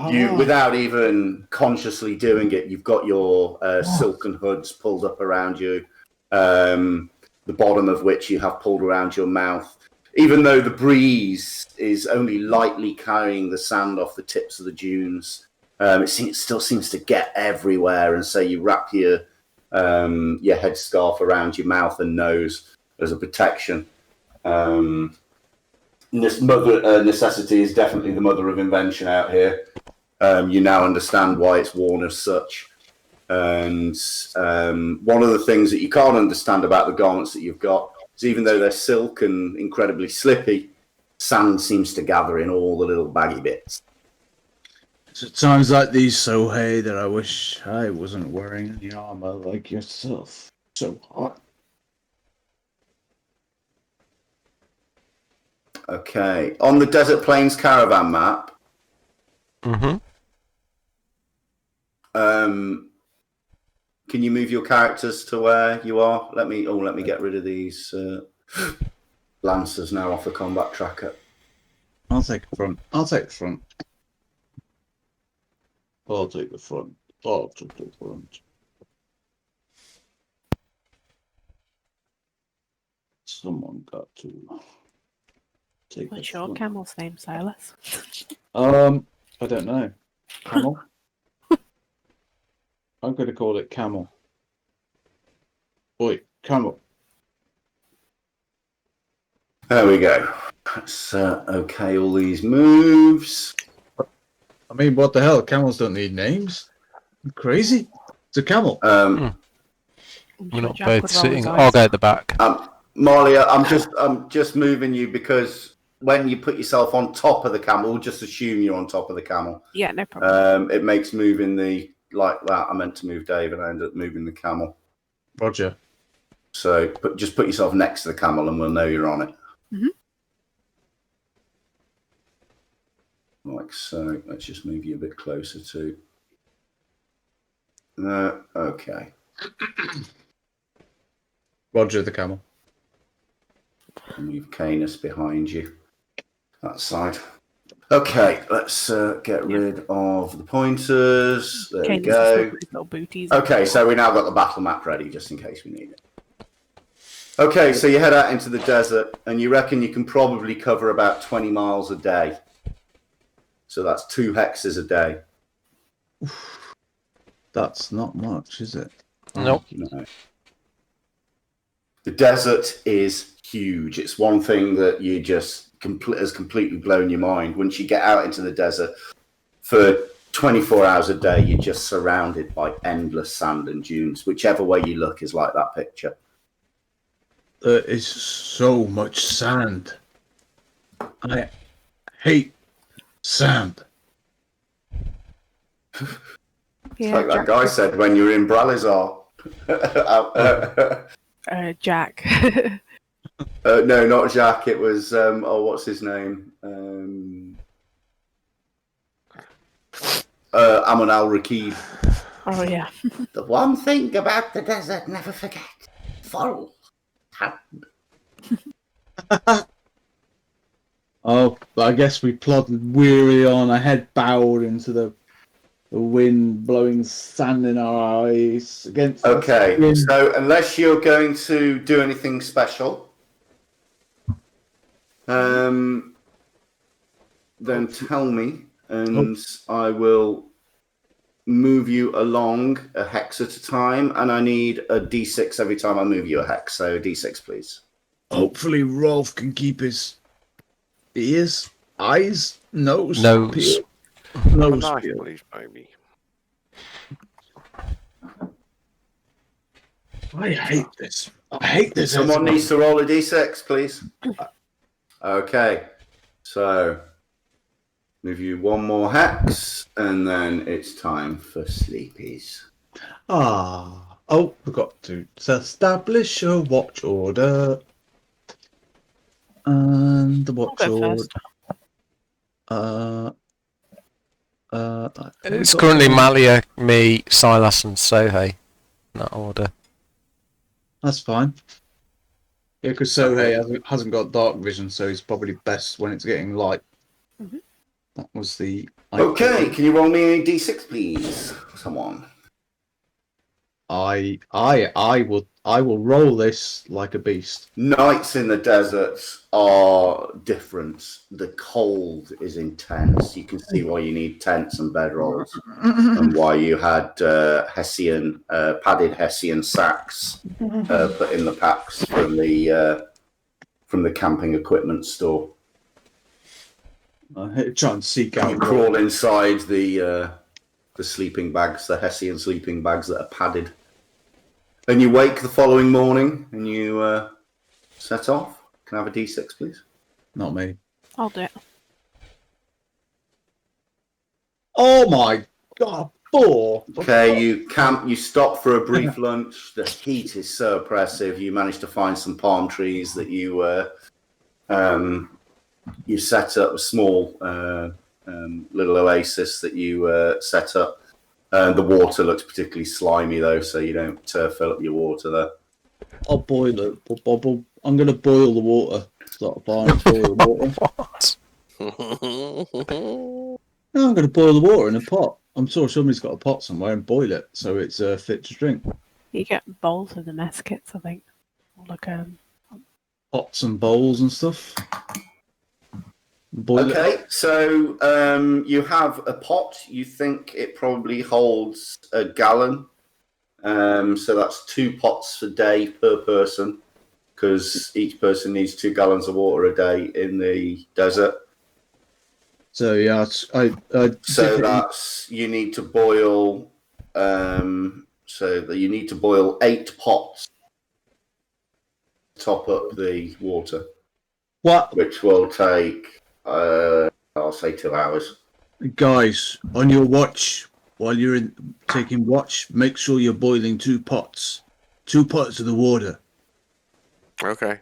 You, without even consciously doing it, you've got your silken hoods pulled up around you, the bottom of which you have pulled around your mouth. Even though the breeze is only lightly carrying the sand off the tips of the dunes, it still seems to get everywhere, and so you wrap your headscarf around your mouth and nose as a protection. Necessity is definitely the mother of invention out here. You now understand why it's worn as such. And one of the things that you can't understand about the garments that you've got is even though they're silk and incredibly slippy, sand seems to gather in all the little baggy bits. It's at times like these, Sohei, that I wish I wasn't wearing any armor like yourself. So hot. Okay, on the Desert Plains caravan map, can you move your characters to where you are? Let me get rid of these lancers now off the combat tracker. I'll take the front. I'll take the front. Someone got to take What's the your front. camel's name, Silas? I don't know. Camel? I'm going to call it Camel. Oi, Camel. There we go. Let's okay all these moves. I mean, what the hell? Camels don't need names. You crazy? It's a camel. We're not both sitting. I'll go at the back. Marley, I'm just moving you because when you put yourself on top of the camel, just assume you're on top of the camel. Yeah, no problem. It makes moving the like that. I meant to move Dave, and I ended up moving the camel. Roger. So, just put yourself next to the camel, and we'll know you're on it. Like so. Let's just move you a bit closer to. Okay. Roger the camel. Move Canis behind you. That side. Okay, let's get rid of the pointers. There we go. Okay, so we now got the battle map ready just in case we need it. Okay, so you head out into the desert and you reckon you can probably cover about 20 miles a day. So that's 2 hexes a day. That's not much, is it? Nope. No. The desert is huge. It's one thing that you just has completely blown your mind. Once you get out into the desert, for 24 hours a day, you're just surrounded by endless sand and dunes. Whichever way you look is like that picture. There is so much sand. I hate sand. It's like that guy said when you were in Bralizar. Jack. No, not Jack. It was what's his name? Amun al-Rakib. Oh yeah. The one thing about the desert, never forget. Follow. Oh, I guess we plodded wearily on, our head bowed into the wind, blowing sand in our eyes against. Okay, so unless you're going to do anything special, then tell me, and I will move you along a hex at a time, and I need a d6 every time I move you a hex. So d6, please. Hopefully, Rolf can keep his ears, eyes, nose, Nose. peeled. A Nose knife, peeled. please, baby. I hate this. I hate this. Someone needs to roll a d6, please. Okay, so move you one more hex, and then it's time for sleepies. Oh, forgot to establish a watch order. And the I'll watch go order. first. I think It's got currently one. Malia, me, Silas, and Sohei. In that order. That's fine. Yeah, because Sohei hasn't got dark vision, so he's probably best when it's getting light. Mhm. That was the Okay, can you roll me a d6, please? Someone. I will roll this like a beast. Nights in the deserts are different. The cold is intense. You can see why you need tents and bedrolls, and why you had padded Hessian sacks put in the packs from the camping equipment store. I try and seek You out. crawl inside the sleeping bags, the Hessian sleeping bags that are padded. Then you wake the following morning and you set off. Can I have a d6, please? Not me. I'll do it. Oh my god, 4. Okay, you camp, you stop for a brief lunch. The heat is so oppressive. You manage to find some palm trees that you set up a small little oasis that you set up. The water looks particularly slimy though, so you don't fill up your water there. I'll boil it. I'm going to boil the water. Start fire and boil the water. What? No, I'm going to boil the water in a pot. I'm sure somebody's got a pot somewhere and boil it so it's fit to drink. You get bowls of the mess kits, I think. Or like Pots and bowls and stuff. Boil it. Okay, so you have a pot. You think it probably holds a gallon. So that's 2 pots a day per person, because each person needs 2 gallons of water a day in the desert. So yeah, So that's you need to boil. So that you need to boil 8 pots. Top up the water, what, which will take I'll say 2 hours. guys, on your watch while you're taking watch, make sure you're boiling 2 pots. 2 pots of the water. Okay.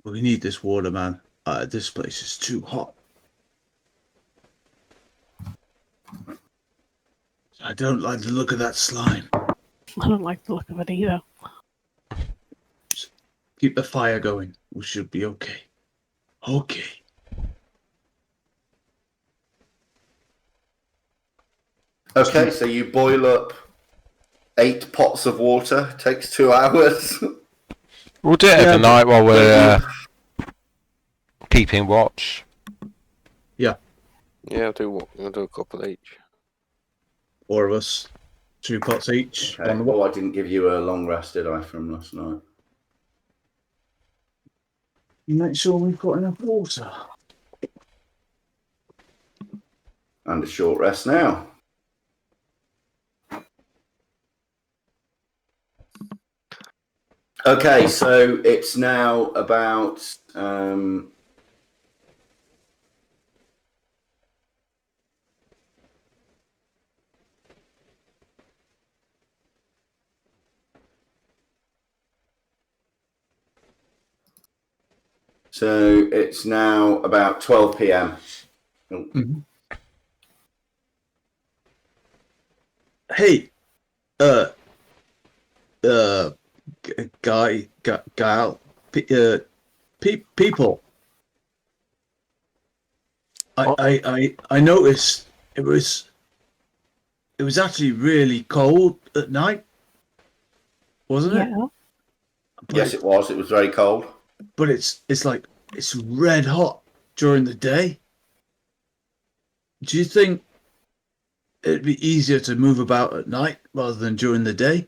We need this water, man. This place is too hot. I don't like the look of that slime. I don't like the look of it either. Keep the fire going. We should be okay. Okay. Okay, so you boil up 8 pots of water. Takes 2 hours. We'll do it every night while we're keeping watch. Yeah, I'll do a couple each. 4 of us. 2 pots each. Okay. Oh, I didn't give you a long rest, did I, from last night? Make sure we've got enough water. And a short rest now. Okay, so it's now about so it's now about 12 p.m. Mm-hmm. Hey, people. I noticed it was actually really cold at night, wasn't it? Yeah. Yes, it was. It was very cold. But it's like it's red hot during the day. Do you think it'd be easier to move about at night rather than during the day.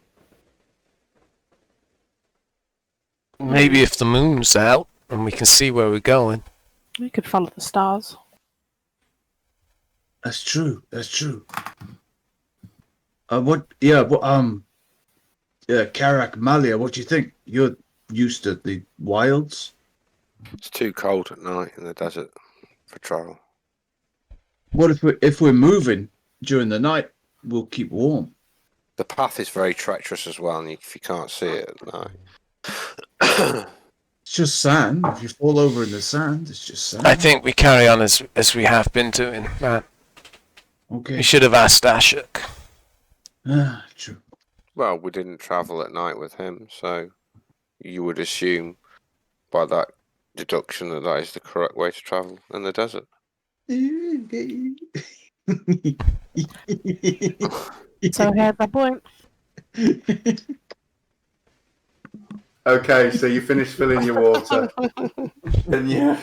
Maybe if the moon's out and we can see where we're going. We could follow the stars. That's true. That's true. What? Yeah. Yeah. Karak Malia. What do you think? You're used to the wilds. It's too cold at night in the desert for travel. What if we're moving during the night? We'll keep warm. The path is very treacherous as well, and if you can't see it at night. It's just sand. If you fall over in the sand, it's just sand. I think we carry on as we have been doing, man. Okay. We should have asked Ashok. True. Well, we didn't travel at night with him, so you would assume by that deduction that is the correct way to travel in the desert. So here's my point. Okay, so you finished filling your water. And you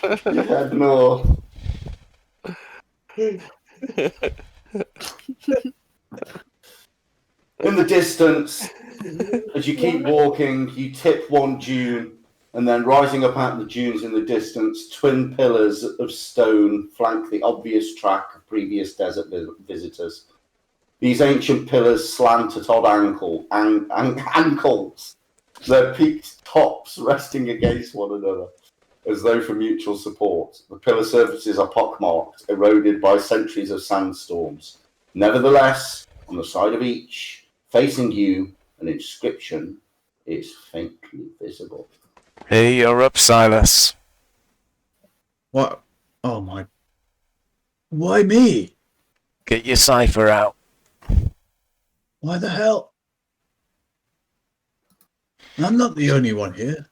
head north. In the distance, as you keep walking, you tip one dune, and then rising up out of the dunes in the distance, twin pillars of stone flank the obvious track of previous desert visitors. These ancient pillars slant at odd ankles, their peaked tops resting against one another, as though for mutual support. The pillar surfaces are pockmarked, eroded by centuries of sandstorms. Nevertheless, on the side of each, facing you, an inscription is faintly visible. Hey, you're up, Silas. What? Oh my! Why me? Get your cipher out. Why the hell? I'm not the only one here.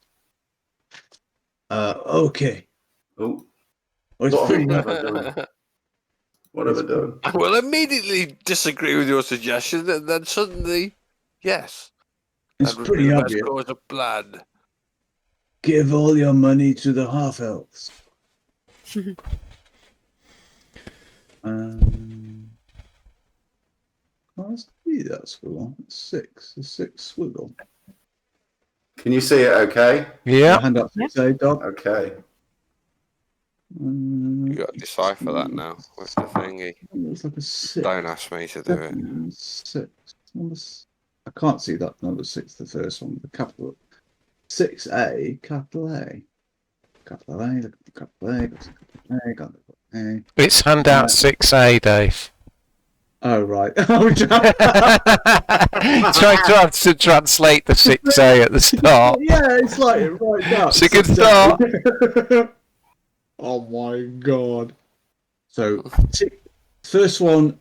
Okay. Oh, Well, it's what pretty have I done? What have I done? I will immediately disagree with your suggestion, and then suddenly, yes. It's That would pretty be the obvious. best cause of blood. Give all your money to the half elves. Can't see that squiggle. It's six. The six squiggle. Can you see it okay? Yeah. Hand up, say, dog. Okay. You got to decipher that now with the thingy. It's like a six. Don't ask me to do it. Six. I can't see that number six, the first one, the capital 6A, capital A. Capital A, look at the capital A, capital A. It's handout 6A, Dave. Oh, right. Trying to have to translate the 6A at the start. Yeah, it's like right now. It's a good start. Oh my god. So, first one.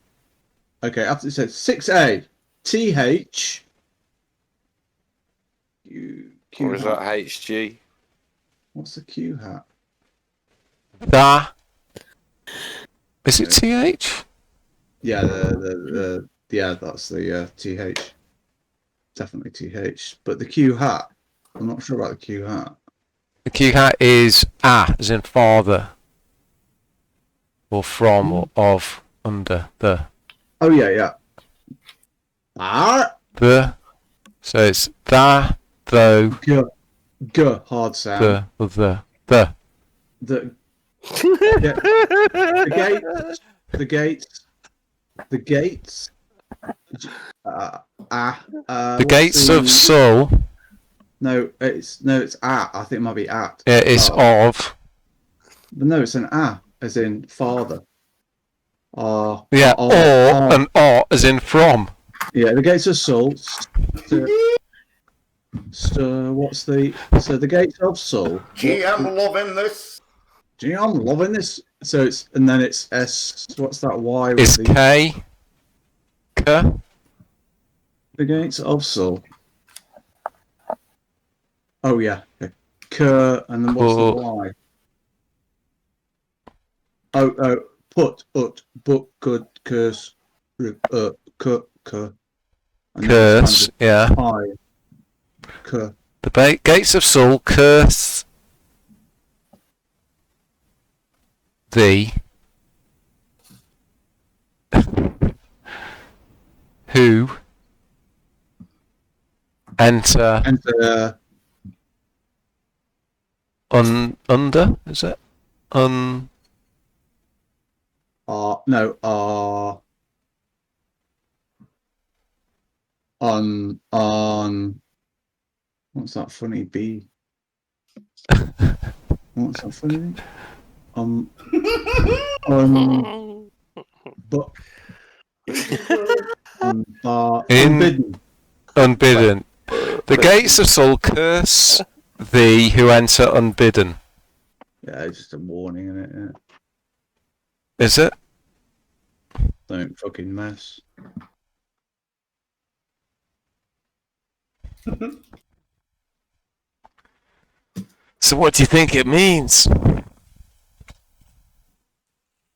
Okay, after it says 6A, TH. Or is that HG? What's the Q hat? Is it TH? Yeah, yeah, that's the TH. Definitely TH. But the Q hat, I'm not sure about the Q hat. The Q hat is as in father, or from, or of, under, the. Oh yeah, yeah. The. So it's though, G, hard sound. the. The gates. The gates of Soul. No, it's at. I think it might be at. Yeah, it's of. But no, it's an as in father. Yeah, or an as in from. Yeah, the gates of Soul. So what's the gates of Soul? Gee, I'm loving this. Gee, I'm loving this. So it's and then it's S. What's that Y? It's K. K. The gates of Soul. Oh yeah. K and then what's the Y? Oh, put, book, could, curse, Curse, yeah. The gates of Soul curse thee. Who enter And under? Is it un? no, on. What's that funny B? What's that funny thing? But unbidden. Unbidden. The gates of Sol curse thee who enter unbidden. Yeah, it's just a warning in it. Yeah. Is it? Don't fucking mess. So what do you think it means?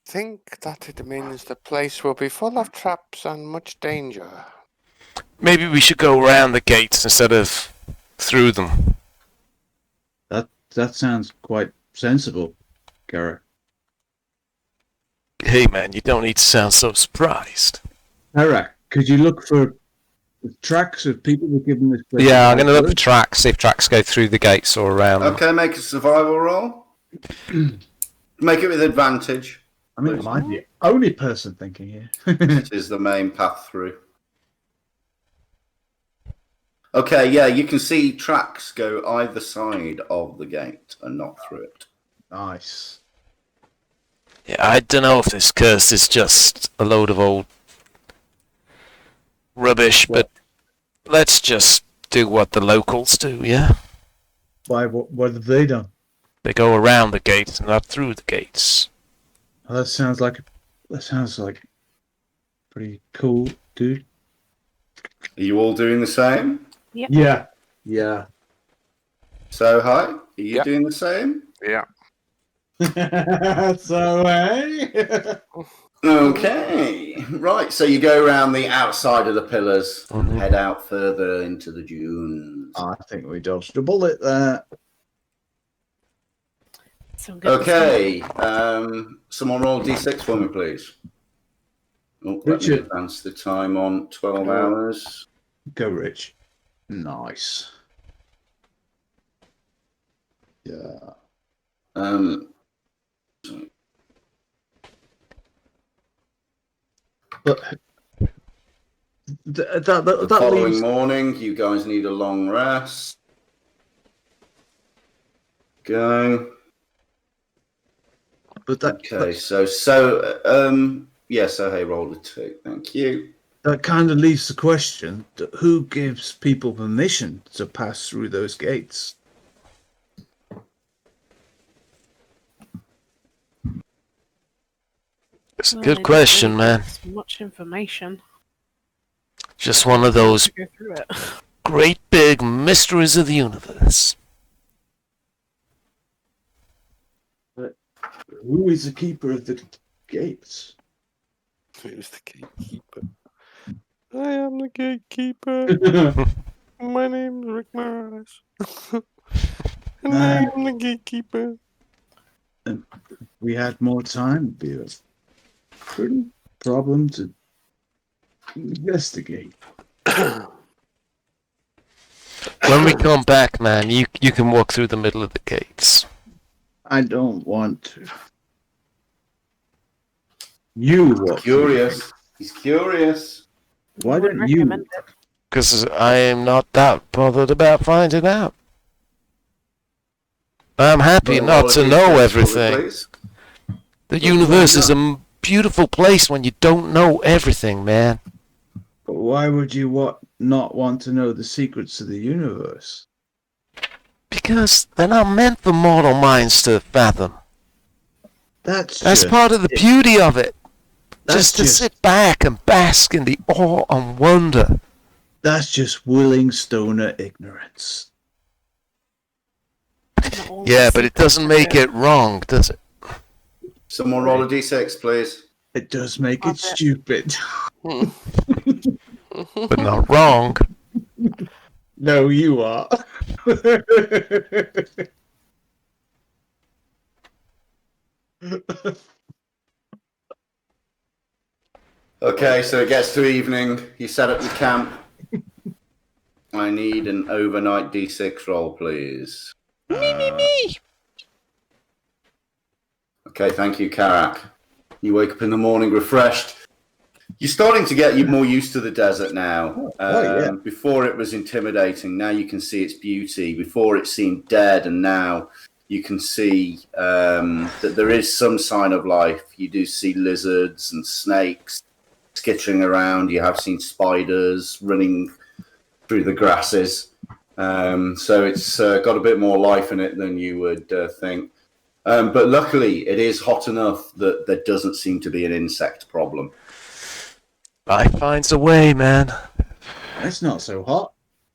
Think that it means the place will be full of traps and much danger. Maybe we should go around the gates instead of through them. That sounds quite sensible, Garrett. Hey man, you don't need to sound so surprised. Garrett, could you look for tracks of people who've given this place? Yeah, I'm going to look for tracks, see if tracks go through the gates or around them. Okay, make a survival roll. Make it with advantage. I mean, am I the only person thinking here? This is the main path through. Okay, yeah, you can see tracks go either side of the gate and not through it. Nice. Yeah, I don't know if this curse is just a load of old rubbish, but let's just do what the locals do, yeah? Why? What have they done? They go around the gates and not through the gates. Well, that sounds like pretty cool, dude. Are you all doing the same? Yeah. Yeah. So, hi, are you Yep. doing the same? Yeah. So, hey. Okay, right. So you go around the outside of the pillars, Mhm. head out further into the dunes. I think we dodged a bullet there. So I'm gonna Okay, someone roll d6 for me, please. Oh, let me Richard. advance the time on 12 hours. Go, Rich. Nice. Yeah. But The that following leaves. morning, you guys need a long rest. Go. But that Okay, yeah, so hey, roll a 2. Thank you. that kind of leaves the question: who gives people permission to pass through those gates? It's a Well, good they don't question, really man. give us much information. Just one of those To go through it. great big mysteries of the universe. Who is the keeper of the gates? Who's the gatekeeper? I am the gatekeeper. My name's Rick Morales. And I am the gatekeeper. We had more time. It'd be a pretty problem to investigate. When we come back, man, you can walk through the middle of the gates. I don't want to. You walk. Curious. He's curious. Why I wouldn't don't you? recommend it. Because I am not that bothered about finding out. I'm happy Roll not a to d6 know for me, everything. please. The universe is a beautiful place when you don't know everything, man. But why would you not want to know the secrets of the universe? Because they're not meant for mortal minds to fathom. That's That's just, part of the beauty of it. that's Just to sit back and bask in the awe and wonder. That's just willing stoner ignorance. Not all Yeah, the but it secrets doesn't are make good. it wrong, does it? Someone roll a d6, please. It does make I it bet. stupid. But not wrong. No, you are. Okay, so it gets to evening. You set up your camp. I need an overnight D6 roll, please. Me. Okay, thank you, Karak. You wake up in the morning refreshed. You're starting to get more used to the desert now. Yeah. Before it was intimidating. Now you can see its beauty. Before it seemed dead, and now you can see that there is some sign of life. You do see lizards and snakes skittering around. You have seen spiders running through the grasses. So it's got a bit more life in it than you would think. But luckily, it is hot enough that there doesn't seem to be an insect problem. Life finds a way, man. It's not so hot.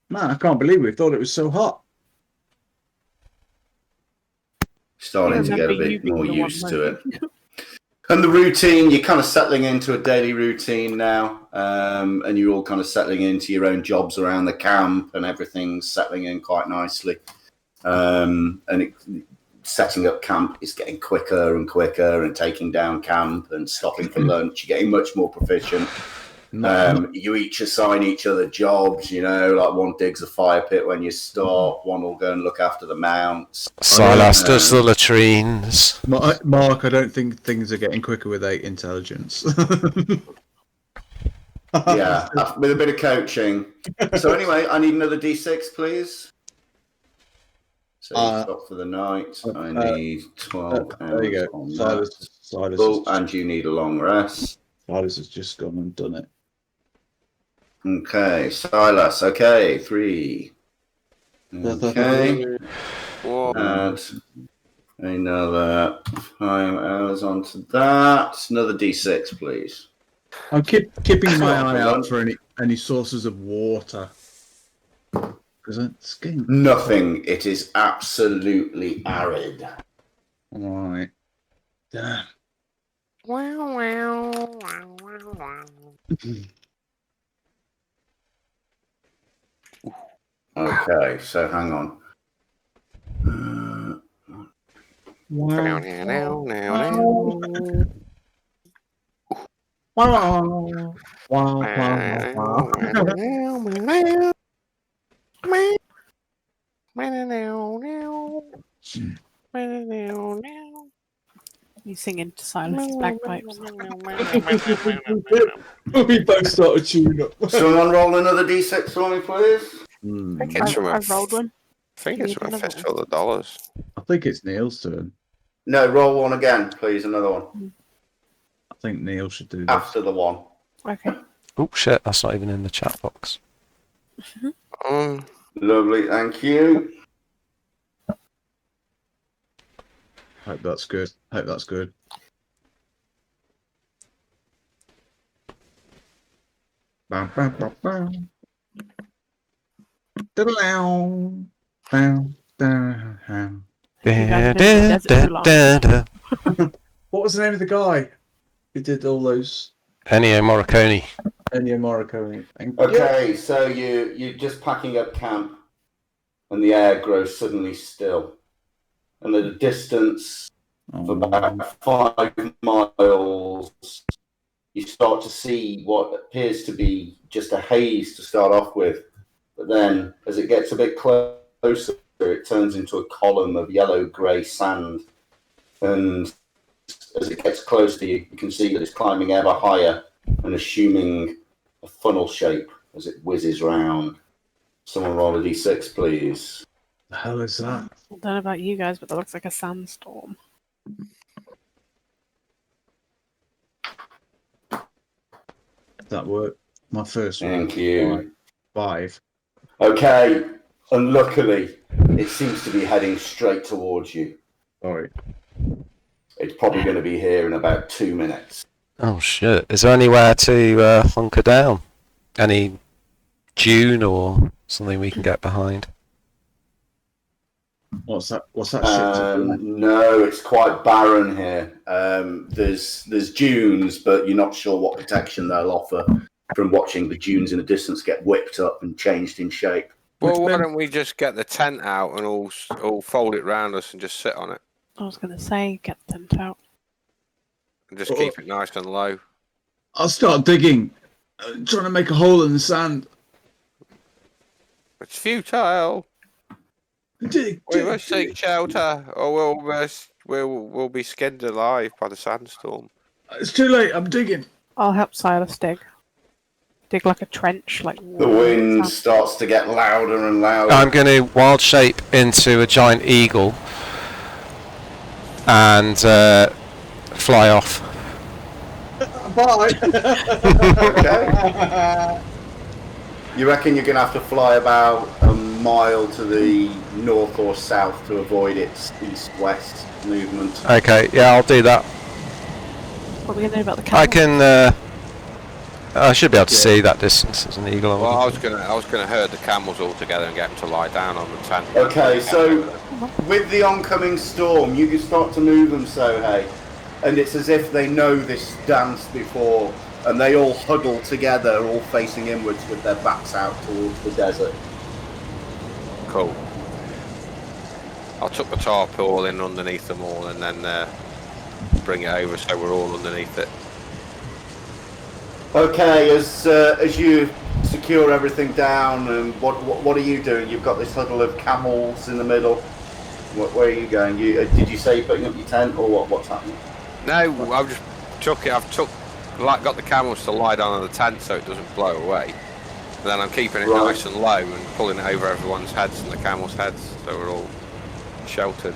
Man, I can't believe we thought it was so hot. Starting to get a Remember you bit being more the one used to it. moaning. And the routine, you're kind of settling into a daily routine now, and you're all kind of settling into your own jobs around the camp, and everything's settling in quite nicely. Setting up camp is getting quicker and quicker, and taking down camp and stopping for lunch. You're getting much more proficient. You each assign each other jobs, like one digs a fire pit when you stop, one will go and look after the mounts. Silas does the latrines. Mark, I don't think things are getting quicker with 8 intelligence. Yeah, with a bit of coaching. So anyway, I need another D6, please. So you stop for the night. I need 12 there you go. on Silas, that. And you need a long rest. Silas has just gone and done it. Okay, Silas. Okay, 3. Okay. Add another 5 hours onto that. Another D6, please. I'm keeping my eye out for any sources of water. Because it's getting... Nothing. It is absolutely arid. All right. Damn. Okay, so hang on. You singing to Silas's bagpipes. We both start a tune up. Someone roll another D6 for me, please. I think it's from I rolled one. I think it's from a fistful of dollars. I think it's Neil's turn. No, roll one again, please. Another one. I think Neil should do this. After the one. Okay. Oh shit, that's not even in the chat box. Lovely, thank you. Hope that's good. Bam, bam, bam, bam. Da-da-low. Bam, da-da-low. What was the name of the guy who did all those? Ennio Morricone. Ennio Morricone. Okay, so you're just packing up camp, and the air grows suddenly still. And at a distance of about 5 miles, you start to see what appears to be just a haze to start off with. But then, as it gets a bit closer, it turns into a column of yellow-grey sand. And as it gets close to you, you can see that it's climbing ever higher and assuming a funnel shape as it whizzes round. Someone roll a d6, please. The hell is that? I don't know about you guys, but that looks like a sandstorm. That worked. My first one. Thank you. 5. Okay, unluckily, it seems to be heading straight towards you. Sorry. It's probably going to be here in about 2 minutes. Oh shit! Is there anywhere to hunker down? Any dune or something we can get behind? What's that shit? No, it's quite barren here. There's dunes, but you're not sure what protection they'll offer from watching the dunes in the distance get whipped up and changed in shape. Well, why don't we just get the tent out and all fold it round us and just sit on it? I was going to say, get the tent out. And just keep it nice and low. I'll start digging, trying to make a hole in the sand. It's futile. Dig, We dig, must seek dig. shelter, or we'll be skinned alive by the sandstorm. It's too late. I'm digging. I'll help Silas dig. Dig like a trench, like The wind starts to get louder and louder. I'm going to wild shape into a giant eagle and fly off. Bye. Okay. You reckon you're going to have to fly about a mile to the north or south to avoid its east-west movement? Okay, yeah, I'll do that. What are we going to do about the camel? I can. I should be able to see that distance as an eagle. Well, I was gonna herd the camels all together and get them to lie down on the sand. Okay, so with the oncoming storm, you can start to move them, Sohei, and it's as if they know this dance before, and they all huddle together, all facing inwards with their backs out towards the desert. Cool. I'll tuck the tarpaulin underneath them all and then bring it over so we're all underneath it. Okay, as you secure everything down, and what are you doing? You've got this huddle of camels in the middle. Where are you going? Did you say you're putting up your tent, or what's happening? No, I've just got the camels to lie down on the tent so it doesn't blow away. And then I'm keeping it nice and low and pulling it over everyone's heads and the camels' heads so we're all sheltered.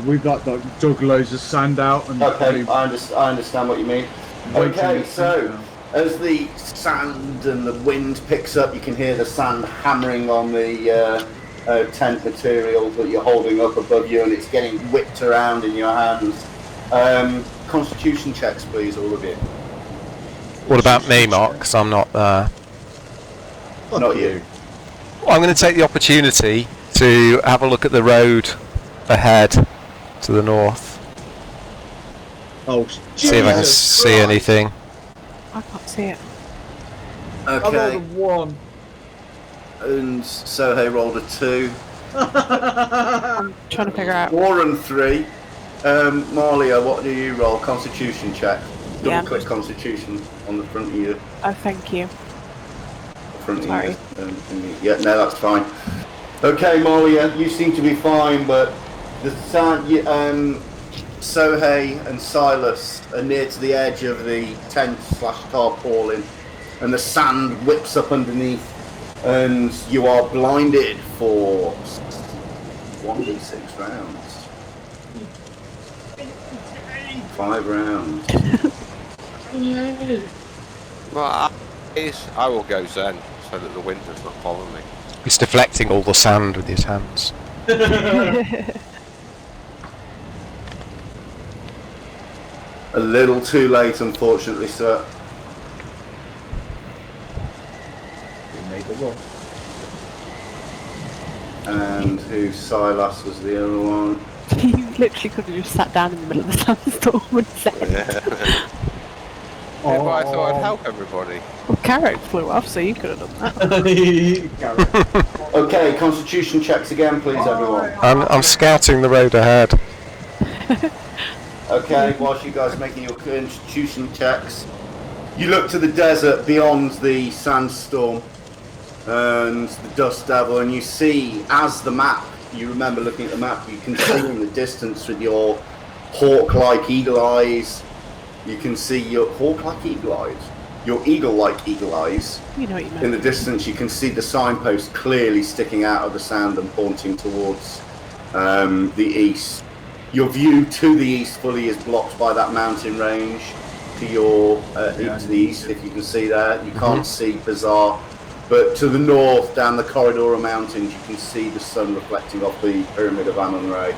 We've like dug loads of sand out. And Okay, I understand what you mean. Okay, so as the sand and the wind picks up, you can hear the sand hammering on the tent material that you're holding up above you, and it's getting whipped around in your hands. Constitution checks, please, all of you. What about me, Mark? Because I'm not there. Not you. Well, I'm going to take the opportunity to have a look at the road ahead to the north. Oh, See if I can see anything. I can't see it. I rolled Okay, a 1. and Sohei rolled a 2. I'm trying to figure out. 4 and 3. Marlia, what do you roll? Constitution check. Yeah. Double click Constitution on the front of you. Oh, thank you. Sorry. Yeah, no, that's fine. Okay, Marlia, you seem to be fine, but the sound, Sohei and Silas are near to the edge of the tent/tarpaulin, and the sand whips up underneath, and you are blinded for 1d6 rounds. 5 rounds. Well, I will go Zen so that the wind does not bother me. He's deflecting all the sand with his hands. A little too late, unfortunately, sir. We made the roll. And who? Silas was the other one. You literally could have just sat down in the middle of the sandstorm and said, Yeah, but I thought I'd help everybody. well, Carrot flew off, so you could have done that. Okay, Constitution checks again, please, everyone. I'm scouting the road ahead. Okay, whilst you guys are making your Constitution checks, you look to the desert beyond the sandstorm and the dust devil, and you see, as the map, you remember looking at the map, you can see in the distance with your hawk-like eagle eyes, you can see your hawk-like eagle eyes, your eagle-like eagle eyes. You know what you In meant. the distance, you can see the signpost clearly sticking out of the sand and pointing towards the east. Your view to the east fully is blocked by that mountain range to your to the east, if you can see there. You can't see Pazar, but to the north, down the corridor of mountains, you can see the sun reflecting off the pyramid of Amun-Re.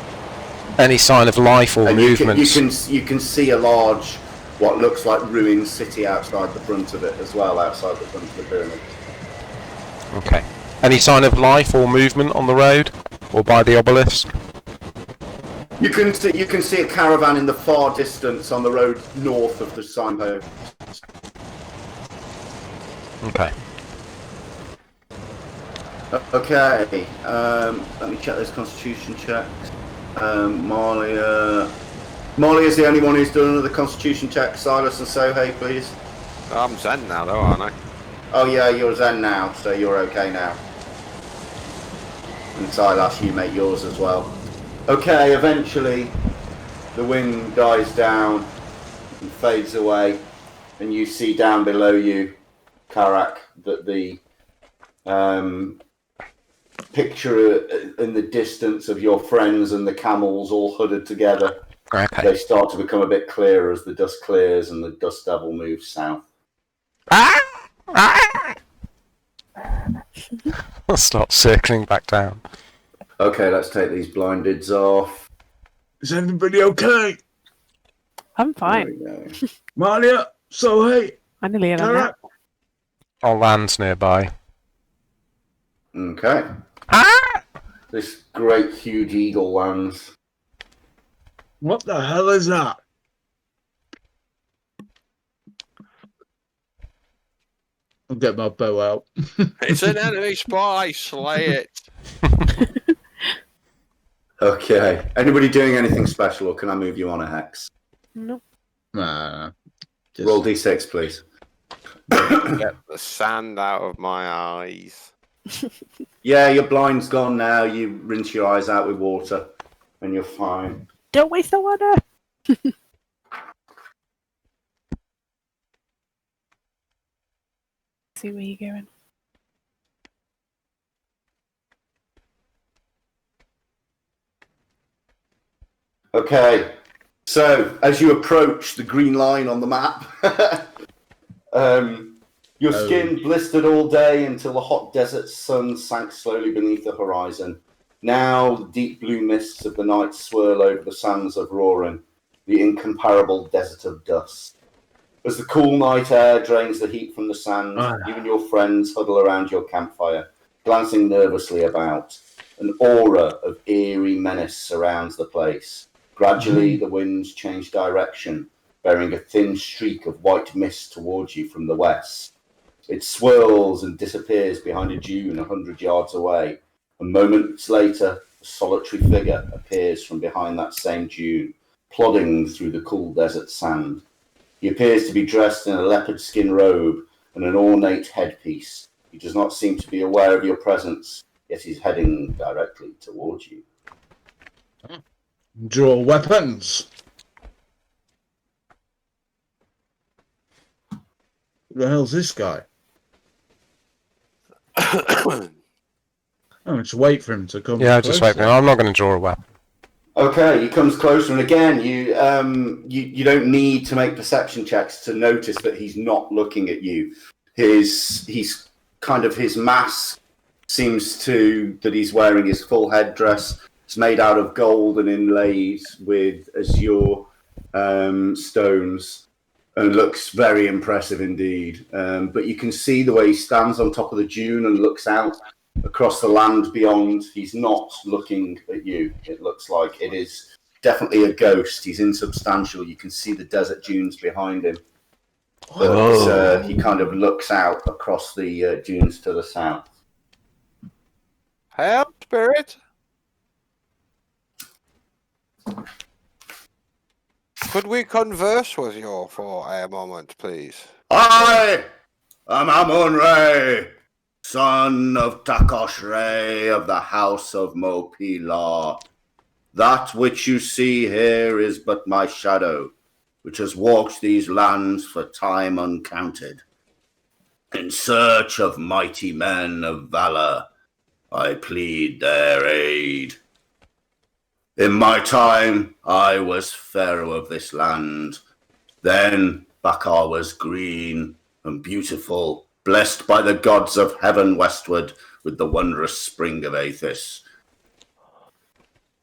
Any sign of life or And movements? you can see a large, what looks like ruined city outside the front of it as well, outside the front of the pyramid. Okay. Any sign of life or movement on the road or by the obelisk? You can see a caravan in the far distance on the road north of the signpost. Okay. Okay, let me check those constitution checks. Marlia's the only one who's done another constitution check. Silas and Sohei, please. I'm Zen now, though, aren't I? Oh yeah, you're Zen now, so you're okay now. And Silas, you make yours as well. Okay, eventually the wind dies down and fades away, and you see down below you, Karak, that the picture in the distance of your friends and the camels all huddled together. Okay. They start to become a bit clearer as the dust clears and the dust devil moves south. I'll start circling back down. Okay, let's take these blindeds off. Is everybody okay? I'm fine. There we go. Malia, so hey, I nearly had a Karak. nap. I'll land nearby. Okay. This great huge eagle lands. What the hell is that? I'll get my bow out. It's an enemy spy. Slay it. Okay. Anybody doing anything special, or can I move you on a hex? Nope. Nah. Just Roll d6, please. Get the sand out of my eyes. Yeah, your blind's gone now. You rinse your eyes out with water, and you're fine. Don't waste the water. See where you're going. Okay. So, as you approach the green line on the map, your skin blistered all day until the hot desert sun sank slowly beneath the horizon. Now, the deep blue mists of the night swirl over the sands of Roarin, the incomparable desert of dust. As the cool night air drains the heat from the sand, you and your friends huddle around your campfire, glancing nervously about. An aura of eerie menace surrounds the place. Gradually, the winds change direction, bearing a thin streak of white mist towards you from the west. It swirls and disappears behind a dune 100 yards away. And moments later, a solitary figure appears from behind that same dune, plodding through the cool desert sand. He appears to be dressed in a leopard skin robe and an ornate headpiece. He does not seem to be aware of your presence, yet he's heading directly towards you. draw weapons. Who the hell's this guy? Oh, just wait for him to come. Yeah, just wait for him. I'm not going to draw a weapon. Okay, he comes closer, and again, you don't need to make perception checks to notice that he's not looking at you. His mask seems to that he's wearing his full headdress. It's made out of gold and inlaid with azure stones, and looks very impressive indeed. But you can see the way he stands on top of the dune and looks out across the land beyond. He's not looking at you. It looks like it is definitely a ghost. He's insubstantial. You can see the desert dunes behind him. But he kind of looks out across the dunes to the south. Help, spirit. Could we converse with you for a moment, please? I am Amun-Re, son of Takosh-Re of the house of Mo-Pilar. That which you see here is but my shadow, which has walked these lands for time uncounted. In search of mighty men of valor, I plead their aid. In my time, I was pharaoh of this land. Then Bakar was green and beautiful, blessed by the gods of heaven westward with the wondrous spring of Aethys.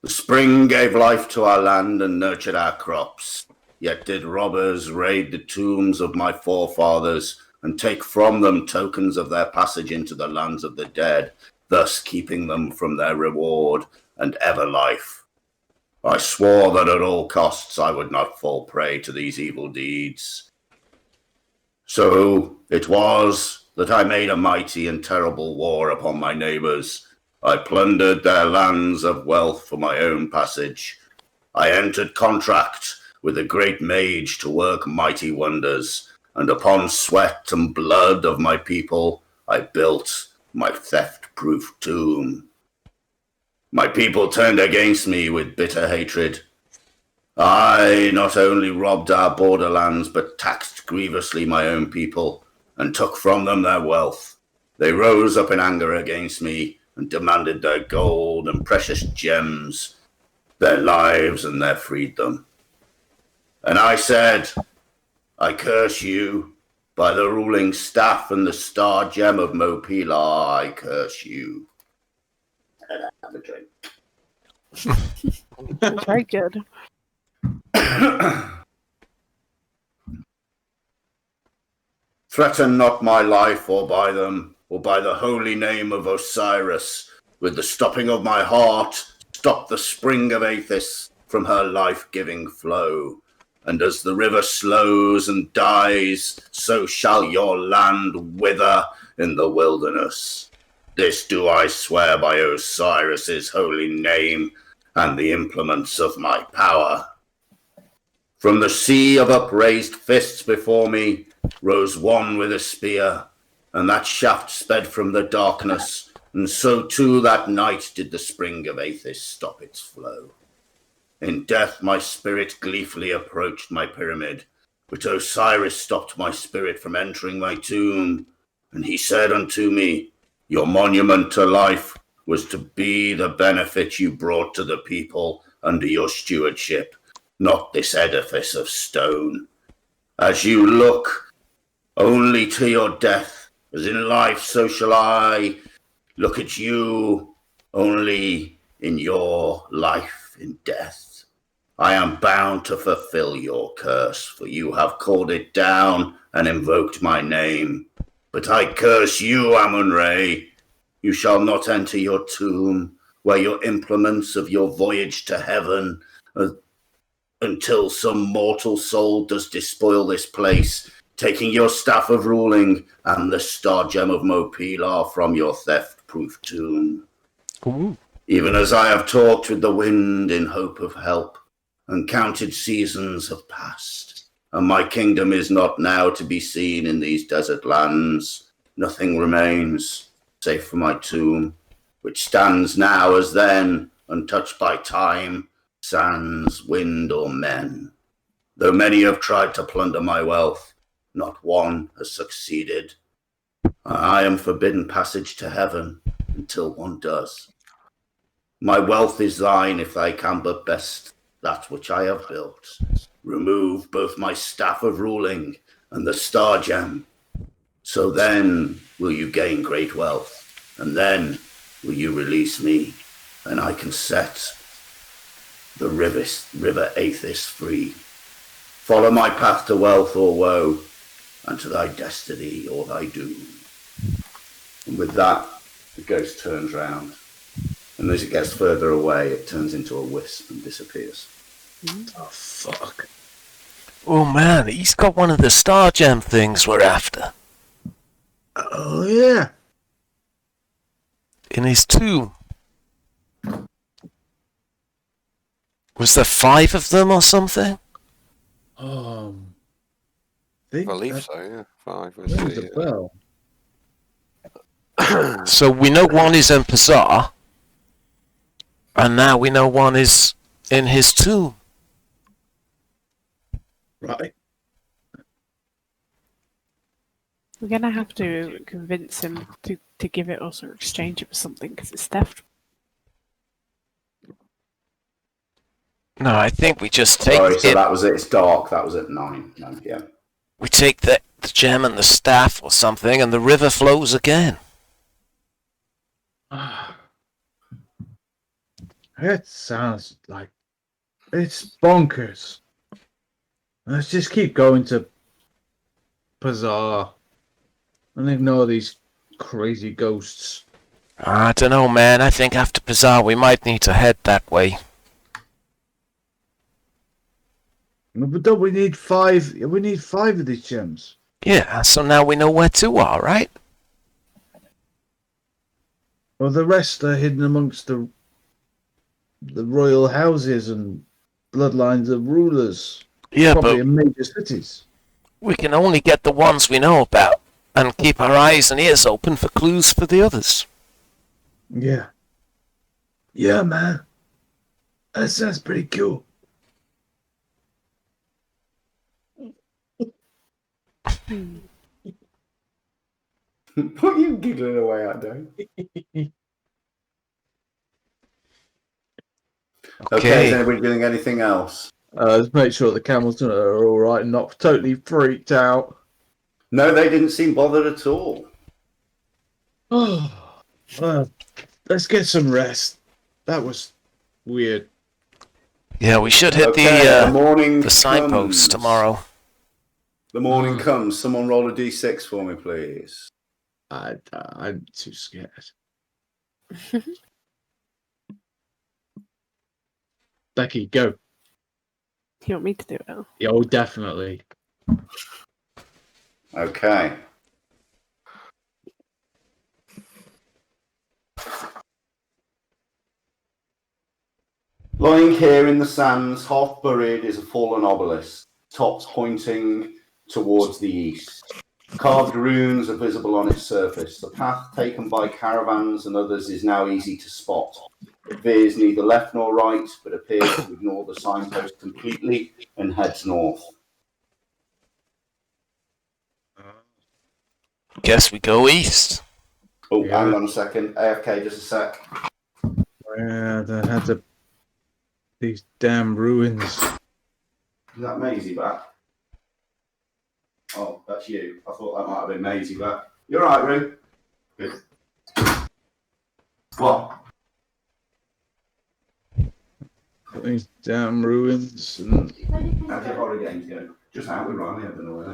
The spring gave life to our land and nurtured our crops. Yet did robbers raid the tombs of my forefathers and take from them tokens of their passage into the lands of the dead, thus keeping them from their reward and ever life. I swore that at all costs I would not fall prey to these evil deeds. So it was that I made a mighty and terrible war upon my neighbors. I plundered their lands of wealth for my own passage. I entered contract with a great mage to work mighty wonders, and upon sweat and blood of my people I built my theft-proof tomb. My people turned against me with bitter hatred. I not only robbed our borderlands, but taxed grievously my own people, and took from them their wealth. They rose up in anger against me, and demanded their gold and precious gems, their lives and their freedom. And I said, I curse you, by the ruling staff and the star gem of Mopilar, I curse you. Have a drink. Very good. Threaten not my life or by them, or by the holy name of Osiris. With the stopping of my heart, stop the spring of Aethys from her life-giving flow. And as the river slows and dies, so shall your land wither in the wilderness. This do I swear by Osiris's holy name and the implements of my power. From the sea of upraised fists before me rose one with a spear, and that shaft sped from the darkness, and so too that night did the spring of Aethys stop its flow. In death my spirit gleefully approached my pyramid, but Osiris stopped my spirit from entering my tomb, and he said unto me, your monument to life was to be the benefit you brought to the people under your stewardship, not this edifice of stone. As you look only to your death, as in life so shall I look at you only in your life in death. I am bound to fulfill your curse, for you have called it down and invoked my name. But I curse you, Amun-Re. You shall not enter your tomb, where your implements of your voyage to heaven, until some mortal soul does despoil this place, taking your staff of ruling and the star gem of Mopilar from your theft-proof tomb. Ooh. Even as I have talked with the wind in hope of help, and counted seasons have passed, and my kingdom is not now to be seen in these desert lands. Nothing remains, save for my tomb, which stands now as then, untouched by time, sands, wind, or men. Though many have tried to plunder my wealth, not one has succeeded. I am forbidden passage to heaven until one does. My wealth is thine if thou can but best that which I have built. Remove both my staff of ruling and the star gem. So then will you gain great wealth, and then will you release me, and I can set the river Aethys free. Follow my path to wealth or woe, and to thy destiny or thy doom. And with that, the ghost turns round, and as it gets further away, it turns into a wisp and disappears. Oh, fuck. Oh man, he's got one of the star gem things we're after Oh, yeah. in his tomb. Was there 5 of them or something? I I believe so, yeah. 5. Let's Rings see, a bell. So we know one is in Pazar, and now we know one is in his tomb. Right. We're gonna have to convince him to give it us or exchange it for something because it's theft. No, I think we just take Sorry, so it. that was it. It's dark. That was at 9 p.m. We take the gem and the staff or something, and the river flows again. It sounds like it's bonkers. Let's just keep going to Pazar and ignore these crazy ghosts. I don't know, man. I think after Pazar we might need to head that way. But don't we need 5? We need 5 of these gems. Yeah, so now we know where 2 are, right? Well, the rest are hidden amongst the royal houses and bloodlines of rulers. Yeah, Probably but in major cities. we can only get the ones we know about and keep our eyes and ears open for clues for the others. Yeah. Yeah, man. That sounds pretty cool. What are you giggling away at, Dave? Okay, is anybody doing anything else? Just make sure the camels are all right and not totally freaked out. No, they didn't seem bothered at all. Oh, let's get some rest. That was weird. Yeah, we should hit Okay, morning the signpost comes. tomorrow. The morning comes. Someone roll a d6 for me, please. I'm too scared. Becky, go. You want me to do it? Yeah, oh, definitely. Okay. Lying here in the sands, half buried, is a fallen obelisk, tops pointing towards the east. Carved runes are visible on its surface. The path taken by caravans and others is now easy to spot. It veers neither left nor right, but appears to ignore the signpost completely and heads north. Guess we go east. Oh, Yeah. hang on a second. AFK, just a sec. Yeah, they had these damn ruins. Is that Maisie back? Oh, that's you. I thought that might have been Maisie back. You're right, Roo. Good. What? These damn ruins. And... How's your horror games going? Just out with Riley, I don't know where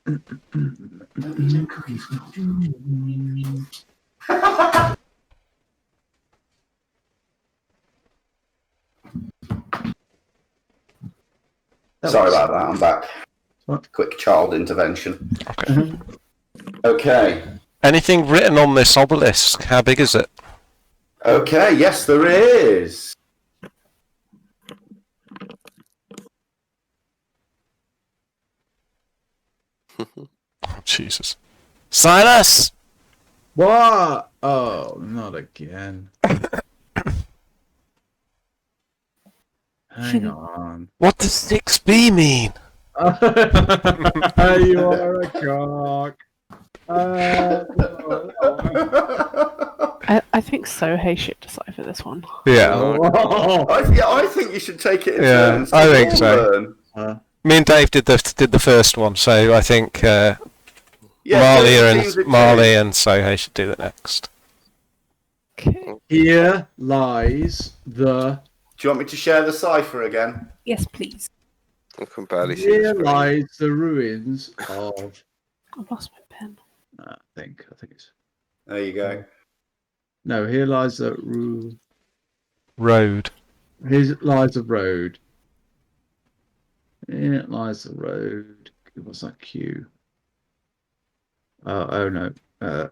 Don't eat them cookies. Sorry about that, I'm back. What? Quick child intervention. Okay. Okay. Anything written on this obelisk? How big is it? Okay, yes, there is. Oh, Jesus. Silas! What? Oh, not again. Hang on. What does 6B mean? You are a cock. I think Sohei should decipher this one. Yeah. I think you should take it in Yeah, turns. I think All so. learn. Me and Dave did the first one, so I think Yeah, Marley so and teams are Marley and Sohei should do the next. Okay. Here lies the. Do you want me to share the cipher again? Yes, please. I can barely see the Here screen. lies the ruins of. I've lost my pen. I think it's. There you go. No, here lies the Road. Here lies the road. Here lies the road. What's that Q? Oh no. I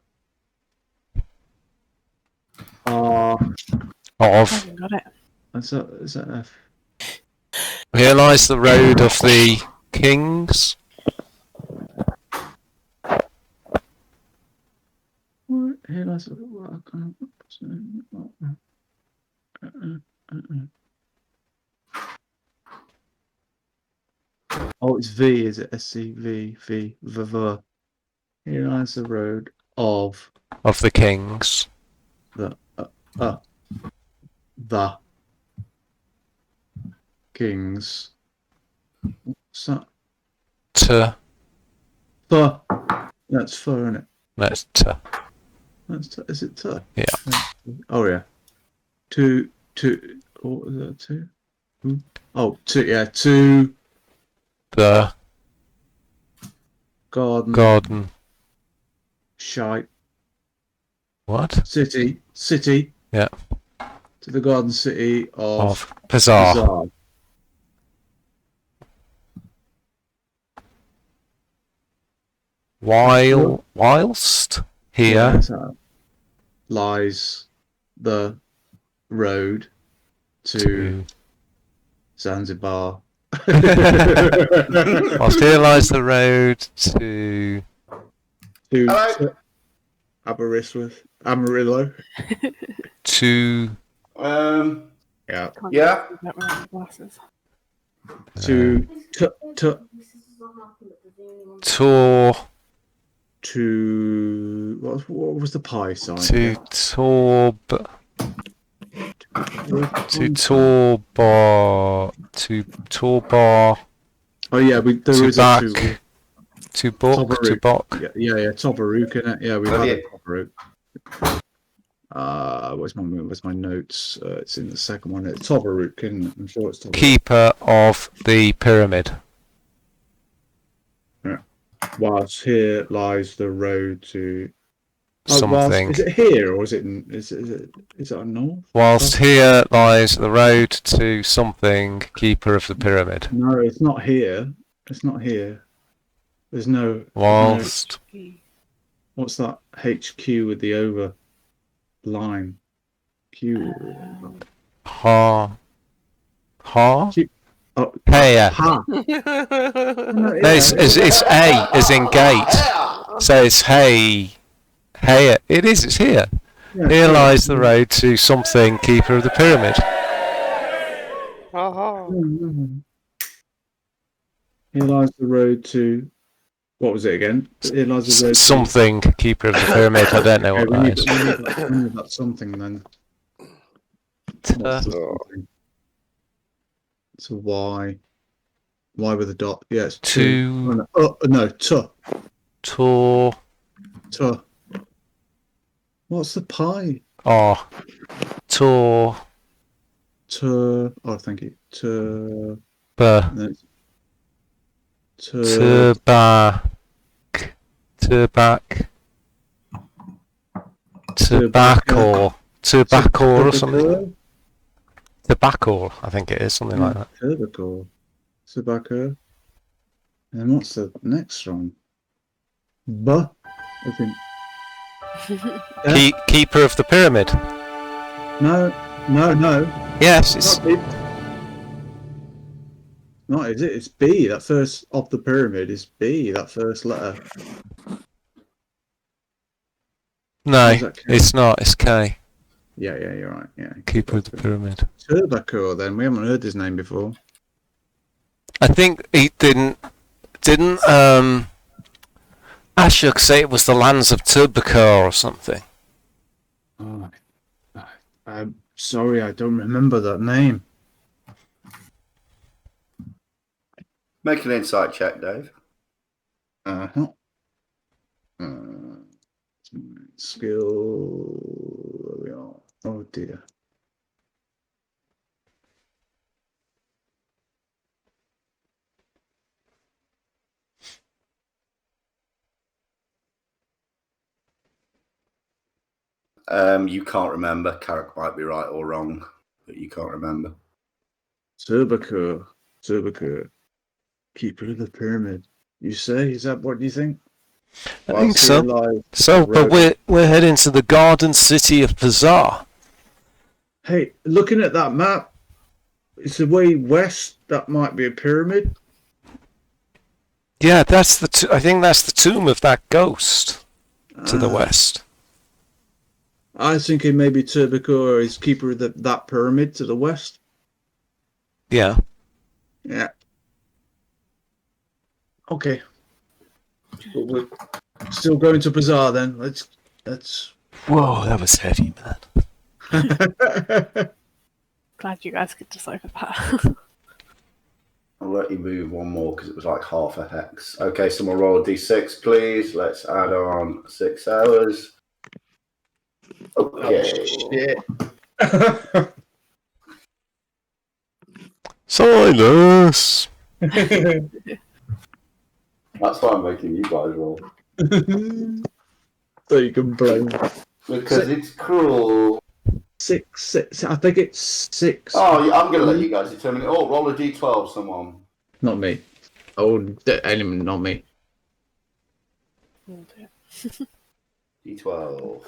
Of. haven't got it. Is that F? Here lies the road of the kings. Here lies the Oh, it's V, is it? SCV, V, V. Here lies the road of Of the kings. the kings. What's that? To. The. That's fur, isn't it? That's to. Is it two? Yeah. Oh yeah. Two. What was that? Two. Oh, two. Yeah, two. The Garden. Shite. what? City. Yeah. To the garden city Of Pazar. Pazar. Whilst here Yeah, so lies the road to to Zanzibar Whilst here lies the road to Hello? to Aberystwyth, Amarillo. to Yeah. Can't Yeah. do that without my glasses. To Tor to what was the pie sign? to Torb to Torbar to Torbar Oh yeah, there to is a back two. to Buck to Tobaruk. Bock. Yeah, Tobaruk in it. Yeah, we've Oh, had yeah. a Tobaruk. Where's my notes? It's in the second one. It's Tobaruk, isn't it? I'm sure it's Tobaruk. Keeper of the pyramid. Whilst here lies the road to Something. Is it here or is it on north? Whilst here lies the road to something. Keeper of the pyramid. No, it's not here. It's not here. There's no. Whilst What's that HQ with the over line? Q. ha Oh, here. ha. No, it's A as in gate. So it's hey. Hey, it is. It's here. Yeah, Here lies the road to something. Keeper of the pyramid. Here lies the road to. What was it again? Here lies the road Something. Keeper of the pyramid. I don't know what we that need is. that something then. To What's the something? It's a Y. Y with a dot. Yeah, it's two. No, Tor. Tu. What's the pie? Oh. Tor. Tu. Oh, thank you. Tu. Back. Tu. Tobacco or something. Tobacco, I think it is something like that. Tobacco. And what's the next one? I think. Keeper of the pyramid. No. Yes, it's Not is it? It's B. That first of the pyramid is B. That first letter. no, Is that K? it's not. It's K. Yeah, you're right. Yeah. Keeper of the pyramid. Tobacco. Then we haven't heard his name before. I think he didn't. Ashok say it was the lands of Tobacco or something. Oh, I'm sorry, I don't remember that name. Make an insight check, Dave. Skill. Where we are. Oh dear. You can't remember. Carrick might be right or wrong, but you can't remember. Tobacco. Keeper of the pyramid. You say? Is that what you think? I think so. So, but we're heading to the garden city of Pazar. Hey, looking at that map, it's the way west. That might be a pyramid. Yeah, that's the. I think that's the tomb of that ghost to the west. I was thinking maybe Tobacco is keeper of that pyramid to the west. Yeah. Yeah. Okay. But we're still going to Pazar then. Let's. Whoa, that was heavy, man. Glad you guys could decipher that. I'll let you move one more because it was like half a hex. Okay, someone roll a d6, please. Let's add on 6 hours. Okay. Shit. Silas. That's why I'm making you guys roll. So you can blame. Because it's cruel. 6. I think it's 6. Oh, yeah, I'm going to let you guys determine it. Oh, roll a d12, someone. Not me. Oh, not me. Oh, dear. D12.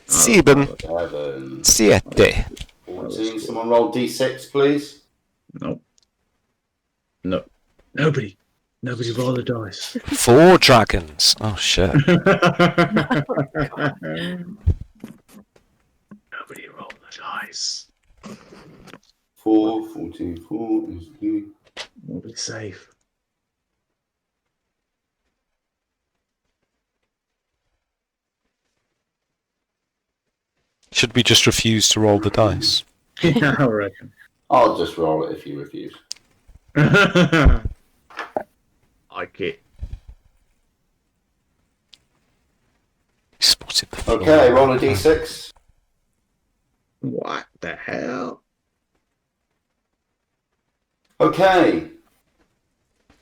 7. 7. 7. 14. 14. Someone roll D6, please. No. No. Nobody roll the dice. 4 dragons. Oh shit. Nobody roll the dice. 4, 14, 4 is the... Nobody's safe. Should we just refuse to roll the dice? Yeah, I reckon. I'll just roll it if you refuse. Like it. Spotted the floor. Okay, roll a D6. What the hell? Okay.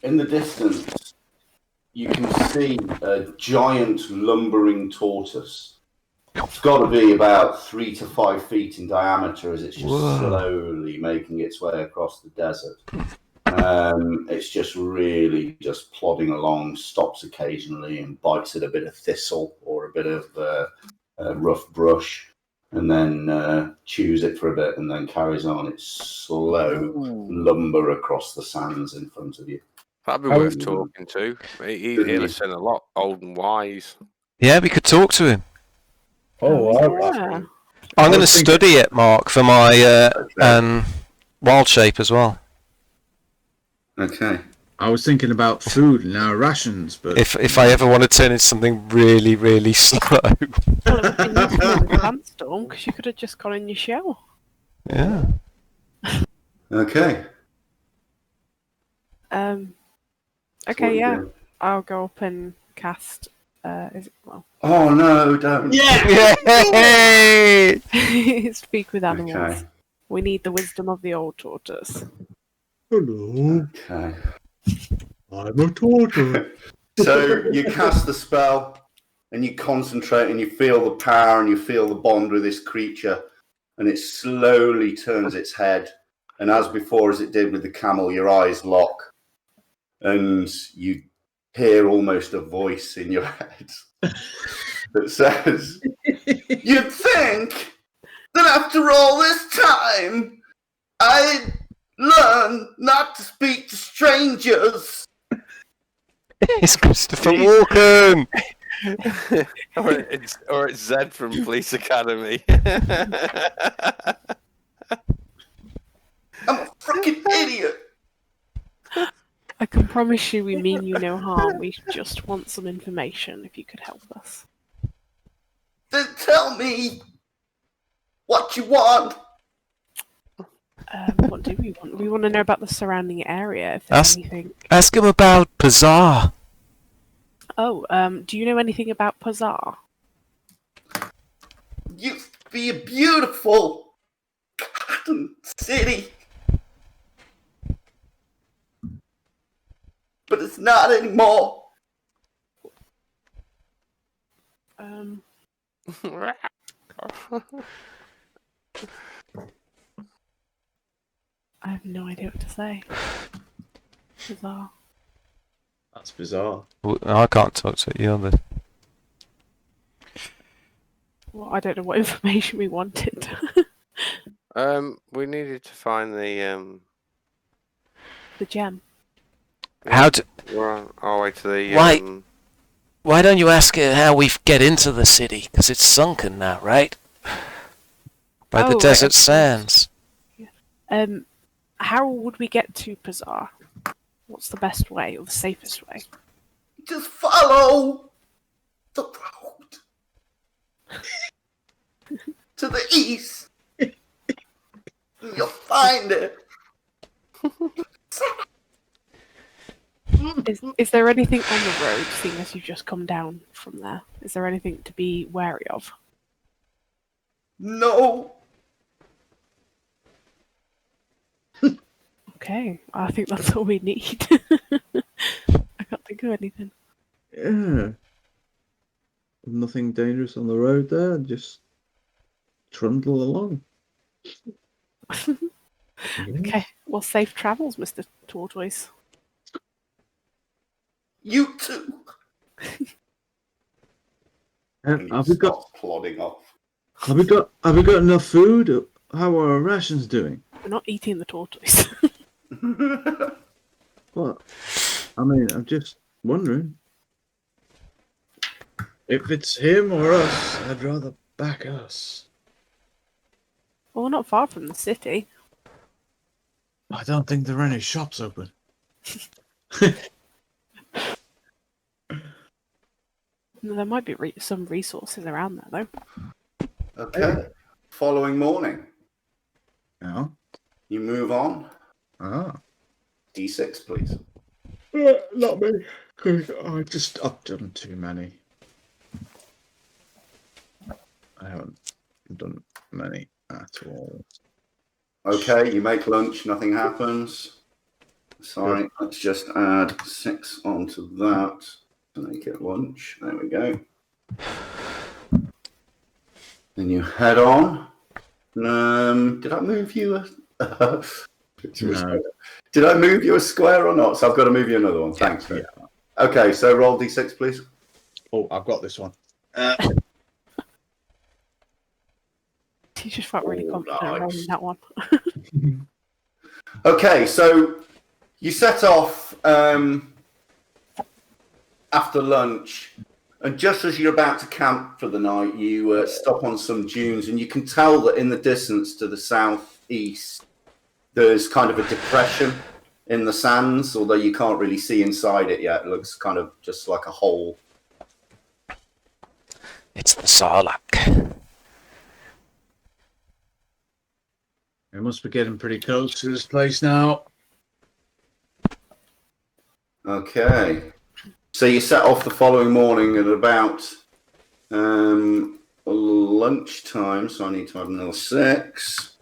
In the distance, you can see a giant lumbering tortoise. It's got to be about 3 to 5 feet in diameter as it's just slowly making its way across the desert. It's just really just plodding along, stops occasionally and bites at a bit of thistle or a bit of rough brush, and then chews it for a bit and then carries on its slow lumber across the sands in front of you. That'd be worth talking to. He'll listen a lot, old and wise. Yeah, we could talk to him. Yeah. I'm going to study it, Mark, for my wild shape as well. Okay. I was thinking about food and our rations, but If I ever want to turn into something really, really slow. Well, it would be useful in the sandstorm because you could have just gone in your shell. Yeah. Okay. Okay, yeah. I'll go up and cast. Oh no, don't. Yay! Speak with animals. Okay. We need the wisdom of the old tortoise. hello, Okay. I'm a tortoise. So you cast the spell and you concentrate and you feel the power and you feel the bond with this creature, and it slowly turns its head, and as before, as it did with the camel, your eyes lock and you hear almost a voice in your head that says, "You'd think that after all this time I'd learn not to speak to strangers." It's Christopher Walken! or it's Zed from Police Academy. I'm a freaking idiot. I can promise you we mean you no harm. We just want some information if you could help us. Then tell me what you want. What do we want? We want to know about the surrounding area, if there's anything. Ask him about Pazar. Oh, do you know anything about Pazar? Used to be a beautiful cotton city, but it's not anymore. I have no idea what to say. Bizarre. That's bizarre. I can't talk to you on this. Well, I don't know what information we wanted. We needed to find the The gem. We're on our way to the Why don't you ask her how we get into the city? Because it's sunken now, right? By the right, desert of course. sands. How would we get to Pazar? What's the best way or the safest way? Just follow the road to the east. You'll find it. Is there anything on the road, seeing as you've just come down from there? Is there anything to be wary of? No. Okay, I think that's all we need. I can't think of anything. Yeah. Nothing dangerous on the road there. Just trundle along. Okay, well, safe travels, Mr. Tortoise. You too. Have we got plodding off? Have we got enough food? how are our rations doing? We're not eating the tortoise. What? I mean, I'm just wondering. If it's him or us, I'd rather back us. Well, we're not far from the city. I don't think there are any shops open. There might be some resources around there, though. Okay. Following morning, Yeah. you move on. Ah. D6, please. Not me. I've done too many. I haven't done many at all. Okay, you make lunch, nothing happens. Sorry, let's just add 6 onto that to make it lunch. There we go. Then you head on. Did I move you No. Did I move you a square or not? So I've got to move you another one. Thanks. Yeah. Okay, so roll D6, please. Oh, I've got this one. He just felt really confident rolling that one. Okay, so you set off after lunch, and just as you're about to camp for the night, you stop on some dunes, and you can tell that in the distance to the southeast, there's kind of a depression in the sands, although you can't really see inside it yet. It looks kind of just like a hole. It's the Sarlacc. We must be getting pretty close to this place now. Okay. So you set off the following morning at about lunchtime, so I need to add another 6.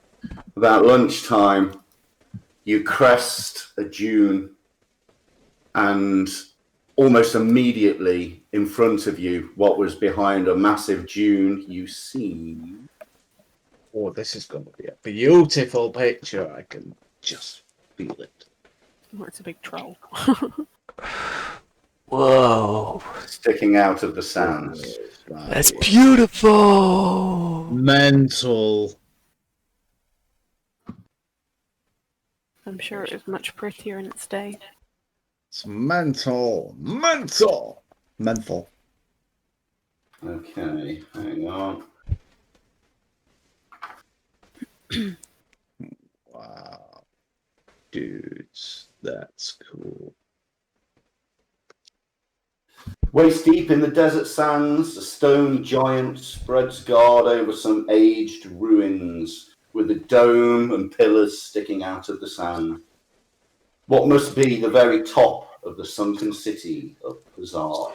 About lunchtime, you crest a dune, and almost immediately in front of you, what was behind a massive dune, you see... Oh, this is going to be a beautiful picture. I can just feel it. Oh, it's a big troll. Whoa. sticking out of the sands. That's beautiful. Mental. I'm sure it was much prettier in its day. It's mental. Mental. Mental. Okay, hang on. Wow. Dudes, that's cool. Waist deep in the desert sands, a stone giant spreads guard over some aged ruins, with a dome and pillars sticking out of the sand. What must be the very top of the sunken city of Pazar.